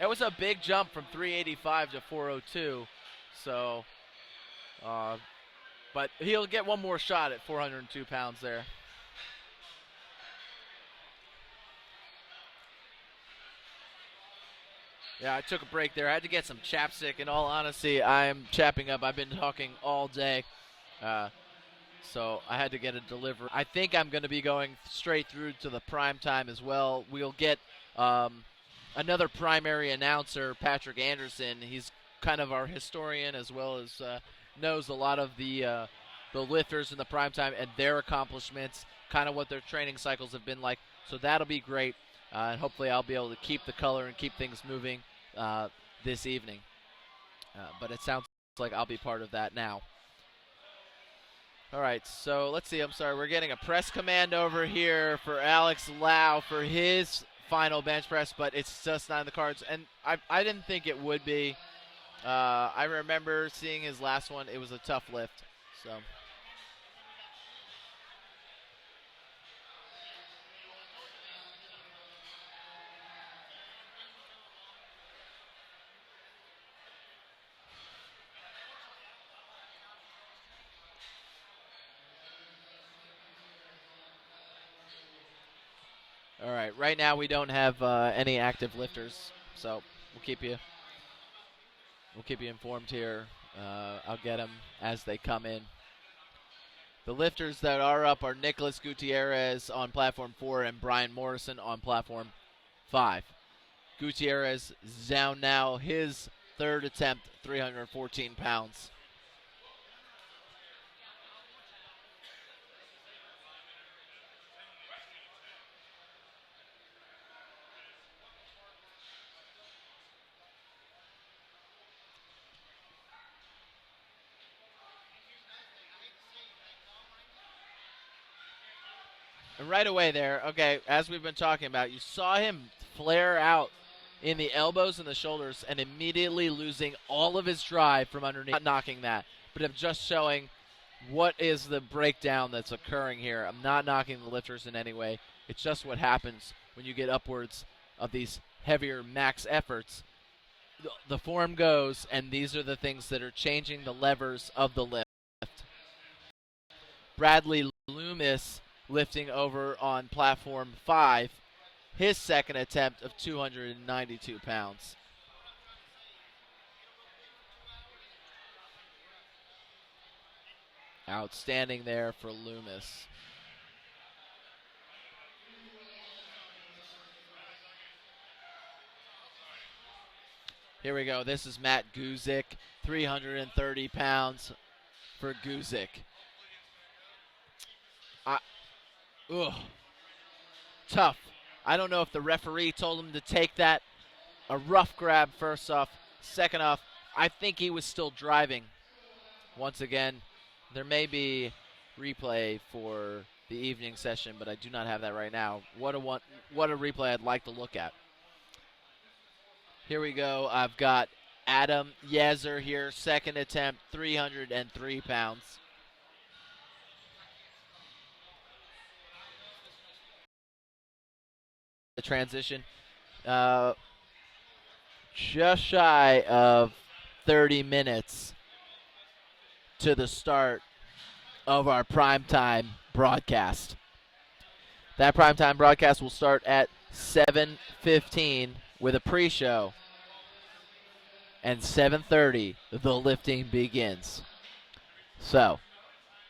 It was a big jump from 385 to 402, so, but he'll get one more shot at 402 pounds there. Yeah, I took a break there. I had to get some chapstick. In all honesty, I'm chapping up. I've been talking all day. So I had to get a delivery. I think I'm going to be going straight through to the prime time as well. We'll get another primary announcer, Patrick Anderson. He's kind of our historian as well as knows a lot of the lifters in the prime time and their accomplishments, kind of what their training cycles have been like. So that'll be great. And hopefully I'll be able to keep the color and keep things moving this evening. But it sounds like I'll be part of that now. All right, so let's see. I'm sorry. We're getting a press command over here for Alex Lau for his final bench press, but it's just not in the cards. And I didn't think it would be. I remember seeing his last one. It was a tough lift. So. All right. Right now we don't have any active lifters, so we'll keep you informed here. I'll get them as they come in. The lifters that are up are Nicholas Gutierrez on platform 4 and Brian Morrison on platform 5. Gutierrez is down now, his third attempt, 314 pounds. And right away there, okay, as we've been talking about, you saw him flare out in the elbows and the shoulders and immediately losing all of his drive from underneath. Not knocking that, but I'm just showing what is the breakdown that's occurring here. I'm not knocking the lifters in any way. It's just what happens when you get upwards of these heavier max efforts. The form goes, and these are the things that are changing the levers of the lift. Bradley Loomis lifting over on platform 5, his second attempt of 292 pounds. Outstanding there for Loomis. Here we go. This is Matt Guzik, 330 pounds for Guzik. Tough. I don't know if the referee told him to take that. A rough grab, first off. Second off, I think he was still driving. Once again, there may be replay for the evening session, but I do not have that right now. What a replay I'd like to look at. Here we go. I've got Adam Yezer here, second attempt, 303 pounds. The transition, just shy of 30 minutes to the start of our primetime broadcast. That primetime broadcast will start at 7:15 with a pre-show, and 7:30 the lifting begins. So,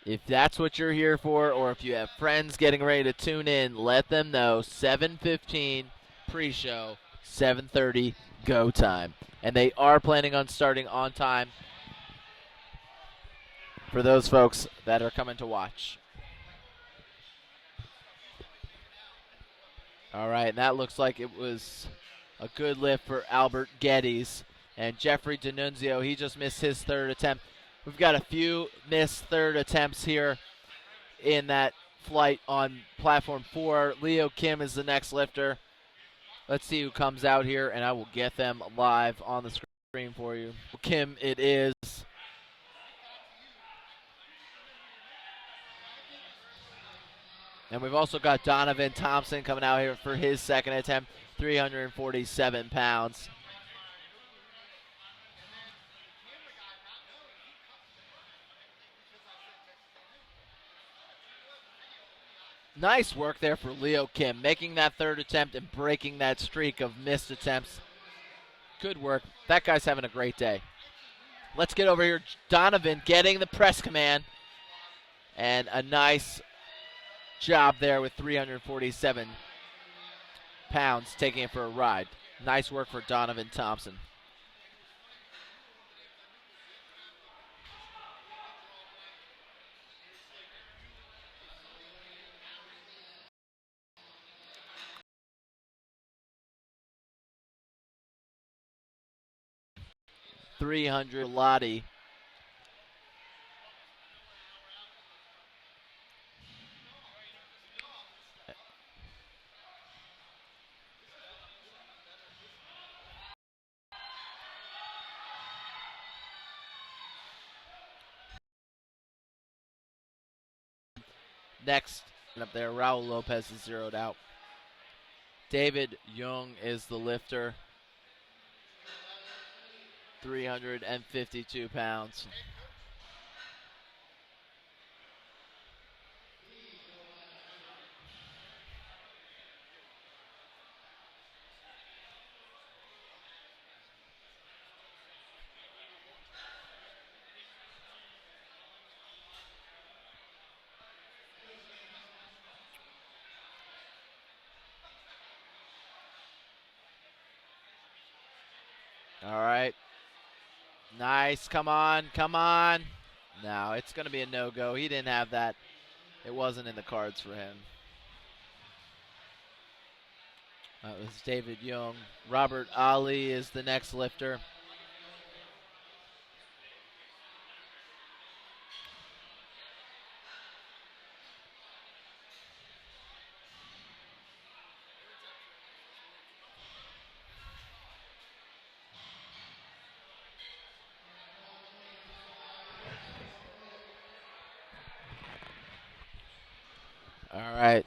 if that's what you're here for, or if you have friends getting ready to tune in, let them know. 7:15 pre-show, 7:30 go time. And they are planning on starting on time for those folks that are coming to watch. All right, and that looks like it was a good lift for Albert Geddes. And Jeffrey D'Annunzio, he just missed his third attempt. We've got a few missed third attempts here in that flight on platform 4. Leo Kim is the next lifter. Let's see who comes out here, and I will get them live on the screen for you. Kim it is. And we've also got Donovan Thompson coming out here for his second attempt, 347 pounds. Nice work there for Leo Kim, making that third attempt and breaking that streak of missed attempts. Good work. That guy's having a great day. Let's get over here. Donovan getting the press command. And a nice job there with 347 pounds, taking it for a ride. Nice work for Donovan Thompson. $300 Lottie. Next up there, Raul Lopez is zeroed out. David Young is the lifter. 352 pounds. All right. Nice. Come on. Come on. No, it's going to be a no-go. He didn't have that. It wasn't in the cards for him. That was David Young. Robert Ali is the next lifter. All right.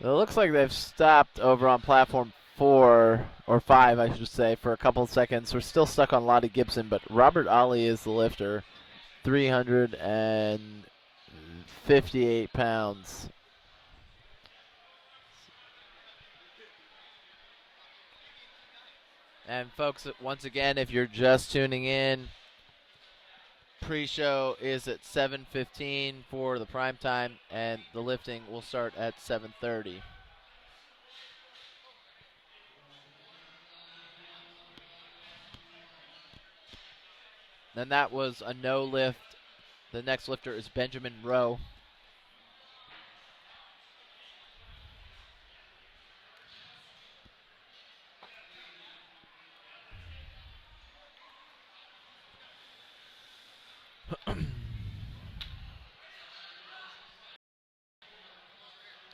It looks like they've stopped over on platform 4, or 5, I should say, for a couple of seconds. We're still stuck on Lottie Gibson, but Robert Ali is the lifter, 358 pounds. And folks, once again, if you're just tuning in, pre-show is at 7:15 for the prime time, and the lifting will start at 7:30. Then that was a no lift. The next lifter is Benjamin Rowe.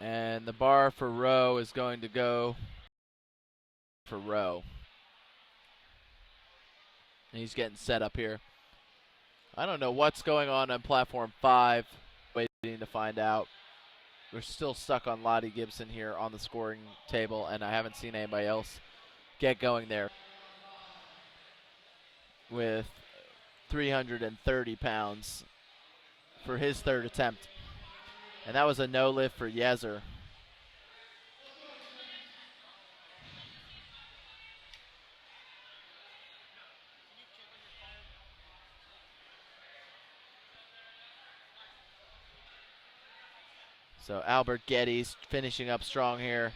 And the bar for Rowe is going to go for Rowe. And he's getting set up here. I don't know what's going on platform 5. Waiting to find out. We're still stuck on Lottie Gibson here on the scoring table, and I haven't seen anybody else get going there with 330 pounds for his third attempt. And that was a no lift for Yezer. So Albert Getty's finishing up strong here.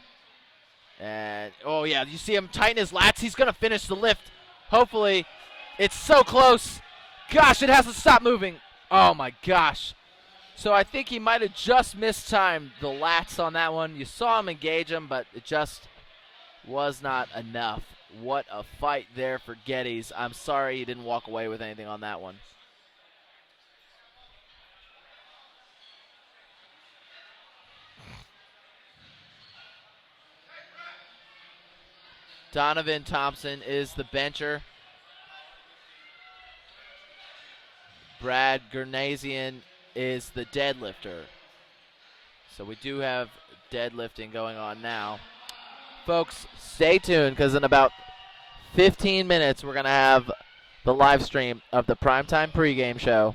And, oh yeah, you see him tighten his lats. He's going to finish the lift. Hopefully. It's so close. Gosh, it hasn't stopped moving. Oh my gosh. So I think he might have just mistimed the lats on that one. You saw him engage him, but it just was not enough. What a fight there for Geddes. I'm sorry he didn't walk away with anything on that one. Donovan Thompson is the bencher. Brad Gurnazian is the deadlifter. So we do have deadlifting going on now. Folks, stay tuned because in about 15 minutes we're going to have the live stream of the primetime pregame show.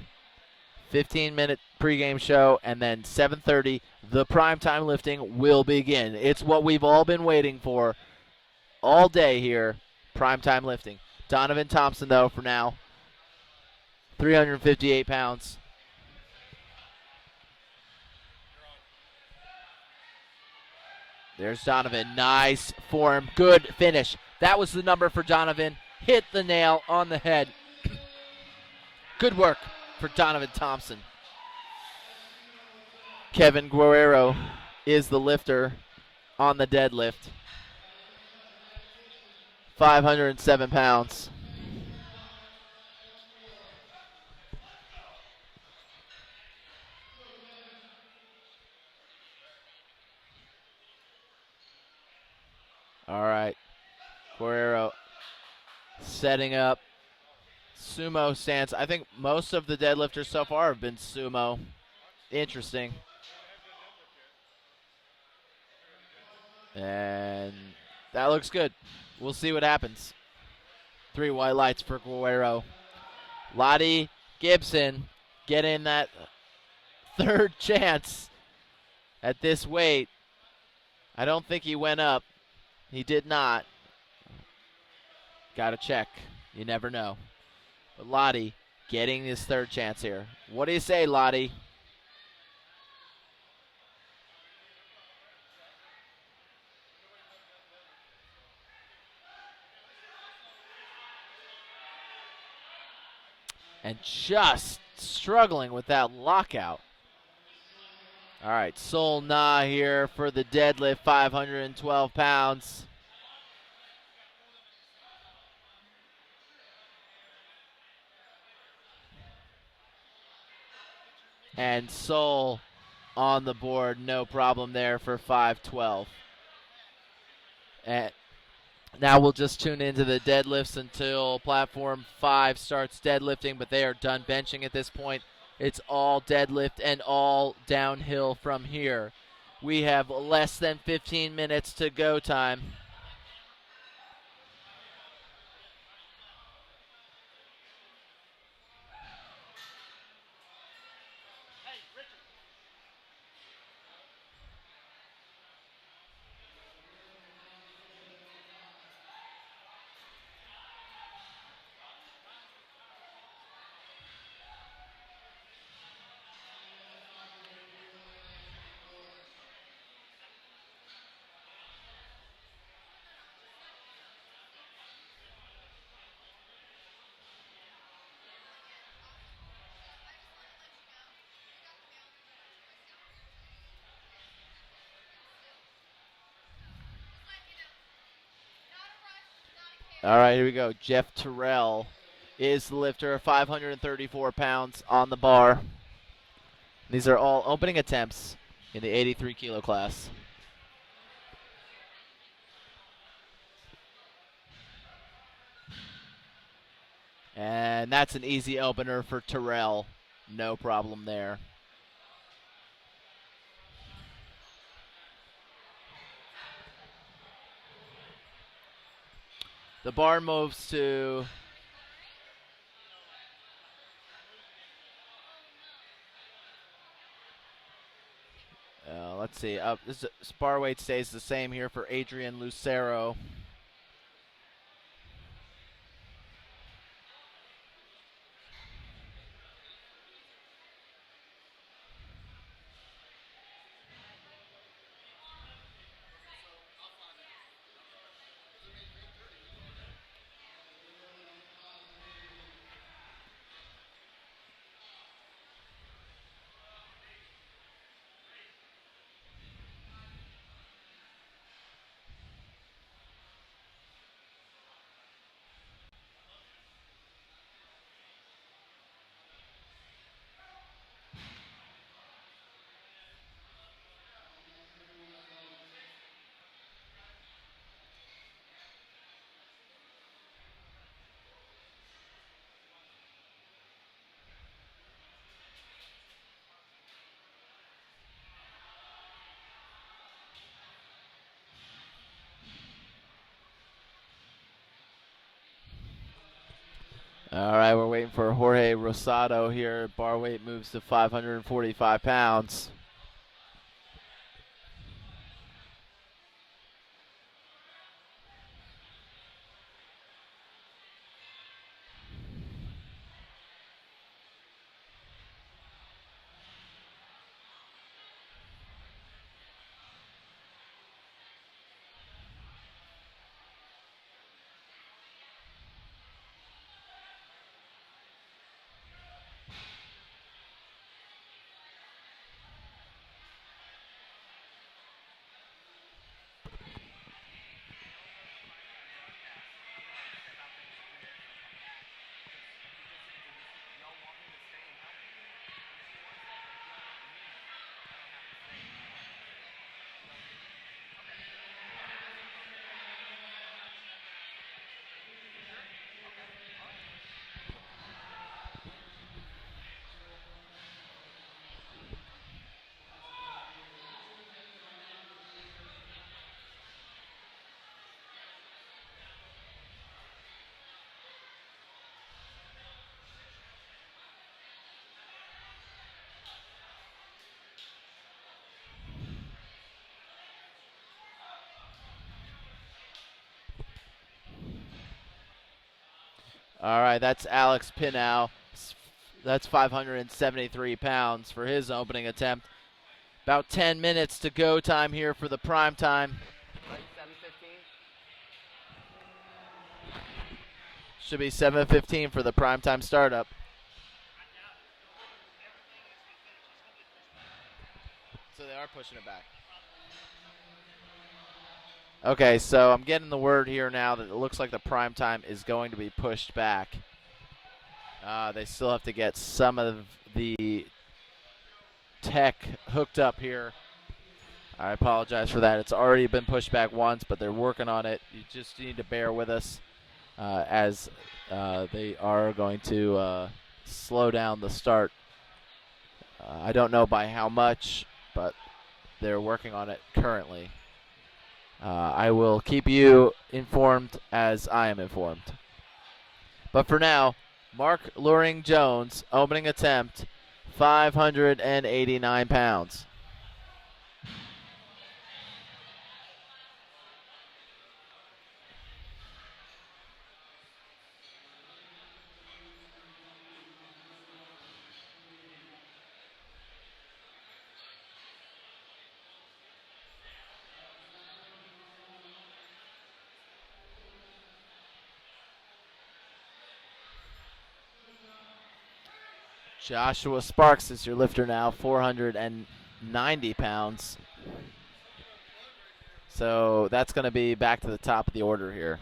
15-minute pregame show, and then 7:30 the primetime lifting will begin. It's what we've all been waiting for all day here, primetime lifting. Donovan Thompson, though, for now, 358 pounds. There's Donovan. Nice form. Good finish. That was the number for Donovan. Hit the nail on the head. Good work for Donovan Thompson. Kevin Guerrero is the lifter on the deadlift. 507 pounds. All right. Guerrero setting up sumo stance. I think most of the deadlifters so far have been sumo. Interesting. And that looks good. We'll see what happens. 3 white lights for Guerrero. Lottie Gibson getting that third chance at this weight. I don't think he went up. He did not. Got to check. You never know. But Lottie getting his third chance here. What do you say, Lottie? and just struggling with that lockout. All right, Sol Na here for the deadlift, 512 pounds. And Sol on the board, no problem there for 512. And now we'll just tune into the deadlifts until platform 5 starts deadlifting, but they are done benching at this point. It's all deadlift and all downhill from here. We have less than 15 minutes to go time. All right, here we go. Jeff Terrell is the lifter, 534 pounds on the bar. These are all opening attempts in the 83 kilo class. And that's an easy opener for Terrell. No problem there. The bar moves to let's see. This bar weight stays the same here for Adrian Lucero. All right, we're waiting for Jorge Rosado here. Bar weight moves to 545 pounds. All right, that's Alex Pinau. That's 573 pounds for his opening attempt. About 10 minutes to go time here for the prime time. Should be 7:15 for the prime time startup. pushing it back. Okay, so I'm getting the word here now that it looks like the prime time is going to be pushed back. They still have to get some of the tech hooked up here. I apologize for that. It's already been pushed back once, but they're working on it. You just need to bear with us as they are going to slow down the start. I don't know by how much, but they're working on it currently. I will keep you informed as I am informed. But for now, Mark Luring Jones, opening attempt, 589 pounds. Joshua Sparks is your lifter now, 490 pounds. So that's going to be back to the top of the order here.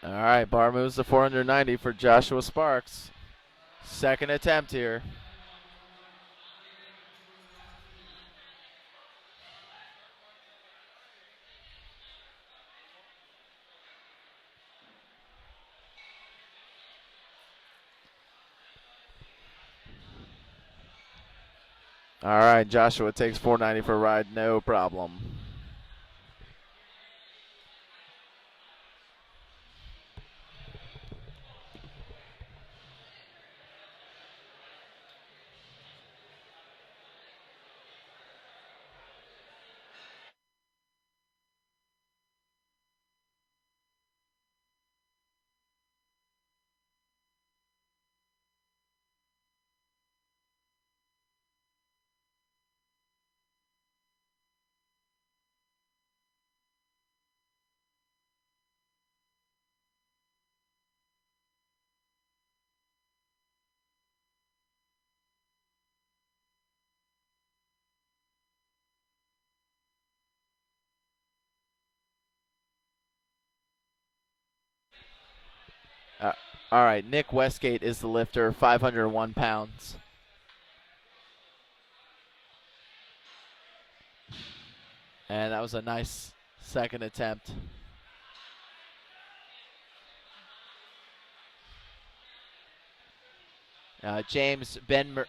All right, bar moves to 490 for Joshua Sparks. Second attempt here. All right, Joshua takes 490 for a ride, no problem. All right, Nick Westgate is the lifter, 501 pounds. And that was a nice second attempt. James Ben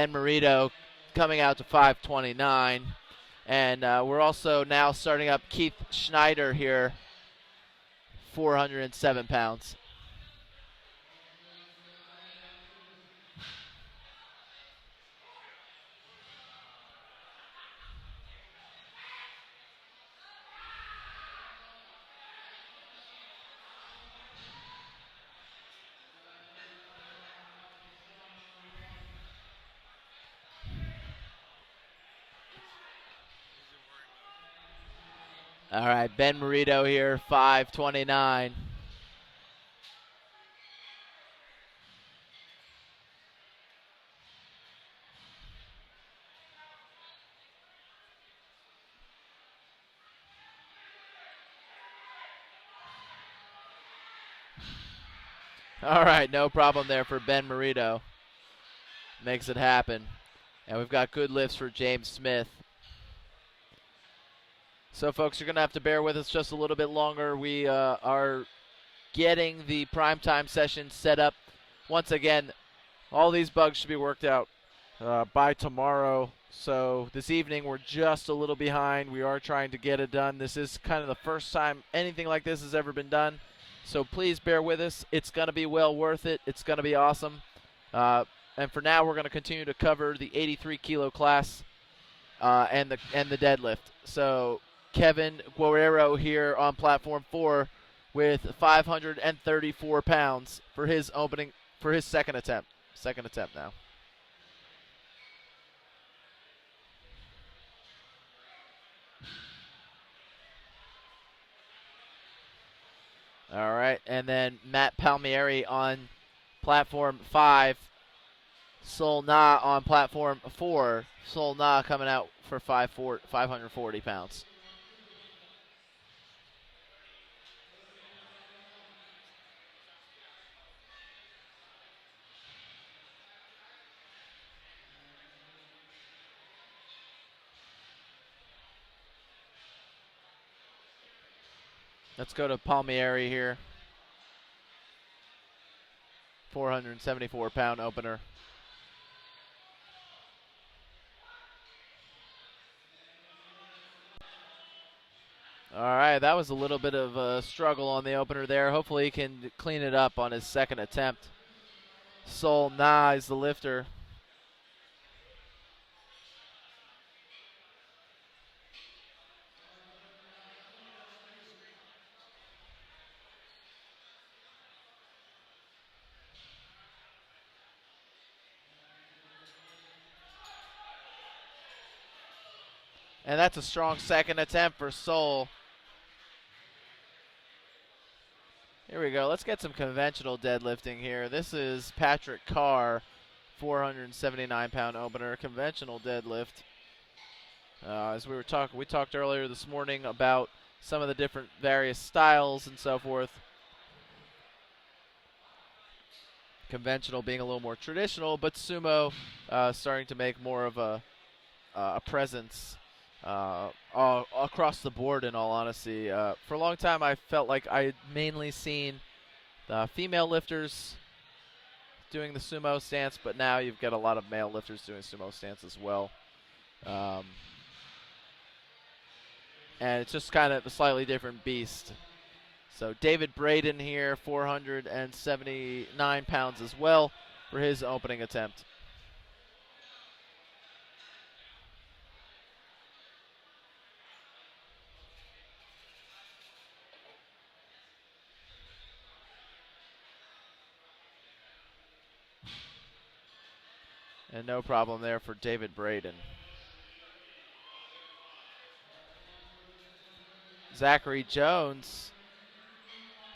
Marito coming out to 529. And we're also now starting up Keith Schneider here, 407 pounds. All right, Ben Marito here, 529. All right, no problem there for Ben Marito. Makes it happen. And we've got good lifts for James Smith. So, folks, you're going to have to bear with us just a little bit longer. We are getting the primetime session set up. Once again, all these bugs should be worked out by tomorrow. So this evening we're just a little behind. We are trying to get it done. This is kind of the first time anything like this has ever been done. So please bear with us. It's going to be well worth it. It's going to be awesome. And for now, we're going to continue to cover the 83 kilo class and the deadlift. So Kevin Guerrero here on platform 4 with 534 pounds for his second attempt. Second attempt now. All right, and then Matt Palmieri on platform 5. Sol Na on platform 4. Sol Na coming out for 540 pounds. Let's go to Palmieri here. 474-pound opener. All right, that was a little bit of a struggle on the opener there. Hopefully he can clean it up on his second attempt. Sol Na is the lifter. And that's a strong second attempt for Sol. Here we go. Let's get some conventional deadlifting here. This is Patrick Carr, 479-pound opener, conventional deadlift. As we talked earlier this morning about some of the different various styles and so forth. Conventional being a little more traditional, but sumo starting to make more of a presence across the board, in all honesty. For a long time, I felt like I had mainly seen the female lifters doing the sumo stance, but now you've got a lot of male lifters doing sumo stance as well. And it's just kind of a slightly different beast. So David Braden here, 479 pounds as well for his opening attempt. And no problem there for David Braden. Zachary Jones,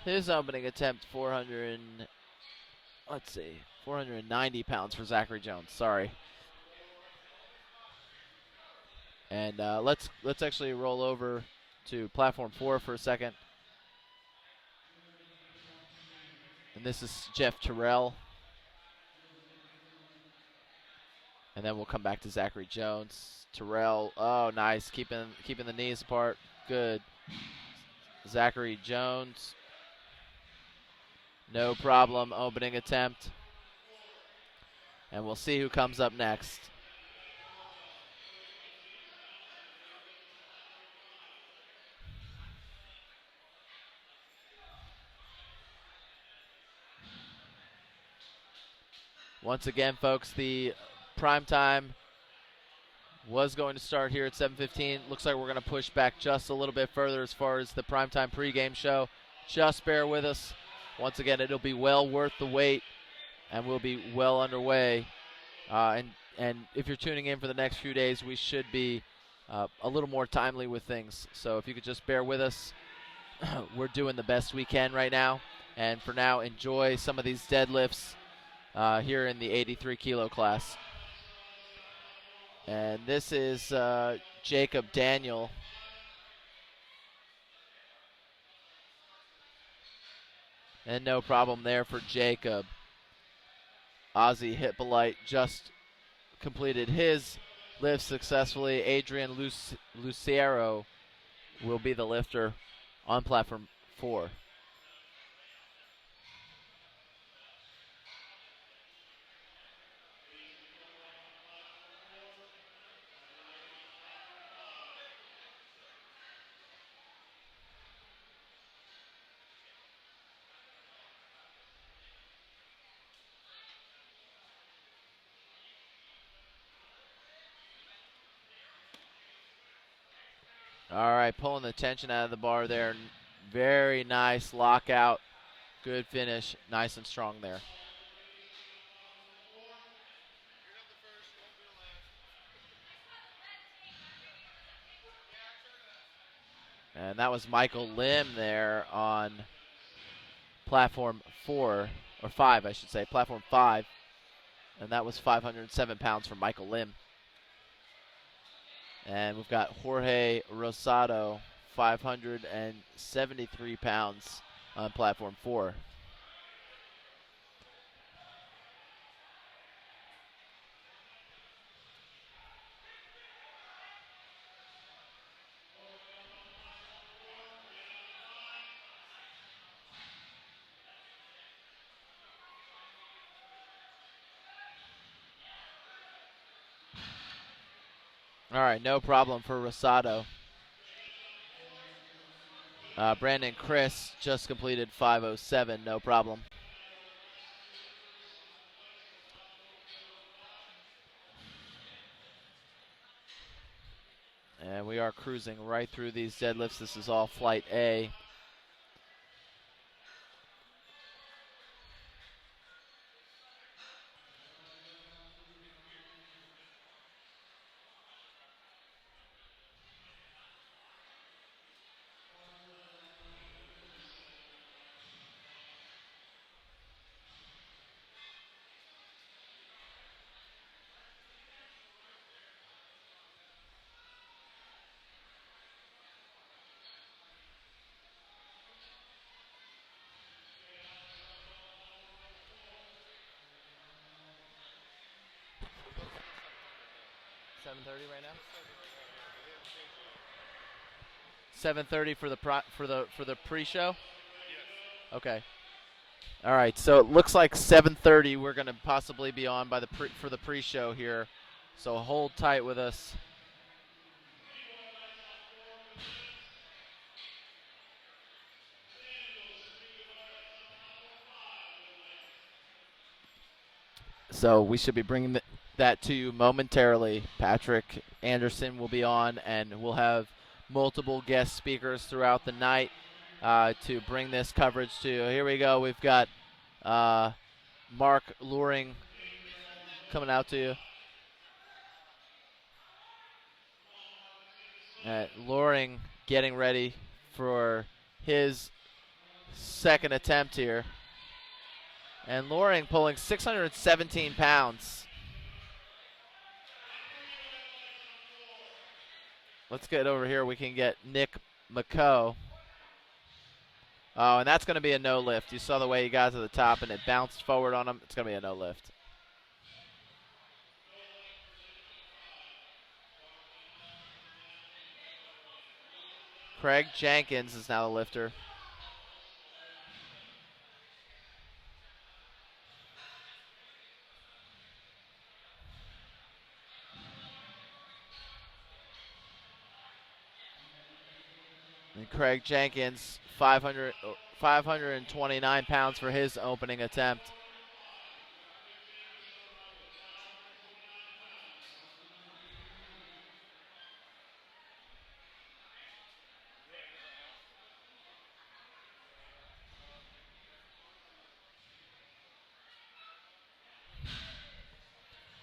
his opening attempt, 490 pounds for Zachary Jones. Sorry. And let's actually roll over to platform 4 for a second. And this is Jeff Terrell. And then we'll come back to Zachary Jones. Terrell, oh, nice, keeping the knees apart. Good. Zachary Jones, no problem, opening attempt. And we'll see who comes up next. Once again, folks, the prime time was going to start here at 7:15. Looks like we're going to push back just a little bit further as far as the primetime pregame show. Just bear with us. Once again, it'll be well worth the wait, and we'll be well underway. And if you're tuning in for the next few days, we should be a little more timely with things. So if you could just bear with us, we're doing the best we can right now. And for now, enjoy some of these deadlifts here in the 83 kilo class. And this is Jacob Daniel. And no problem there for Jacob. Ozzy Hippolyte just completed his lift successfully. Adrian Lucero will be the lifter on platform 4. All right, pulling the tension out of the bar there. Very nice lockout. Good finish. Nice and strong there. And that was Michael Lim there on platform 4, or 5, I should say, platform 5. And that was 507 pounds for Michael Lim. And we've got Jorge Rosado, 573 pounds on platform 4. All right, no problem for Rosado. Brandon Chris just completed 507, no problem. And we are cruising right through these deadlifts. This is all flight A. $7:30 right now. 7:30 for the pre-show. Okay. All right. So it looks like 7:30. We're going to possibly be on by for the pre-show here. So hold tight with us. So we should be bringing that to you momentarily. Patrick Anderson will be on, and we'll have multiple guest speakers throughout the night to bring this coverage to you. Here we go. We've got Mark Luring coming out to you. Luring getting ready for his second attempt here. And Luring pulling 617 pounds. Let's get over here. We can get Nick McCoe. Oh, and that's going to be a no lift. You saw the way he got to the top and it bounced forward on him. It's going to be a no lift. Craig Jenkins is now the lifter. And Craig Jenkins, 529 pounds for his opening attempt.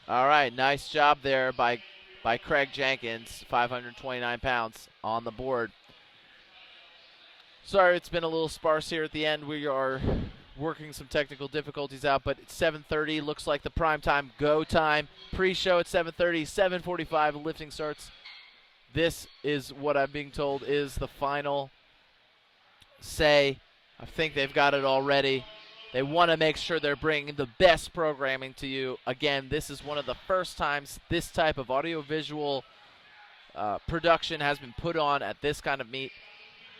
All right, nice job there by Craig Jenkins, 529 pounds on the board. Sorry, it's been a little sparse here at the end. We are working some technical difficulties out, but it's 7:30. Looks like the prime time go time. Pre-show at 7:30, 7:45 lifting starts. This is what I'm being told is the final say. I think they've got it already. They want to make sure they're bringing the best programming to you. Again, this is one of the first times this type of audiovisual production has been put on at this kind of meet,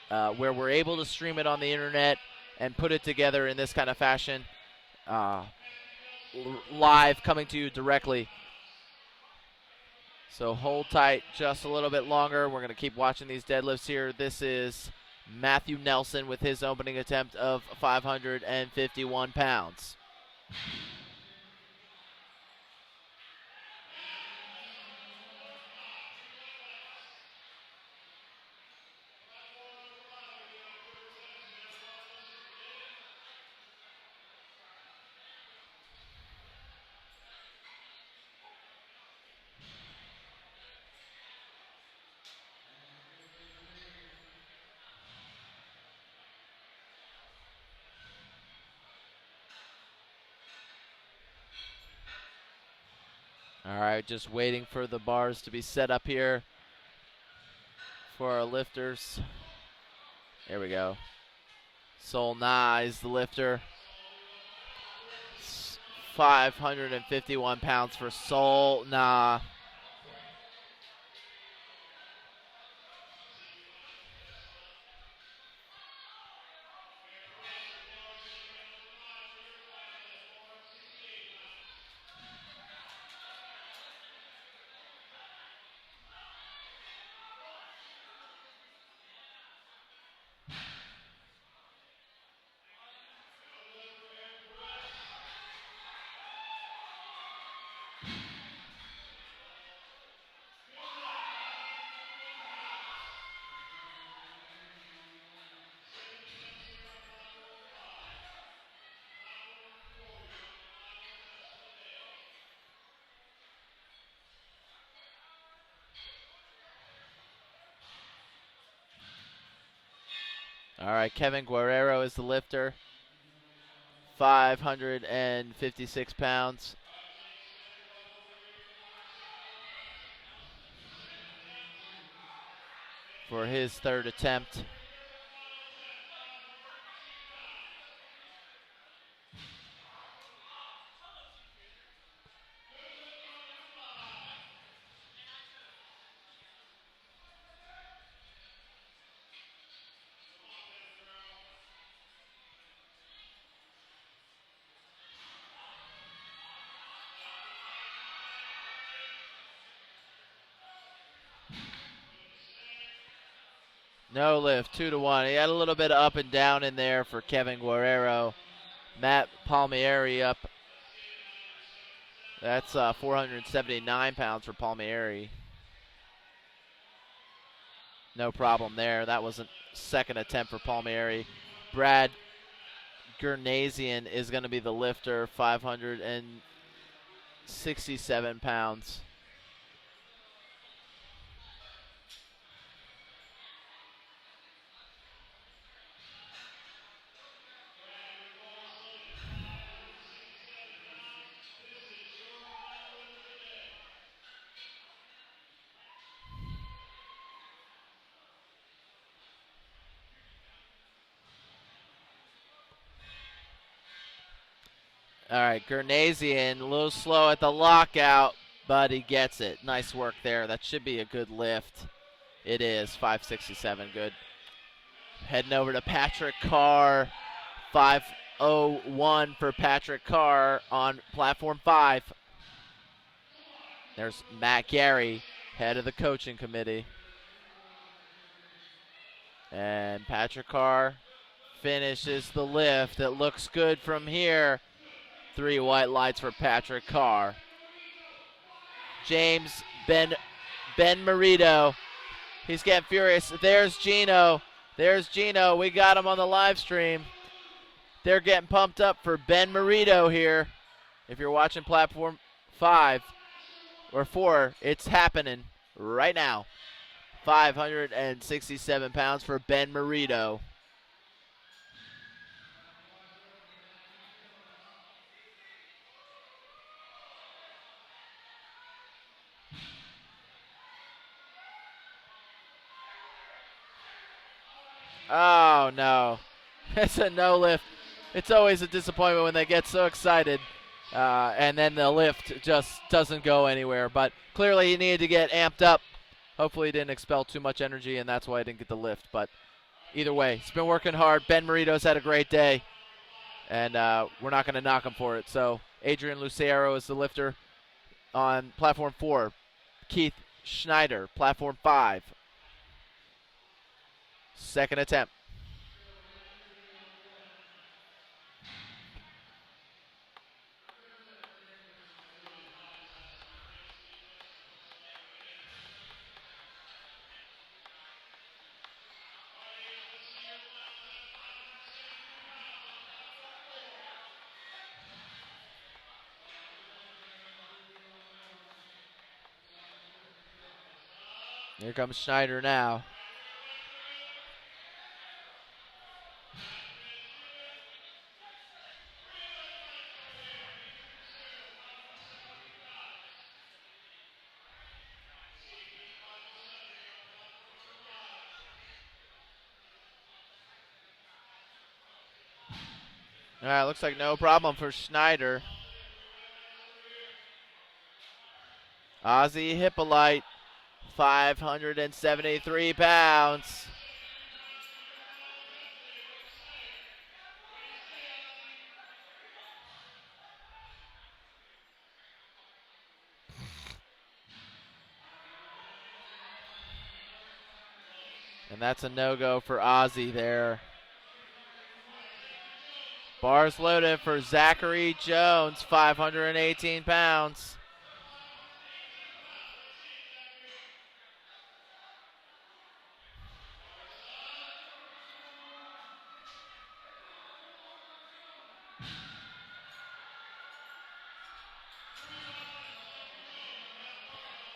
where we're able to stream it on the internet and put it together in this kind of fashion, live, coming to you directly. So hold tight just a little bit longer. We're going to keep watching these deadlifts here. This is Matthew Nelson with his opening attempt of 551 pounds. All right, just waiting for the bars to be set up here for our lifters. There we go. Sol Na is the lifter. 551 pounds for Sol Na. All right, Kevin Guerrero is the lifter. 556 pounds. For his third attempt. No lift, 2-1. He had a little bit of up and down in there for Kevin Guerrero. Matt Palmieri up. That's 479 pounds for Palmieri. No problem there. That was a second attempt for Palmieri. Brad Gurnazian is going to be the lifter, 567 pounds. All right, Gurnazian, a little slow at the lockout, but he gets it. Nice work there. That should be a good lift. It is, 567, good. Heading over to Patrick Carr, 5:01 for Patrick Carr on platform 5. There's Matt Gary, head of the coaching committee. And Patrick Carr finishes the lift. It looks good from here. 3 white lights for Patrick Carr. James Ben Marito. He's getting furious. There's Gino. There's Gino. We got him on the live stream. They're getting pumped up for Ben Marito here. If you're watching platform 5 or 4, it's happening right now. 567 pounds for Ben Marito. Oh, no. It's a no lift. It's always a disappointment when they get so excited and then the lift just doesn't go anywhere. But clearly he needed to get amped up. Hopefully he didn't expel too much energy, and that's why he didn't get the lift. But either way, he's been working hard. Ben Marito's had a great day, and we're not going to knock him for it. So Adrian Lucero is the lifter on platform 4. Keith Schneider, platform 5. Second attempt. Here comes Schneider now. All right, looks like no problem for Schneider. Ozzy Hippolyte, 573 pounds. And that's a no-go for Ozzy there. Bars loaded for Zachary Jones, 518 pounds.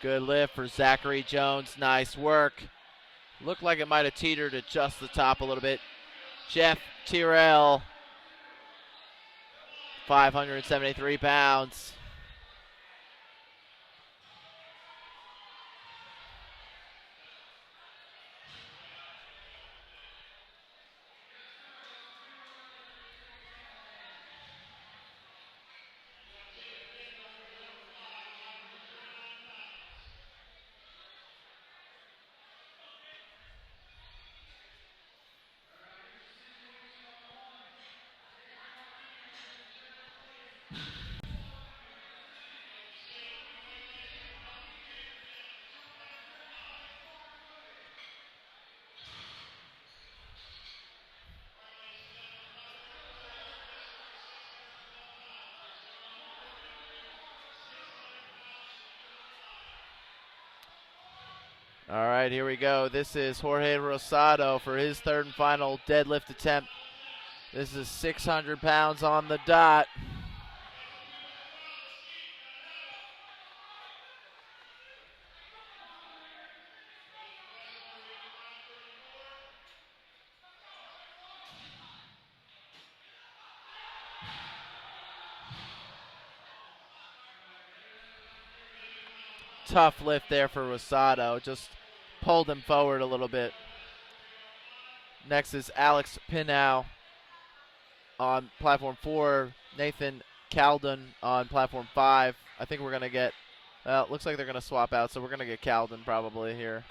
Good lift for Zachary Jones. Nice work. Looked like it might have teetered at just the top a little bit. Jeff Tyrrell, 573 pounds. All right, here we go. This is Jorge Rosado for his third and final deadlift attempt. This is 600 pounds on the dot. Tough lift there for Rosado. Just pulled him forward a little bit. Next is Alex Pinau on platform 4. Nathan Calden on platform 5. I think we're going to get, well, it looks like they're going to swap out, so we're going to get Calden probably here.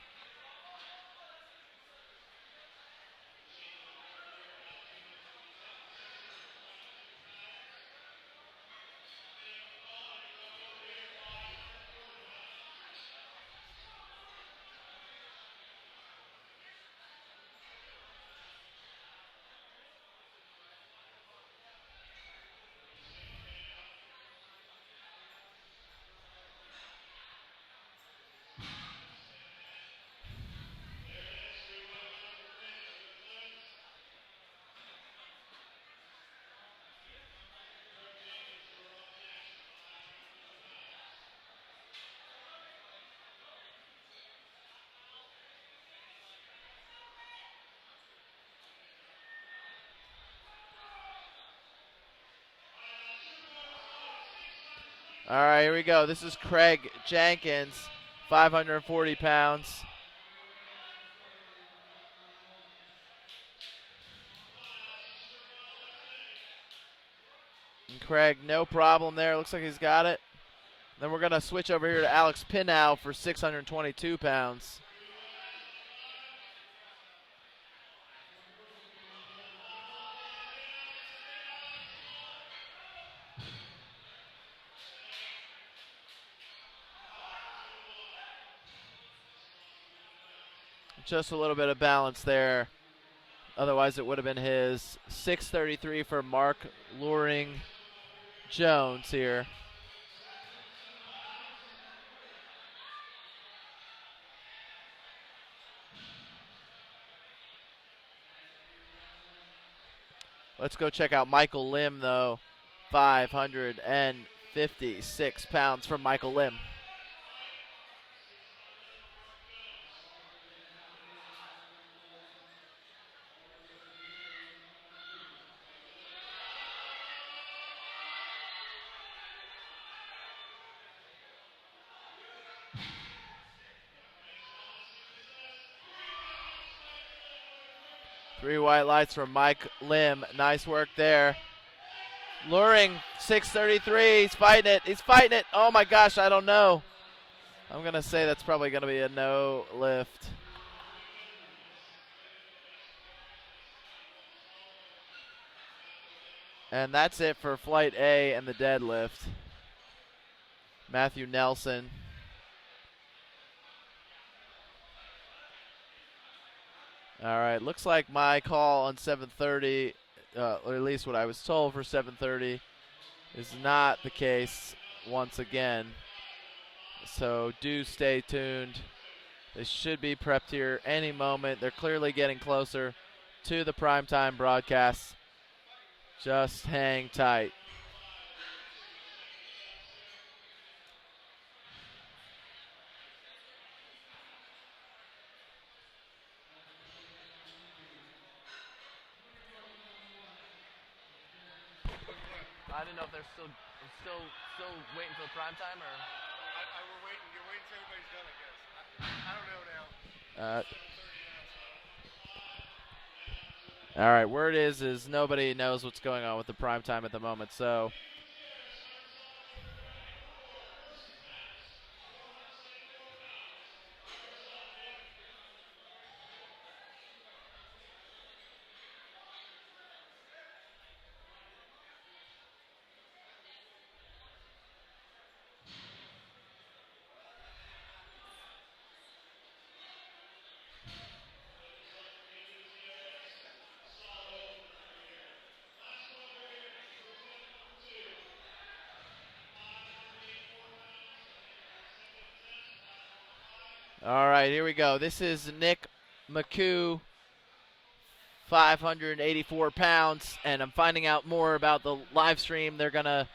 All right, here we go. This is Craig Jenkins, 540 pounds. And Craig, no problem there. Looks like he's got it. Then we're going to switch over here to Alex Pinau for 622 pounds. Just a little bit of balance there. Otherwise, it would have been his. 633 for Mark Luring Jones here. Let's go check out Michael Lim, though. 556 pounds from Michael Lim. Three white lights from Mike Lim. Nice work there. Luring 633. He's fighting it. He's fighting it. Oh my gosh, I don't know. I'm going to say that's probably going to be a no lift. And that's it for Flight A and the deadlift. Matthew Nelson. All right, looks like my call on 7:30, or at least what I was told for 7:30, is not the case once again. So do stay tuned. They should be prepped here any moment. They're clearly getting closer to the primetime broadcast. Just hang tight. I didn't know if they're still waiting for the primetime or. We're waiting. You're waiting till everybody's done, I guess. I don't know now. All right, word is nobody knows what's going on with the primetime at the moment, so. All right, here we go. This is Nick McHugh, 584 pounds, and I'm finding out more about the live stream. They're going to,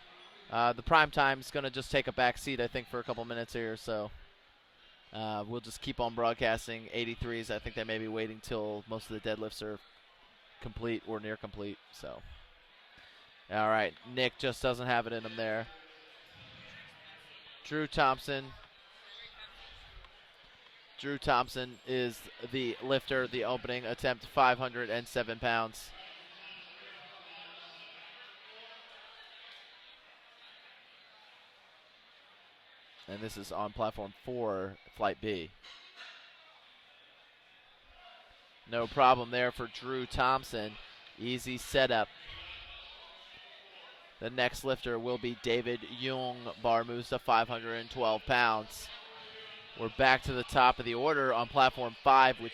the prime time is going to just take a back seat, I think, for a couple minutes here. So we'll just keep on broadcasting 83s. I think they may be waiting till most of the deadlifts are complete or near complete. So, all right, Nick just doesn't have it in him there. Drew Thompson is the lifter, the opening attempt, 507 pounds. And this is on platform 4, Flight B. No problem there for Drew Thompson. Easy setup. The next lifter will be David Jung, bar moves to 512 pounds. We're back to the top of the order on platform 5 with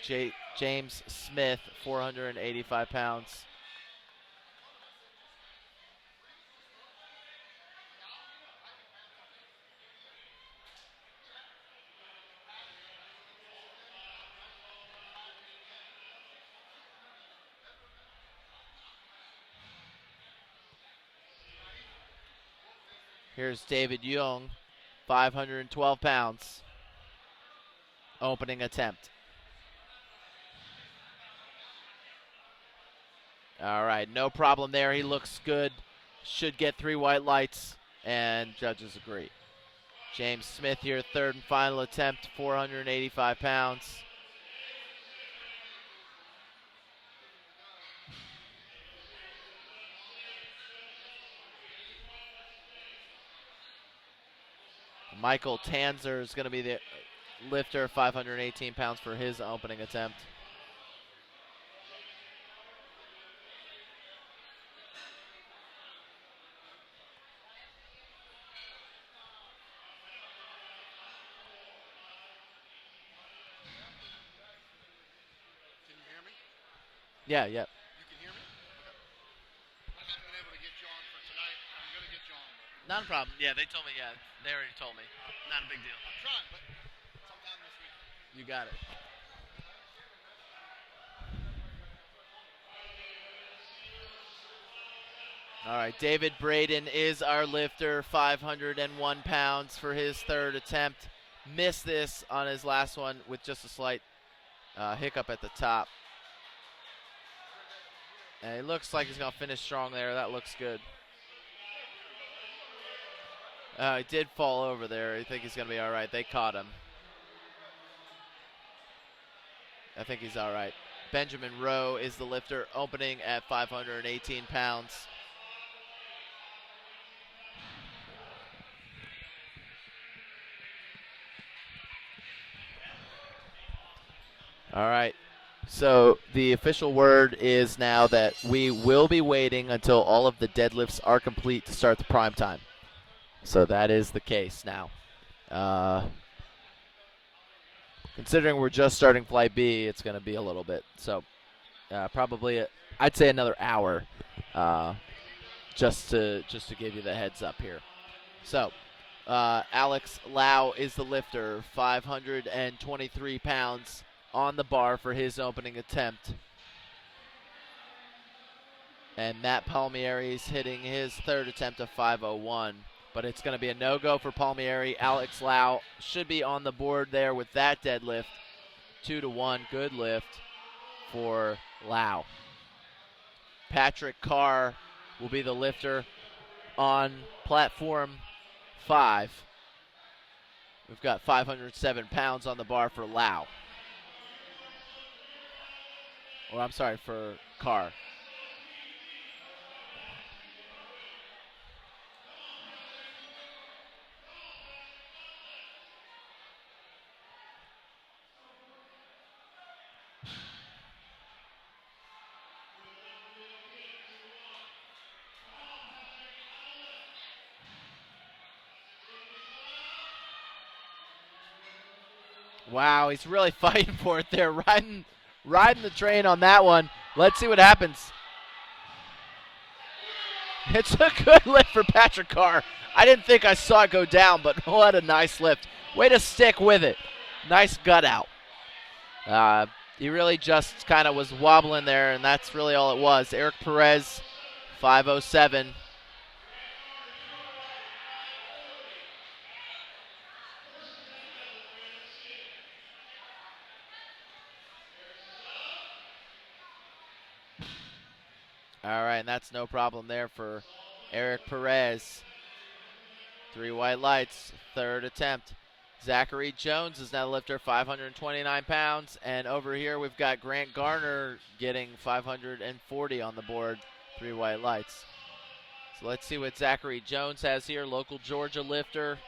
James Smith, 485 pounds. Here's David Jung, 512 pounds. Opening attempt. All right, no problem there. He looks good. Should get 3 white lights, and judges agree. James Smith here, third and final attempt, 485 pounds. Michael Tanzer is going to be the lifter, 518 pounds for his opening attempt. Can you hear me? Yeah. You can hear me? Okay. I haven't been able to get you on for tonight. I'm going to get you on. Not a problem. Yeah, they told me. Yeah, they already told me. Not a big deal. I'm trying, but sometime this week. You got it. All right, David Braden is our lifter, 501 pounds for his third attempt. Missed this on his last one with just a slight hiccup at the top. And it looks like he's going to finish strong there. That looks good. He did fall over there. I think he's going to be all right. They caught him. I think he's all right. Benjamin Rowe is the lifter, opening at 518 pounds. All right. So the official word is now that we will be waiting until all of the deadlifts are complete to start the prime time. So that is the case now. Considering we're just starting Flight B, it's going to be a little bit. So probably, I'd say another hour, just to give you the heads up here. So Alex Lau is the lifter, 523 pounds on the bar for his opening attempt. And Matt Palmieri's hitting his third attempt of 501. But it's going to be a no-go for Palmieri. Alex Lau should be on the board there with that deadlift. 2-1, good lift for Lau. Patrick Carr will be the lifter on platform 5. We've got 507 pounds on the bar for Lau. Or I'm sorry, for Carr. Wow, he's really fighting for it there, riding the train on that one. Let's see what happens. It's a good lift for Patrick Carr. I didn't think I saw it go down, but what a nice lift. Way to stick with it. Nice gut out. He really just kind of was wobbling there, and that's really all it was. Eric Perez, 507. All right, and that's no problem there for Eric Perez. 3 white lights, third attempt. Zachary Jones is now the lifter, 529 pounds. And over here we've got Grant Garner getting 540 on the board, 3 white lights. So let's see what Zachary Jones has here, local Georgia lifter.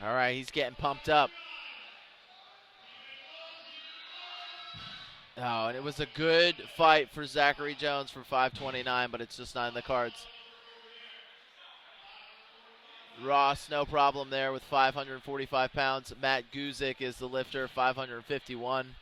All right, he's getting pumped up. Oh, and it was a good fight for Zachary Jones for 529, but it's just not in the cards. Ross, no problem there with 545 pounds. Matt Guzik is the lifter, 551.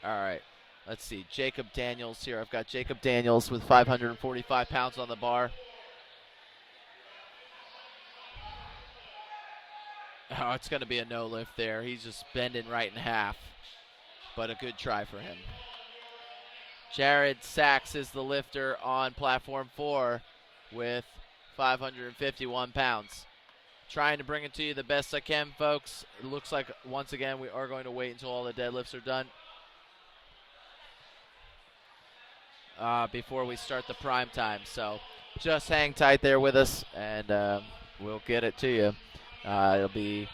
All right, let's see. Jacob Daniels here. I've got Jacob Daniels with 545 pounds on the bar. Oh, it's going to be a no lift there. He's just bending right in half, but a good try for him. Jared Sachs is the lifter on platform 4 with 551 pounds. Trying to bring it to you the best I can, folks. It looks like, once again, we are going to wait until all the deadlifts are done before we start the prime time. So just hang tight there with us, and we'll get it to you. It'll be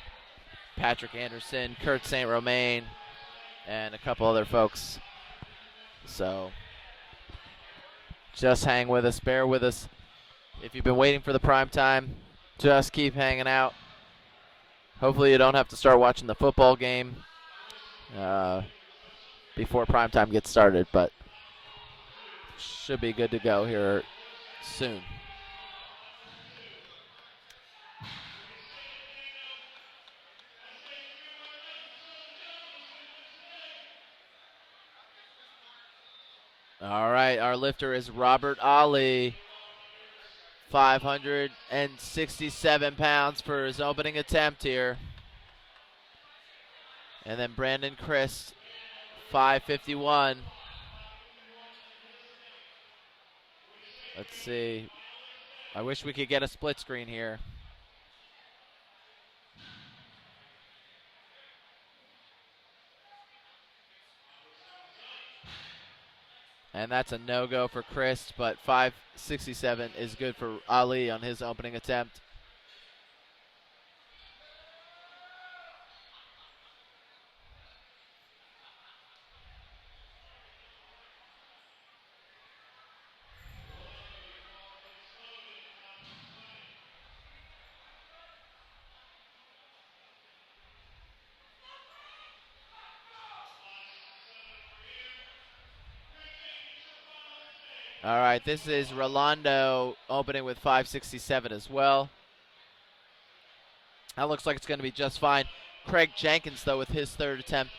Patrick Anderson, Kurt St. Romain, and a couple other folks. So just hang with us, bear with us. If you've been waiting for the prime time, just keep hanging out. Hopefully you don't have to start watching the football game. before prime time gets started, but should be good to go here soon. All right, our lifter is Robert Ali, 567 pounds for his opening attempt here. And then Brandon Christ, 551. Let's see. I wish we could get a split screen here. And that's a no-go for Chris, but 567 is good for Ali on his opening attempt. All right, this is Rolando opening with 567 as well. That looks like it's going to be just fine. Craig Jenkins, though, with his third attempt,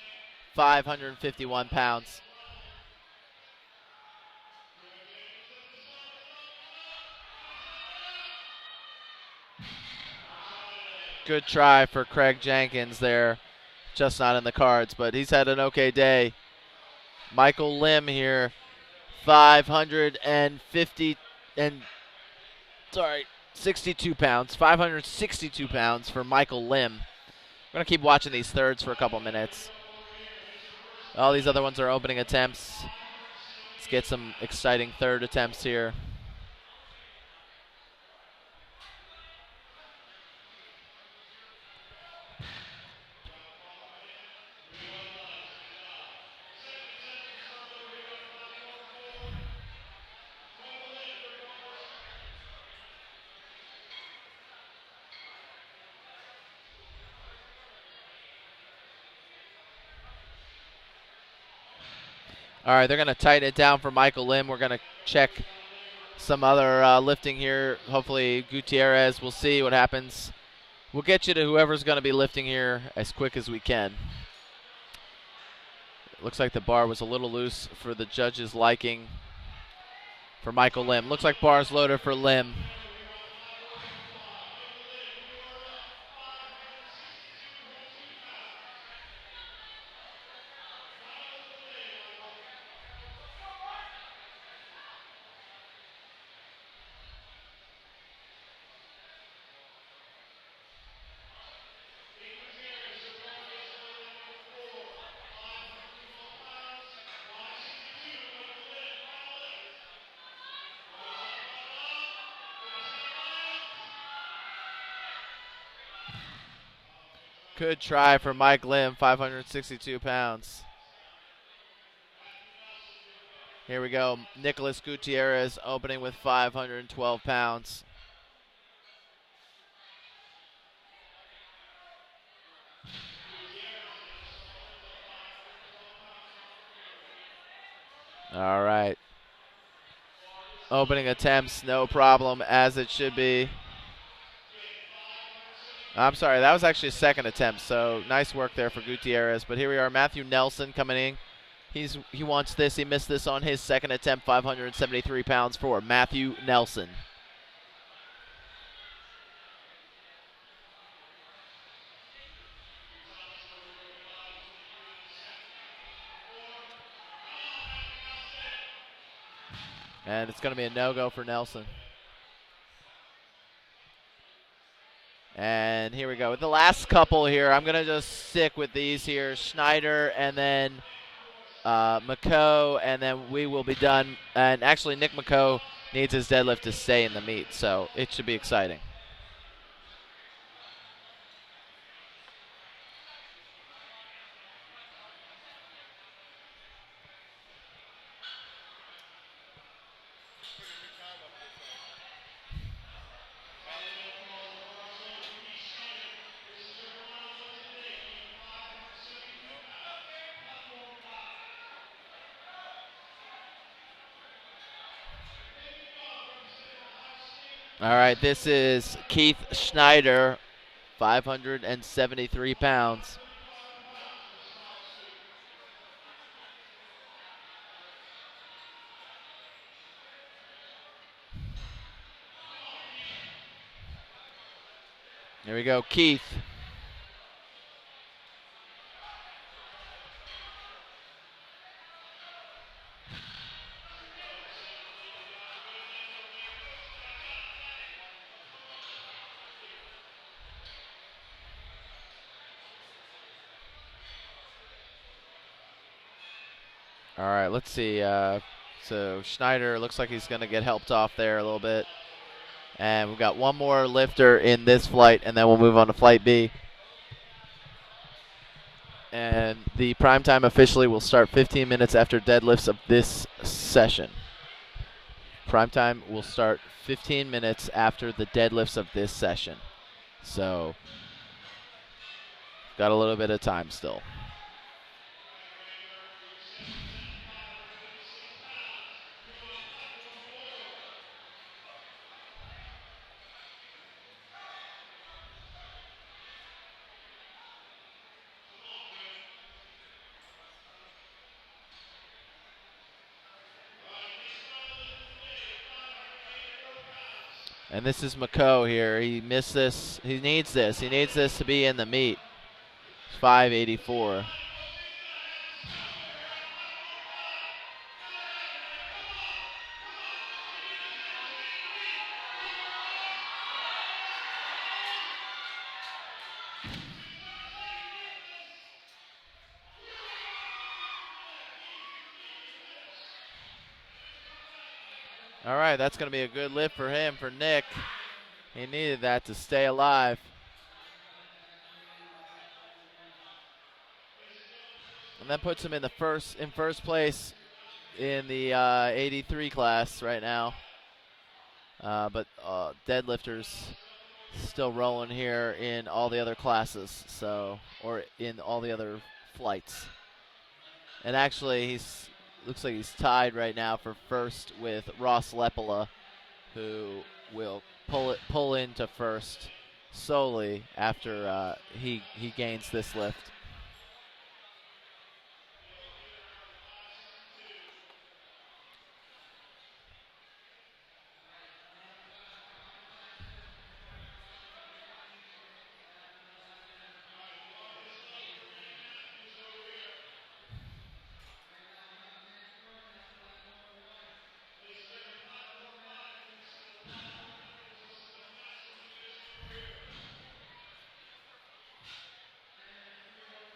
551 pounds. Good try for Craig Jenkins there. Just not in the cards, but he's had an okay day. Michael Lim here, 62 pounds, 562 pounds for Michael Lim. We're going to keep watching these thirds for a couple minutes. All these other ones are opening attempts. Let's get some exciting third attempts here. All right, they're going to tighten it down for Michael Lim. We're going to check some other lifting here. Hopefully Gutierrez, we'll see what happens. We'll get you to whoever's going to be lifting here as quick as we can. Looks like the bar was a little loose for the judge's liking for Michael Lim. Looks like bar's loaded for Lim. Good try for Mike Lim, 562 pounds. Here we go. Nicholas Gutierrez opening with 512 pounds. All right. Opening attempts, no problem, as it should be. I'm sorry, that was actually a second attempt, so nice work there for Gutierrez. But here we are, Matthew Nelson coming in. He wants this. He missed this on his second attempt, 573 pounds for Matthew Nelson. And it's going to be a no-go for Nelson. And here we go. With the last couple here, I'm going to just stick with these here. Schneider and then McCoe, and then we will be done. And actually, Nick McCoe needs his deadlift to stay in the meet, so it should be exciting. All right, this is Keith Schneider, 573 pounds. Here we go, Keith. All right, let's see. So Schneider looks like he's going to get helped off there a little bit. And we've got one more lifter in this flight, and then we'll move on to flight B. And the prime time officially will start 15 minutes after deadlifts of this session. Prime time will start 15 minutes after the deadlifts of this session. So, got a little bit of time still. And this is McCo here. He missed this. He needs this. He needs this to be in the meet. It's 584. All right, that's going to be a good lift for him, for Nick. He needed that to stay alive. And that puts him in first place in the 83 class right now. But deadlifters still rolling here in all the other classes, or in all the other flights. And actually, looks like he's tied right now for first with Ross Lepola, who will pull into first solely after he gains this lift.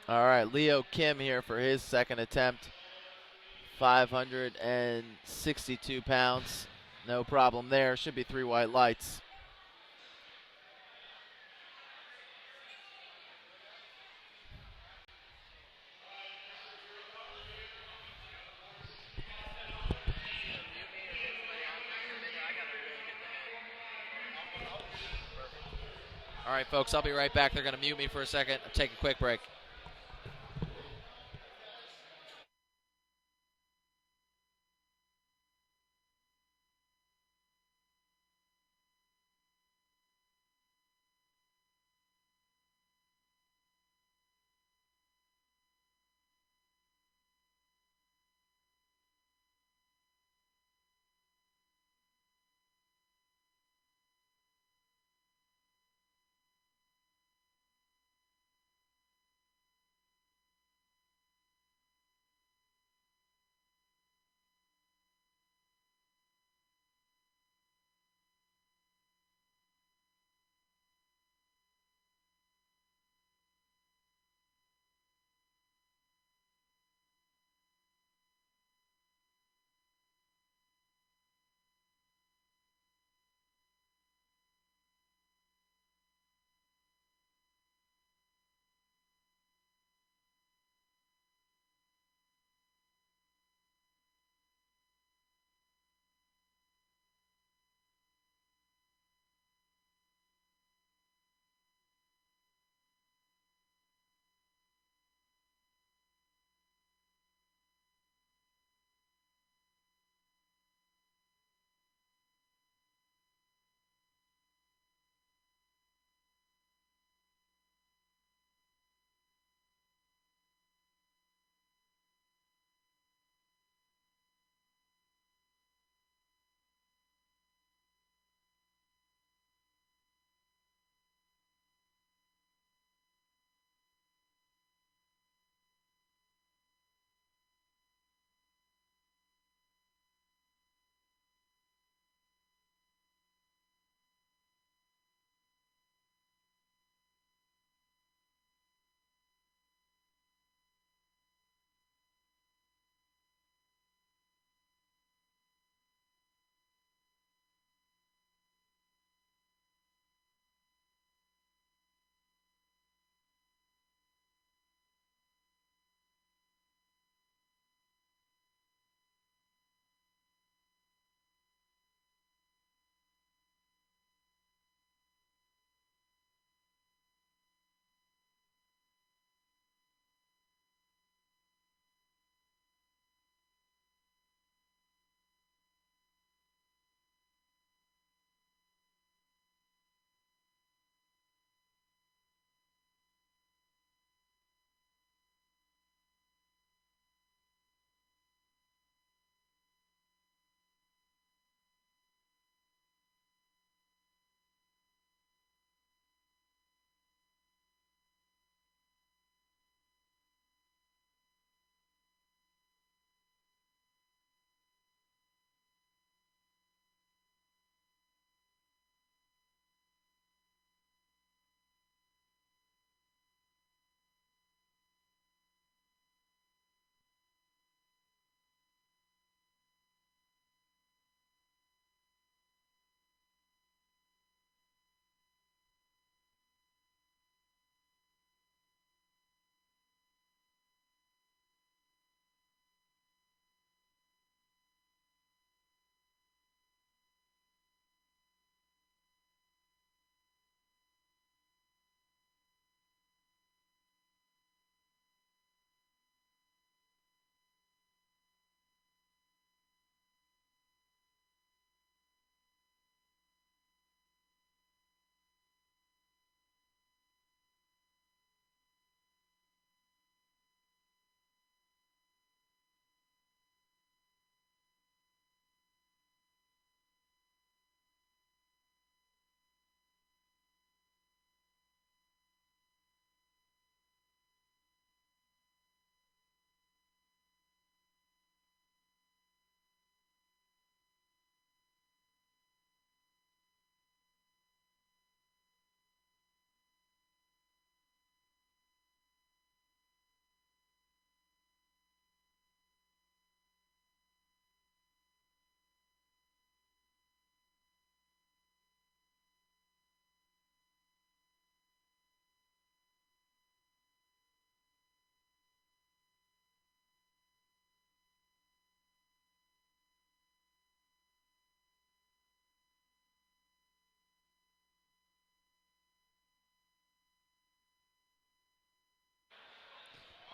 All right, Leo Kim here for his second attempt. 562 pounds. No problem there. Should be 3 white lights. All right, folks, I'll be right back. They're going to mute me for a second. I'll take a quick break.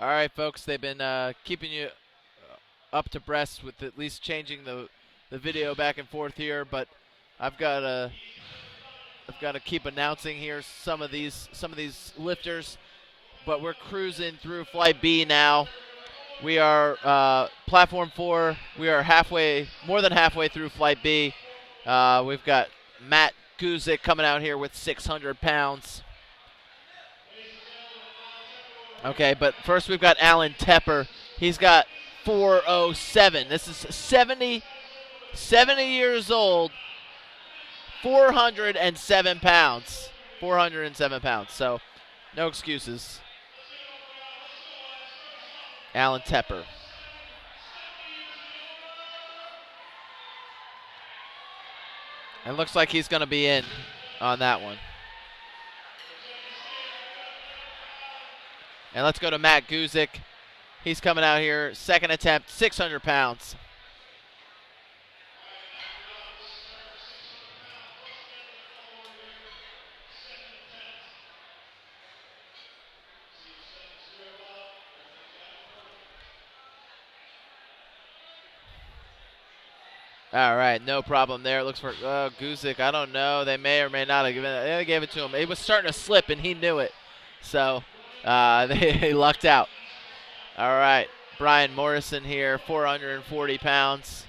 All right, folks, they've been keeping you up to breast with at least changing the video back and forth here, but I've got to keep announcing here some of these lifters, but we're cruising through Flight B now. We are platform 4. We are more than halfway through Flight B. We've got Matt Guzik coming out here with 600 pounds. Okay, but first we've got Alan Tepper. He's got 407. This is 70 years old, 407 pounds. 407 pounds. So no excuses. Alan Tepper. It looks like he's going to be in on that one. And let's go to Matt Guzik. He's coming out here, second attempt, 600 pounds. All right, no problem there. It looks for Guzik. I don't know. They may or may not have given it. They gave it to him. It was starting to slip, and he knew it. So they lucked out. All right, Brian Morrison here, 440 pounds.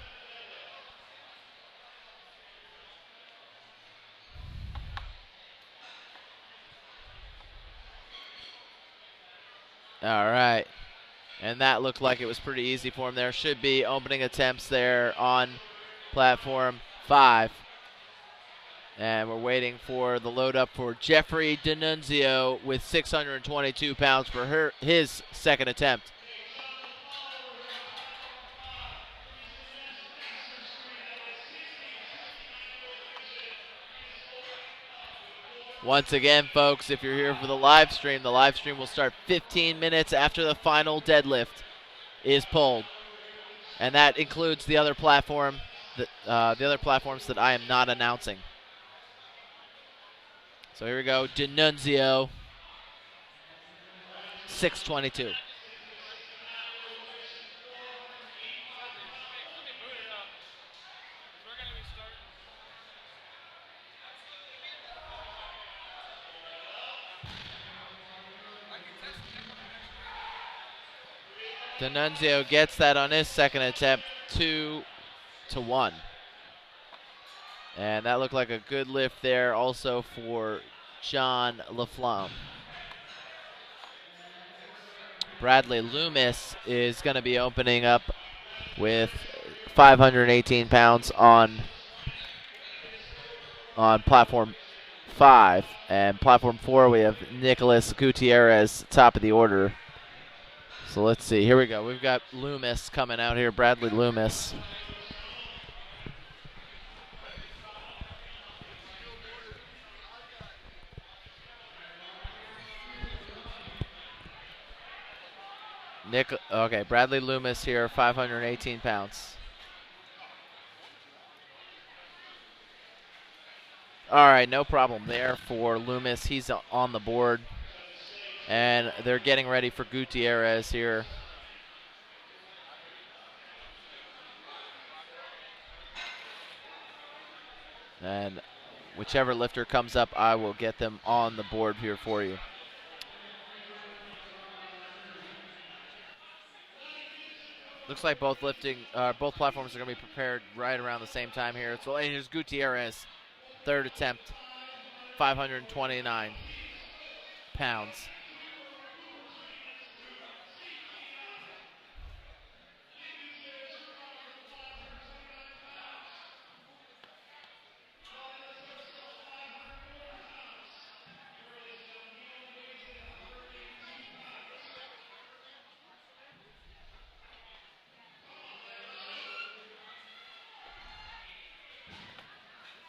All right, and that looked like it was pretty easy for him there. Should be opening attempts there on platform 5. And we're waiting for the load up for Jeffrey D'Annunzio with 622 pounds for his second attempt. Once again, folks, if you're here for the live stream will start 15 minutes after the final deadlift is pulled. And that includes the other platform, the other platforms that I am not announcing. So here we go, D'Annunzio, 622. D'Annunzio gets that on his second attempt, 2-1. And that looked like a good lift there also for John LaFlamme. Bradley Loomis is going to be opening up with 518 pounds on platform 5. And platform 4, we have Nicholas Gutierrez, top of the order. So let's see. Here we go. We've got Loomis coming out here, Bradley Loomis. Okay, Bradley Loomis here, 518 pounds. All right, no problem there for Loomis. He's on the board. And they're getting ready for Gutierrez here. And whichever lifter comes up, I will get them on the board here for you. Looks like both platforms are going to be prepared right around the same time here. So here's Gutierrez, third attempt, 529 pounds.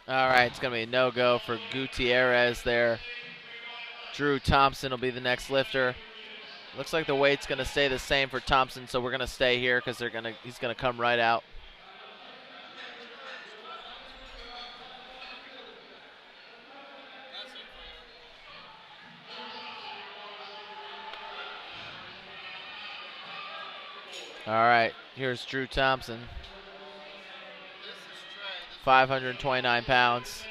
All right, it's going to be a no-go for Gutierrez there. Drew Thompson will be the next lifter. Looks like the weight's going to stay the same for Thompson, so we're going to stay here because he's going to come right out. All right, here's Drew Thompson, This is Trey. This 529 pounds.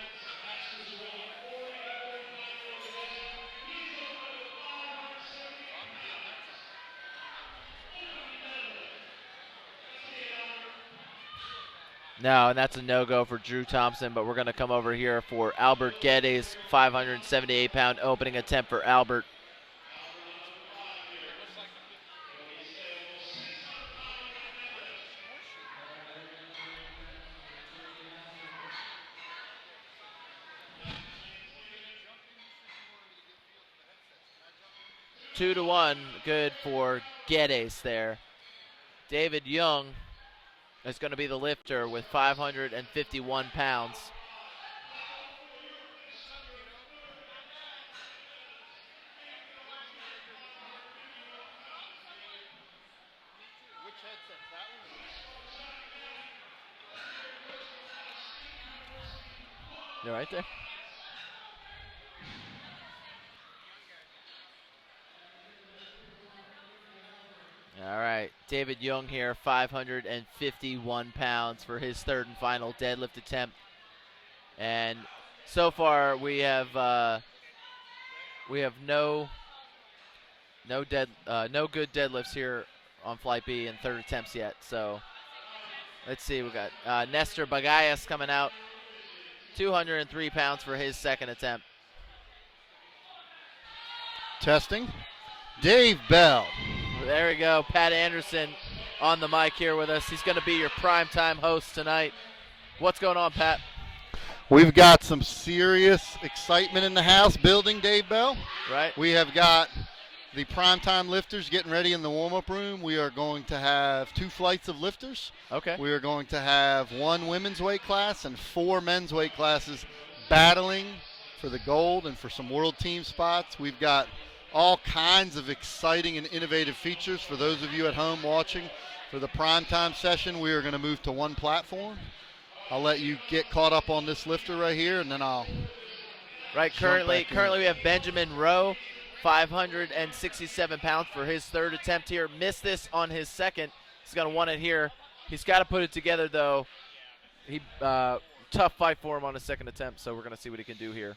No, and that's a no-go for Drew Thompson, but we're going to come over here for Albert Geddes, 578-pound opening attempt for Albert. Two to one, good for Geddes there. David Young is going to be the lifter with 551 pounds. Which headset's that one? You're right there. All right, David Young here, 551 pounds for his third and final deadlift attempt. And so far we have no good deadlifts here on Flight B in third attempts yet. So let's see, we got Nestor Bagayas coming out, 203 pounds for his second attempt. Testing. Dave Bell. There we go. Pat Anderson on the mic here with us. He's going to be your primetime host tonight. What's going on, Pat? We've got some serious excitement in the house building, Dave Bell. Right. We have got the primetime lifters getting ready in the warm-up room. We are going to have 2 flights of lifters. Okay. We are going to have 1 women's weight class and 4 men's weight classes battling for the gold and for some world team spots. We've got all kinds of exciting and innovative features for those of you at home watching. For the primetime session, we are going to move to 1 platform. I'll let you get caught up on this lifter right here, and then I'll. Right. Currently we have Benjamin Rowe, 567 pounds for his third attempt here. Missed this on his second. He's going to want it here. He's got to put it together, though. Tough fight for him on his second attempt, so we're going to see what he can do here.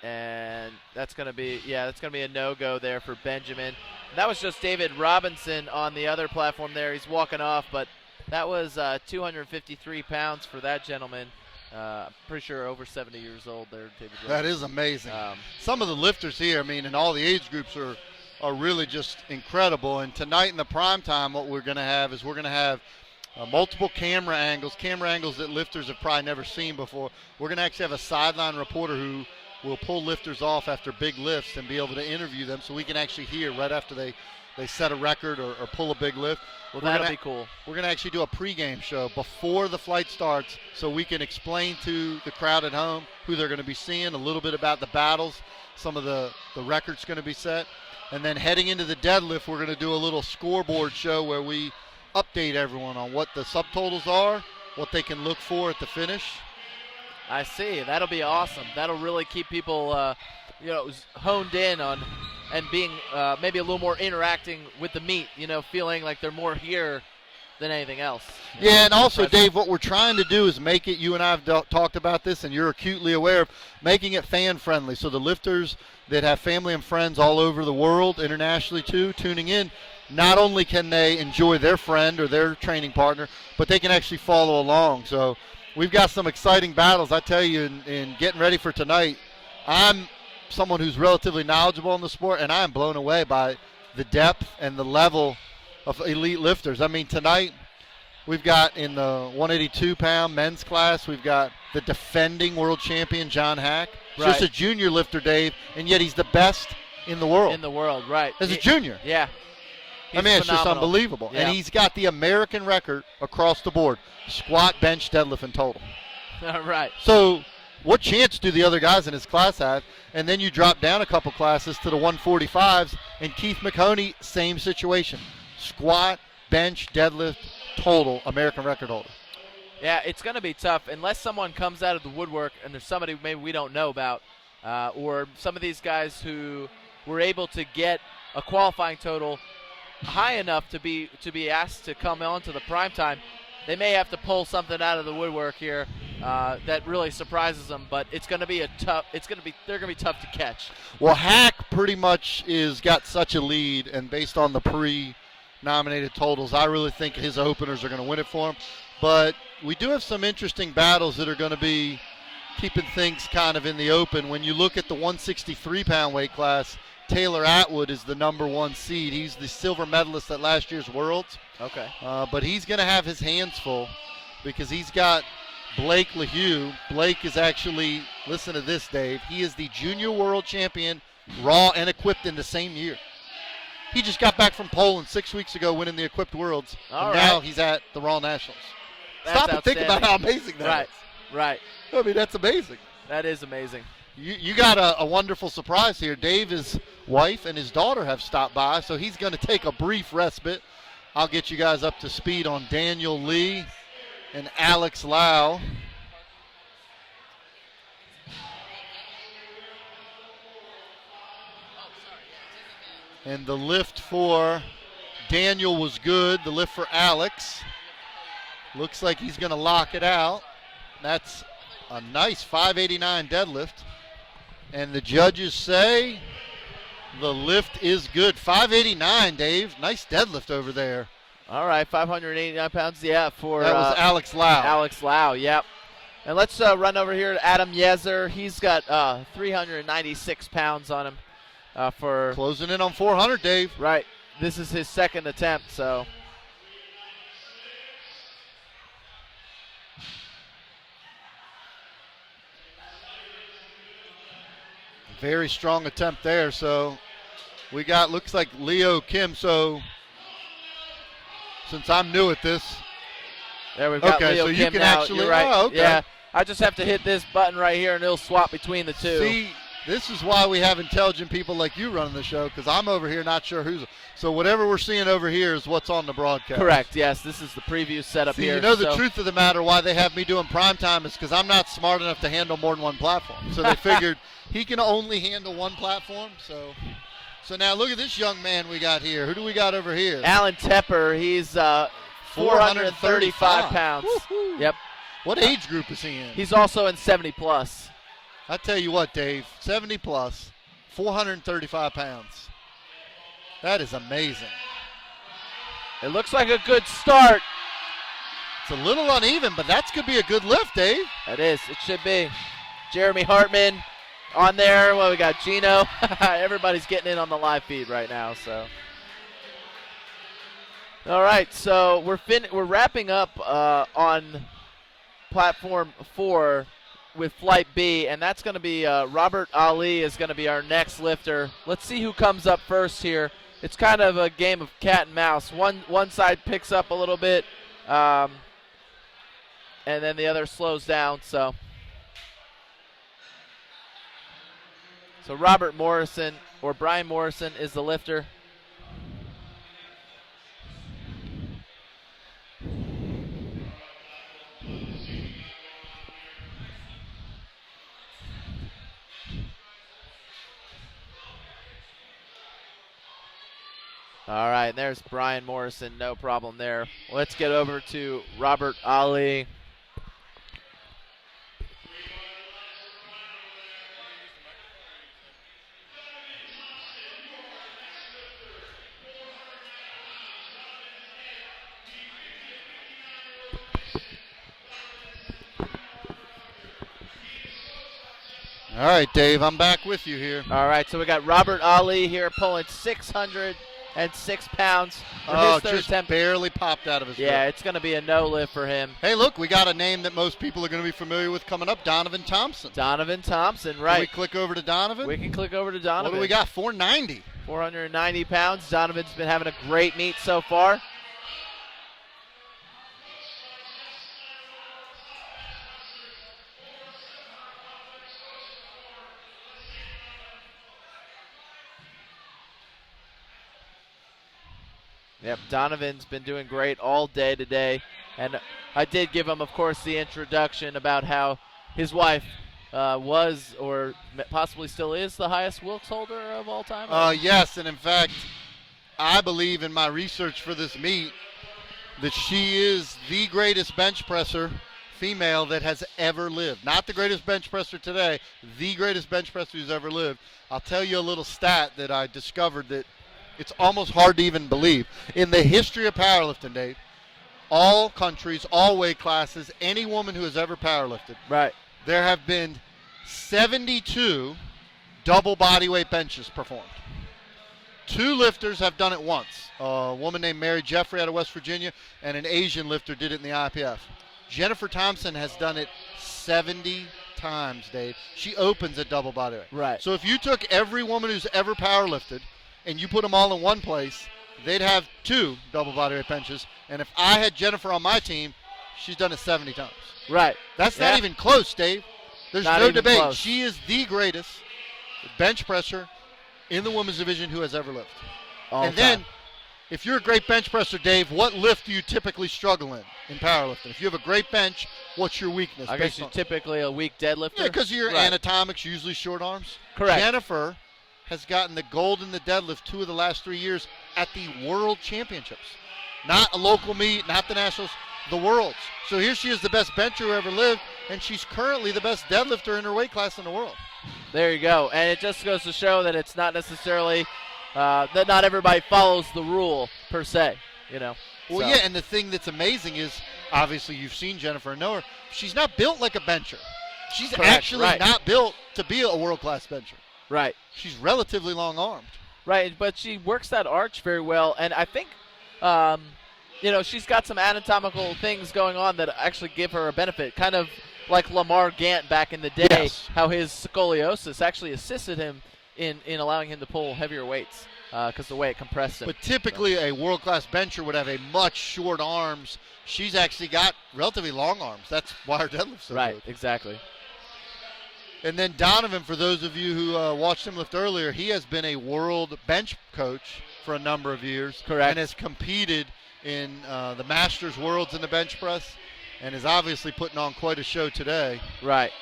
And that's going to be a no-go there for Benjamin. That was just David Robinson on the other platform there. He's walking off, but that was 253 pounds for that gentleman. I'm pretty sure over 70 years old there, David Robinson. That is amazing. Some of the lifters here, and all the age groups are really just incredible. And tonight in the prime time, what we're going to have is multiple camera angles that lifters have probably never seen before. We're going to actually have a sideline reporter who will pull lifters off after big lifts and be able to interview them so we can actually hear right after they set a record or pull a big lift. Well, that'll be cool. We're going to actually do a pregame show before the flight starts so we can explain to the crowd at home who they're going to be seeing, a little bit about the battles, some of the records going to be set. And then heading into the deadlift, we're going to do a little scoreboard show where we update everyone on what the subtotals are, what they can look for at the finish. I see. That'll be awesome. That'll really keep people, honed in on and being maybe a little more interacting with the meet, feeling like they're more here than anything else. Yeah, and also, Dave, what we're trying to do is make it, you and I have talked about this, and you're acutely aware of, making it fan-friendly. So the lifters that have family and friends all over the world, internationally too, tuning in, not only can they enjoy their friend or their training partner, but they can actually follow along. So we've got some exciting battles. I tell you, in getting ready for tonight, I'm someone who's relatively knowledgeable in the sport, and I'm blown away by the depth and the level of elite lifters. Tonight we've got in the 182-pound men's class, we've got the defending world champion, John Hack. Right. Just a junior lifter, Dave, and yet he's the best in the world. In the world, right. As a junior. Yeah. It's just unbelievable. Yeah. And he's got the American record across the board, squat, bench, deadlift, and total. Right. So what chance do the other guys in his class have? And then you drop down a couple classes to the 145s, and Keith McHoney, same situation. Squat, bench, deadlift, total, American record holder. Yeah, it's going to be tough unless someone comes out of the woodwork and there's somebody maybe we don't know about, or some of these guys who were able to get a qualifying total high enough to be asked to come on to the prime time, they may have to pull something out of the woodwork here that really surprises them. But it's going to be they're going to be tough to catch. Well, Hack pretty much got such a lead, and based on the pre-nominated totals, I really think his openers are going to win it for him. But we do have some interesting battles that are going to be keeping things kind of in the open. When you look at the 163-pound weight class, Taylor Atwood is the number 1 seed. He's the silver medalist at last year's Worlds. Okay. But he's going to have his hands full because he's got Blake LaHue. Blake is actually, listen to this, Dave, he is the junior world champion, raw and equipped in the same year. He just got back from Poland 6 weeks ago winning the equipped worlds, and now he's at the Raw Nationals. Stop and think about how amazing that is. Right. I mean, that's amazing. That is amazing. You got a wonderful surprise here. Dave's wife and his daughter have stopped by, so he's going to take a brief respite. I'll get you guys up to speed on Daniel Lee and Alex Lau. And the lift for Daniel was good. The lift for Alex looks like he's going to lock it out. That's a nice 589 deadlift. And the judges say the lift is good. 589, Dave. Nice deadlift over there. All right, 589 pounds, yeah, for that was Alex Lau. Alex Lau, yep. And let's run over here to Adam Yezer. He's got 396 pounds on him for closing in on 400, Dave. Right. This is his second attempt, so. Very strong attempt there. So we got, looks like Leo Kim. So since I'm new at this. There we've got Leo so Kim you can now. actually, You're right. oh, okay. Yeah, I just have to hit this button right here and it'll swap between the two. See, this is why we have intelligent people like you running the show, because I'm over here not sure who's. So whatever we're seeing over here is what's on the broadcast. Correct, yes. This is the preview setup See, here. you know the truth of the matter, why they have me doing primetime is because I'm not smart enough to handle more than one platform. So they figured he can only handle one platform. So now look at this young man we got here. Who do we got over here? Alan Tepper. He's 435 pounds. Woo-hoo. Yep. What age group is he in? He's also in 70 plus. I tell you what, Dave, 70 plus, 435 pounds. That is amazing. It looks like a good start. It's a little uneven, but that's going to be a good lift, Dave. It is. It should be. Jeremy Hartman on there. Well, we got Gino. Everybody's getting in on the live feed right now. So, all right. So we're wrapping up on platform 4 with Flight B, and that's going to be Robert Ali is going to be our next lifter. Let's see who comes up first here. It's kind of a game of cat and mouse. One side picks up a little bit, and then the other slows down. So Robert Morrison or Brian Morrison is the lifter. All right, there's Brian Morrison, no problem there. Let's get over to Robert Ali. All right, Dave, I'm back with you here. All right, so we got Robert Ali here pulling 606 pounds for his third just attempt. Barely popped out of his Yeah, grip. it's going to be a no lift for him. Hey, look, we got a name that most people are going to be familiar with coming up, Donovan Thompson. Donovan Thompson, Can right. we click over to Donovan? We can click over to Donovan. What do we got? 490. 490 pounds. Donovan's been having a great meet so far. Yep, Donovan's been doing great all day today. And I did give him, of course, the introduction about how his wife was or possibly still is the highest Wilks holder of all time? Yes, and in fact, I believe in my research for this meet that she is the greatest bench presser female that has ever lived. Not the greatest bench presser today, the greatest bench presser who's ever lived. I'll tell you a little stat that I discovered that it's almost hard to even believe. In the history of powerlifting, Dave, all countries, all weight classes, any woman who has ever powerlifted, right, there have been 72 double body weight benches performed. 2 lifters have done it once. A woman named Mary Jeffrey out of West Virginia and an Asian lifter did it in the IPF. Jennifer Thompson has done it 70 times, Dave. She opens at double body weight. Right. So if you took every woman who's ever powerlifted and you put them all in one place, they'd have 2 double body weight benches. And if I had Jennifer on my team, she's done it 70 times. Right. That's not even close, Dave. There's Not no even debate. close. She is the greatest bench presser in the women's division who has ever lived. All and time. then, if you're a great bench presser, Dave, what lift do you typically struggle in powerlifting? If you have a great bench, what's your weakness? I guess you're typically a weak deadlifter. Yeah, because of your Right. anatomics, usually short arms. Correct. Jennifer has gotten the gold in the deadlift 2 of the last 3 years at the World Championships. Not a local meet, not the Nationals, the Worlds. So here she is, the best bencher who ever lived, and she's currently the best deadlifter in her weight class in the world. There you go. And it just goes to show that it's not necessarily that not everybody follows the rule per se, you know. Well, So, yeah, and the thing that's amazing is, obviously you've seen Jennifer and know her, she's not built like a bencher. She's Correct, actually right. not built to be a world-class bencher. Right. She's relatively long-armed. Right, but she works that arch very well, and I think, she's got some anatomical things going on that actually give her a benefit, kind of like Lamar Gant back in the day, Yes. how his scoliosis actually assisted him in allowing him to pull heavier weights because the way it compressed him. But typically a world-class bencher would have a much short arms. She's actually got relatively long arms. That's why her deadlift's so Right, good. exactly. And then Donovan, for those of you who watched him lift earlier, he has been a world bench coach for a number of years. Correct. And has competed in the Masters Worlds in the bench press and is obviously putting on quite a show today. Right.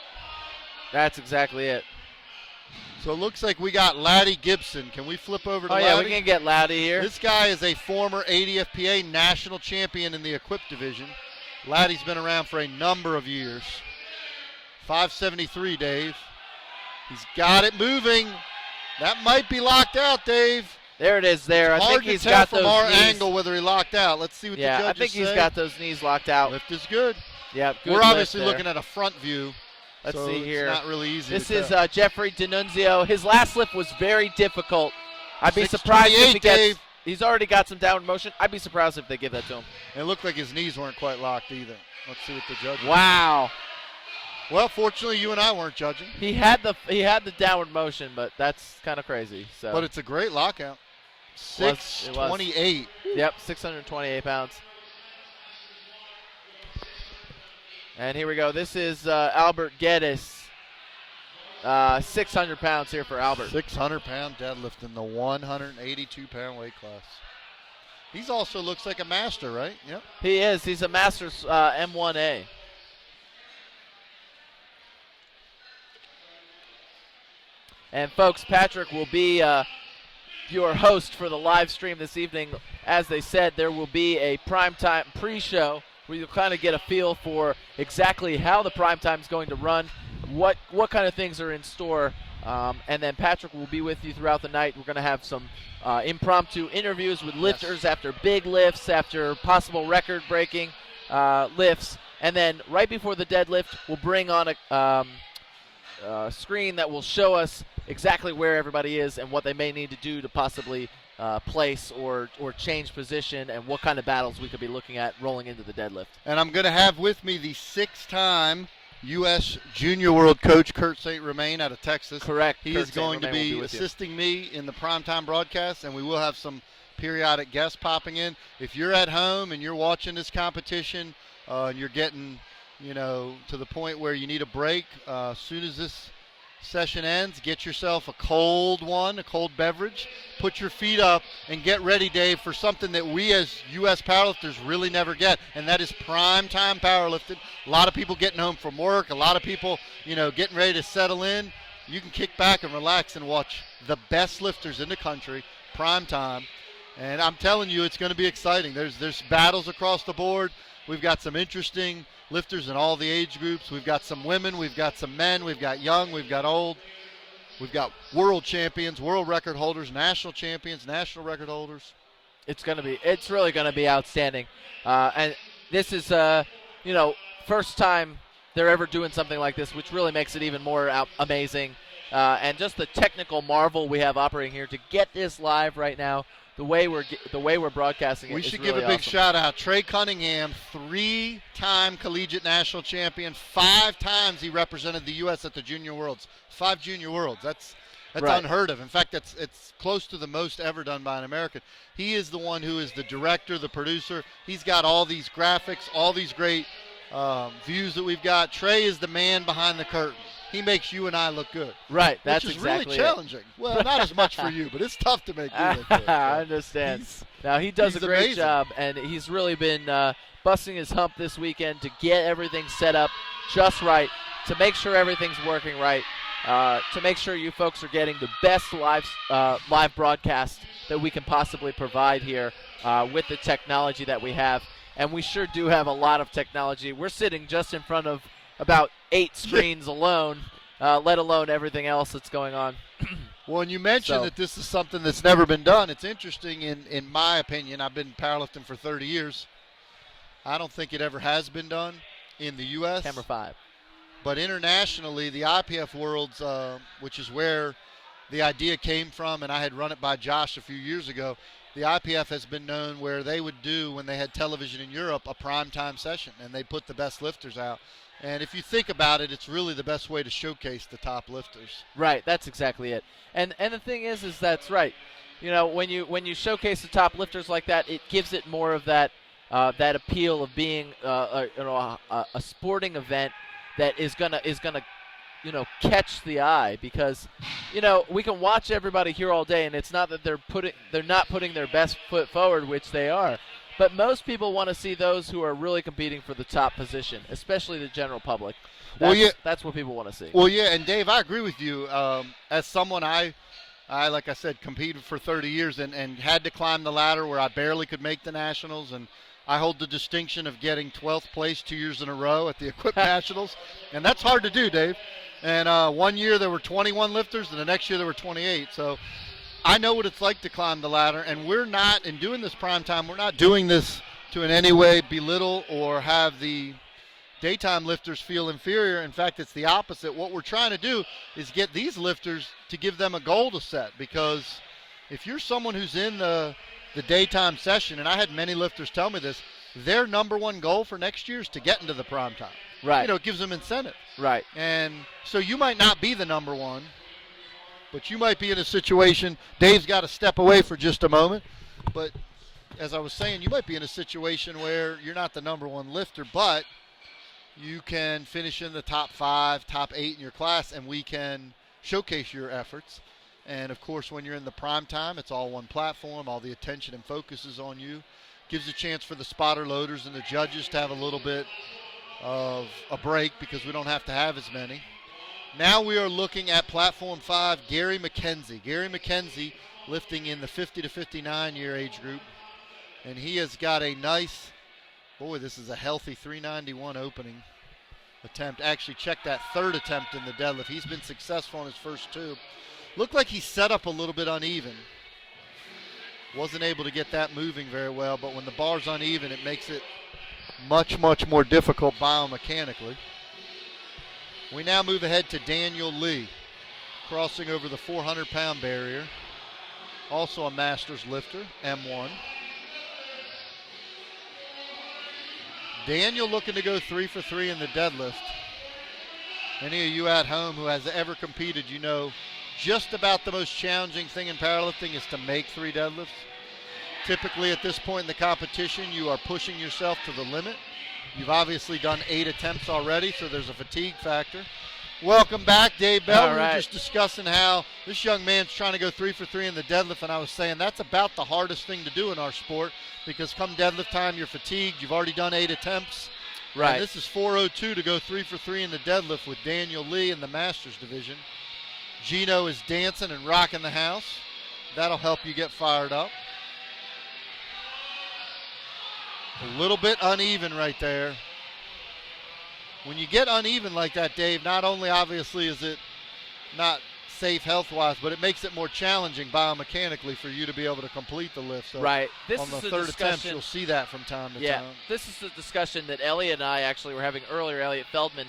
That's exactly it. So it looks like we got Laddie Gibson. Can we flip over to Oh, Laddie? yeah, we can get Laddie here. This guy is a former ADFPA national champion in the equipped division. Laddie's been around for a number of years. 573, Dave. He's got it moving. That might be locked out, Dave. There it is there. I Hard think to he's tell got from those our knees. angle whether he locked out. Let's see what the Yeah, judges I think he's say. got those knees locked out. Lift is good. Yeah, good We're lift obviously there. looking at a front view. Let's so see here. It's not really easy. This to is tell. Jeffrey D'Annunzio. His last lift was very difficult. I'd be surprised if he 628, gets. Dave. He's already got some downward motion. I'd be surprised if they give that to him. It looked like his knees weren't quite locked either. Let's see what the judges. Wow. Well, fortunately, you and I weren't judging. He had the downward motion, but that's kind of crazy. So. But it's a great lockout. It was. 628. Yep, 628 pounds. And here we go. This is Albert Geddes. 600 pounds here for Albert. 600-pound deadlift in the 182-pound weight class. He's also looks like a master, right? Yep. He is. He's a Masters M1A. And folks, Patrick will be your host for the live stream this evening. As they said, there will be a primetime pre-show where you'll kind of get a feel for exactly how the primetime is going to run, what kind of things are in store, and then Patrick will be with you throughout the night. We're going to have some impromptu interviews with lifters after big lifts, after possible record-breaking lifts, and then right before the deadlift, we'll bring on a screen that will show us exactly where everybody is and what they may need to do to possibly place or change position and what kind of battles we could be looking at rolling into the deadlift. And I'm going to have with me the 6-time U.S. Junior World Coach, Kurt St. Romain out of Texas. Correct. He Kurt is St. going to Romain will be with you. assisting me in the primetime broadcast, and we will have some periodic guests popping in. If you're at home and you're watching this competition and you're getting, to the point where you need a break, as soon as this session ends, get yourself a cold one, a cold beverage, put your feet up, and get ready, Dave, for something that we as U.S. powerlifters really never get, and that is prime time powerlifting. A lot of people getting home from work, a lot of people, getting ready to settle in. You can kick back and relax and watch the best lifters in the country, prime time. And I'm telling you, it's going to be exciting. There's battles across the board. We've got some interesting lifters in all the age groups. We've got some women, we've got some men, we've got young, we've got old. We've got world champions, world record holders, national champions, national record holders. It's really going to be outstanding. And this is, first time they're ever doing something like this, which really makes it even more amazing. And just the technical marvel we have operating here to get this live right now, the way we're broadcasting it. We should is give really a big awesome. shout out. Trey Cunningham, 3-time collegiate national champion. 5 times he represented the U.S. at the Junior Worlds. 5 Junior Worlds. That's Right. unheard of. In fact, it's close to the most ever done by an American. He is the one who is the director, the producer. He's got all these graphics, all these great views that we've got. Trey is the man behind the curtain. He makes you and I look good. Right, that's which is exactly really challenging. Well, not as much for you, but it's tough to make you look good. I understand. Now, he does a he's great amazing. job, and he's really been busting his hump this weekend to get everything set up just right, to make sure everything's working right, to make sure you folks are getting the best live broadcast that we can possibly provide here with the technology that we have. And we sure do have a lot of technology. We're sitting just in front of about 8 screens alone, let alone everything else that's going on. Well, and you mentioned that this is something that's never been done. It's interesting, in my opinion. I've been powerlifting for 30 years. I don't think it ever has been done in the U.S. Camera 5. But internationally, the IPF Worlds, which is where the idea came from, and I had run it by Josh a few years ago, the IPF has been known where they would do, when they had television in Europe, a primetime session, and they'd put the best lifters out. And if you think about it, it's really the best way to showcase the top lifters. Right, that's exactly it. And the thing is that's right. When you showcase the top lifters like that, it gives it more of that appeal of being a sporting event that is gonna catch the eye, because we can watch everybody here all day, and it's not that they're not putting their best foot forward, which they are. But most people want to see those who are really competing for the top position, especially the general public. That's what people want to see. Well, yeah, and Dave, I agree with you. As someone, I like I said, competed for 30 years and had to climb the ladder where I barely could make the nationals, and I hold the distinction of getting 12th place 2 years in a row at the Equip Nationals, and that's hard to do, Dave. And one year there were 21 lifters, and the next year there were 28. So I know what it's like to climb the ladder, and we're not, in doing this prime time, we're not doing this to in any way belittle or have the daytime lifters feel inferior. In fact, it's the opposite. What we're trying to do is get these lifters to give them a goal to set, because if you're someone who's in the daytime session, and I had many lifters tell me this, their number one goal for next year is to get into the prime time. Right. It gives them incentive. Right. And so you might not be the number one, but you might be in a situation, Dave's got to step away for just a moment, but as I was saying, you might be in a situation where you're not the number one lifter, but you can finish in the top 5, top 8 in your class, and we can showcase your efforts. And of course, when you're in the prime time, it's all one platform, all the attention and focus is on you. Gives a chance for the spotter loaders and the judges to have a little bit of a break, because we don't have to have as many. Now we are looking at platform 5, Gary McKenzie. Gary McKenzie lifting in the 50 to 59 year age group. And he has got a nice, boy, this is a healthy 391 opening attempt. Actually, check that third attempt in the deadlift. He's been successful on his first 2. Looked like he set up a little bit uneven. Wasn't able to get that moving very well, but when the bar's uneven, it makes it much, much more difficult biomechanically. We now move ahead to Daniel Lee, crossing over the 400-pound barrier. Also a master's lifter, M1. Daniel looking to go 3 for 3 in the deadlift. Any of you at home who has ever competed, you know just about the most challenging thing in powerlifting is to make 3 deadlifts. Typically at this point in the competition, you are pushing yourself to the limit. You've obviously done 8 attempts already, so there's a fatigue factor. Welcome back, Dave Bell. All We were right. just discussing how this young man's trying to go 3 for 3 in the deadlift, and I was saying that's about the hardest thing to do in our sport because come deadlift time, you're fatigued. You've already done 8 attempts. Right. And this is 4:02 to go 3 for 3 in the deadlift with Daniel Lee in the Masters division. Gino is dancing and rocking the house. That'll help you get fired up. A little bit uneven right there. When you get uneven like that, Dave, not only obviously is it not safe health-wise, but it makes it more challenging biomechanically for you to be able to complete the lift. So right. This on is the the third attempt, discussion. you'll see that from time to Yeah, time. this is the discussion that Elliot and I actually were having earlier, Elliot Feldman,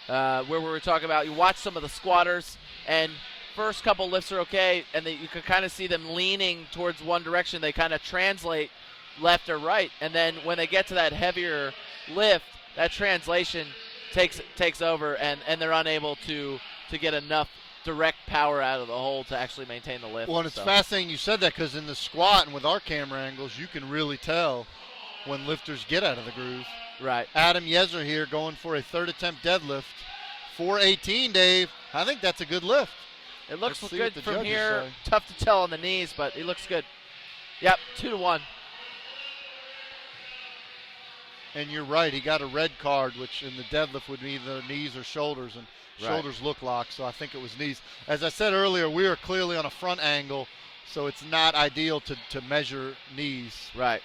where we were talking about you watch some of the squatters, and first couple lifts are okay, and you can kind of see them leaning towards one direction. They kind of translate left or right, and then when they get to that heavier lift, that translation takes over, and they're unable to get enough direct power out of the hole to actually maintain the lift. Well, and it's fascinating you said that because in the squat and with our camera angles, you can really tell when lifters get out of the groove. Right. Adam Yezer here going for a third attempt deadlift. 418, Dave. I think that's a good lift. It looks Let's see good what the from judges here. say. Tough to tell on the knees, but he looks good. Yep, 2-1. And you're right, he got a red card, which in the deadlift would be either knees or shoulders, and Right. shoulders look locked, so I think it was knees. As I said earlier, we are clearly on a front angle, so it's not ideal to measure knees. Right.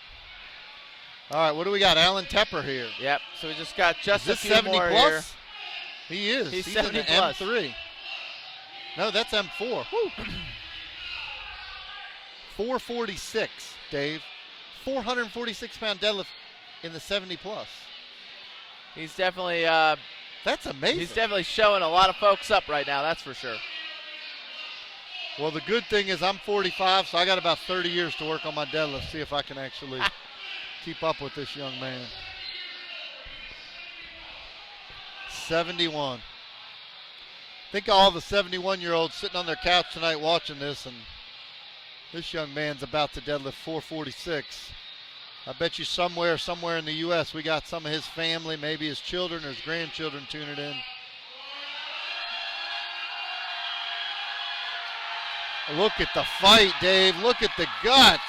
All right, what do we got? Alan Tepper here. Yep. So we just got just Is this a few 70 more plus? here. He is. He's in 70 the plus. M3. No, that's M4. Woo. 446, Dave. 446-pound deadlift in the 70 plus. He's definitely That's amazing. he's definitely showing a lot of folks up right now. That's for sure. Well, the good thing is I'm 45, so I got about 30 years to work on my deadlift, see if I can actually keep up with this young man. 71. Think of all the 71-year-olds sitting on their couch tonight watching this, and this young man's about to deadlift 446. I bet you somewhere in the U.S. we got some of his family, maybe his children or his grandchildren tuning in. Look at the fight, Dave. Look at the guts.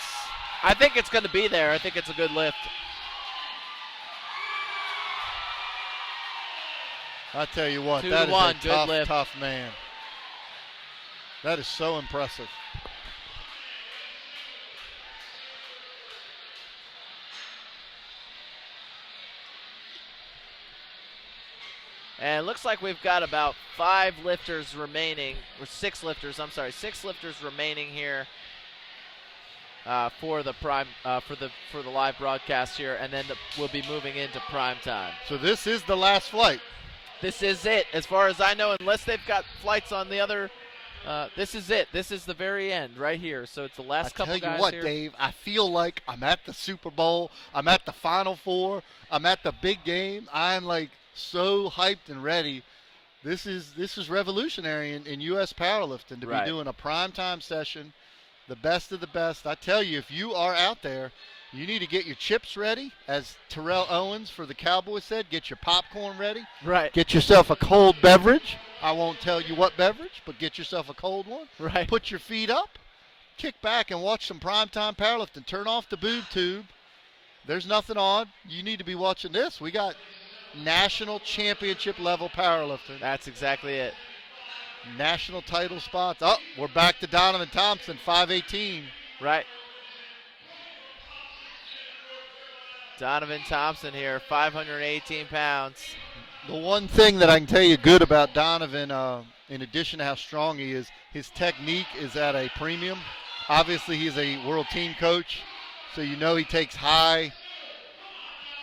I think it's going to be there. I think it's a good lift. I tell you what, 2 that to is 1, a good tough, lift. tough man. That is so impressive. And it looks like we've got about 5 lifters remaining, or 6 lifters. I'm sorry, 6 lifters remaining here for the for the live broadcast here, and then we'll be moving into prime time. So this is the last flight. This is it, as far as I know, unless they've got flights on the other. This is it. This is the very end right here. So it's the last couple I tell guys you what, here. Dave, I feel like I'm at the Super Bowl. I'm at the Final Four. I'm at the big game. I'm like so hyped and ready. This is revolutionary in U.S. powerlifting to Right. be doing a primetime session, the best of the best. I tell you, if you are out there, you need to get your chips ready, as Terrell Owens for the Cowboys said. Get your popcorn ready. Right. Get yourself a cold beverage. I won't tell you what beverage, but get yourself a cold one. Right. Put your feet up, kick back, and watch some primetime powerlifting. Turn off the boob tube. There's nothing on. You need to be watching this. We got national championship level powerlifting. That's exactly it. National title spots. Oh, we're back to Donovan Thompson, 518. Right. Donovan Thompson here, 518 pounds. The one thing that I can tell you good about Donovan, in addition to how strong he is, his technique is at a premium. Obviously, he's a world team coach, so you know he takes high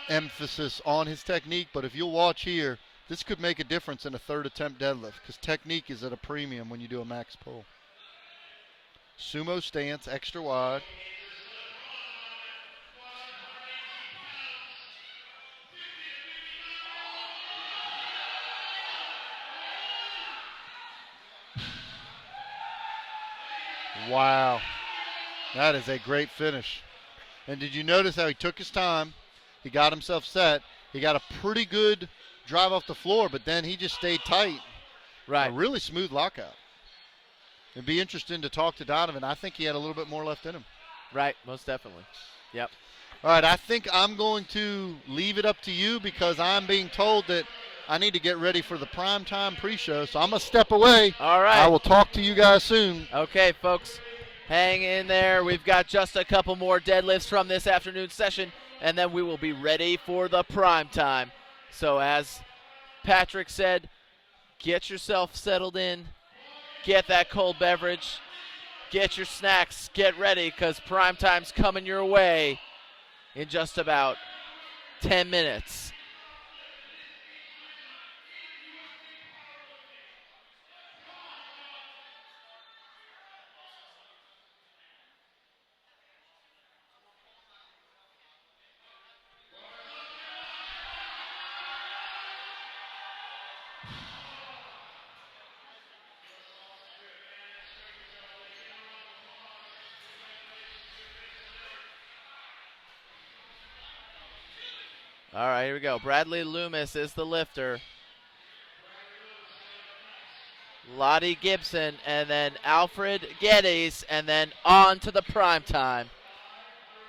emphasis on his technique. But if you'll watch here, this could make a difference in a third attempt deadlift because technique is at a premium when you do a max pull. Sumo stance, extra wide. Wow. That is a great finish. And did you notice how he took his time? He got himself set. He got a pretty good drive off the floor, but then he just stayed tight. Right. A really smooth lockout. It'd be interesting to talk to Donovan. I think he had a little bit more left in him. Right, most definitely. Yep. All right, I think I'm going to leave it up to you because I'm being told that I need to get ready for the primetime pre-show, so I'm going to step away. All right. I will talk to you guys soon. Okay, folks, hang in there. We've got just a couple more deadlifts from this afternoon session, and then we will be ready for the prime time. So as Patrick said, get yourself settled in, get that cold beverage, get your snacks, get ready, because prime time's coming your way in just about 10 minutes. All right, here we go. Bradley Loomis is the lifter. Lottie Gibson, and then Alfred Geddes, and then on to the prime time.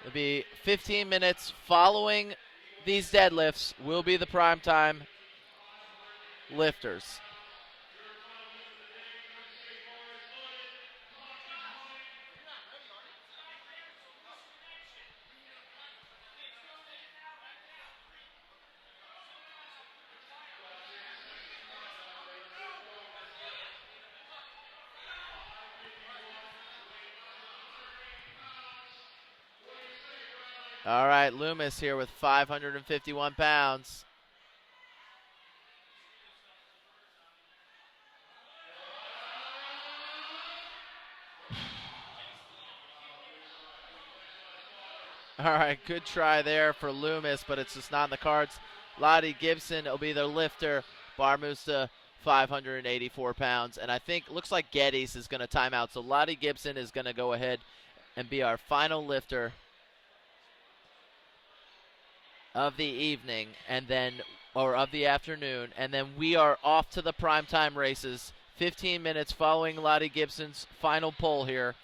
It'll be 15 minutes following these deadlifts will be the prime time lifters. All right, Loomis here with 551 pounds. All right, good try there for Loomis, but it's just not in the cards. Lottie Gibson will be the lifter. Bar moves to 584 pounds. And I think, looks like Geddes is going to time out. So Lottie Gibson is going to go ahead and be our final lifter of the evening, and then, or of the afternoon. And then we are off to the primetime races. 15 minutes following Lottie Gibson's final pull here.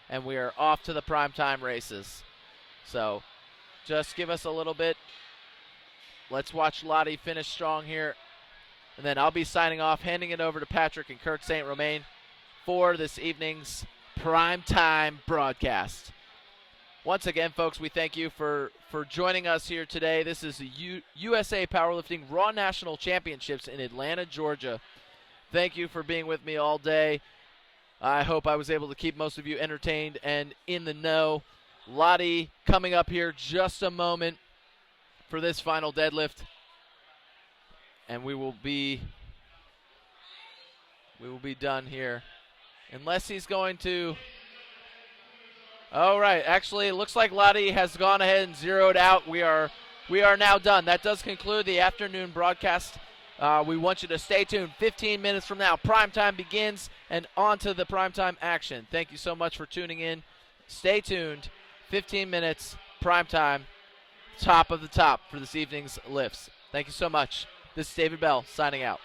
And we are off to the primetime races. So just give us a little bit. Let's watch Lottie finish strong here. And then I'll be signing off, handing it over to Patrick and Kirk St. Romain for this evening's primetime broadcast. Once again, folks, we thank you for joining us here today. This is the USA Powerlifting Raw National Championships in Atlanta, Georgia. Thank you for being with me all day. I hope I was able to keep most of you entertained and in the know. Lottie coming up here just a moment for this final deadlift, and we will be done here, unless he's going to. All right, actually, it looks like Lottie has gone ahead and zeroed out. We are now done. That does conclude the afternoon broadcast. We want you to stay tuned. 15 minutes from now, prime time begins, and on to the primetime action. Thank you so much for tuning in. Stay tuned. 15 minutes, prime time, top of the top for this evening's lifts. Thank you so much. This is David Bell signing out.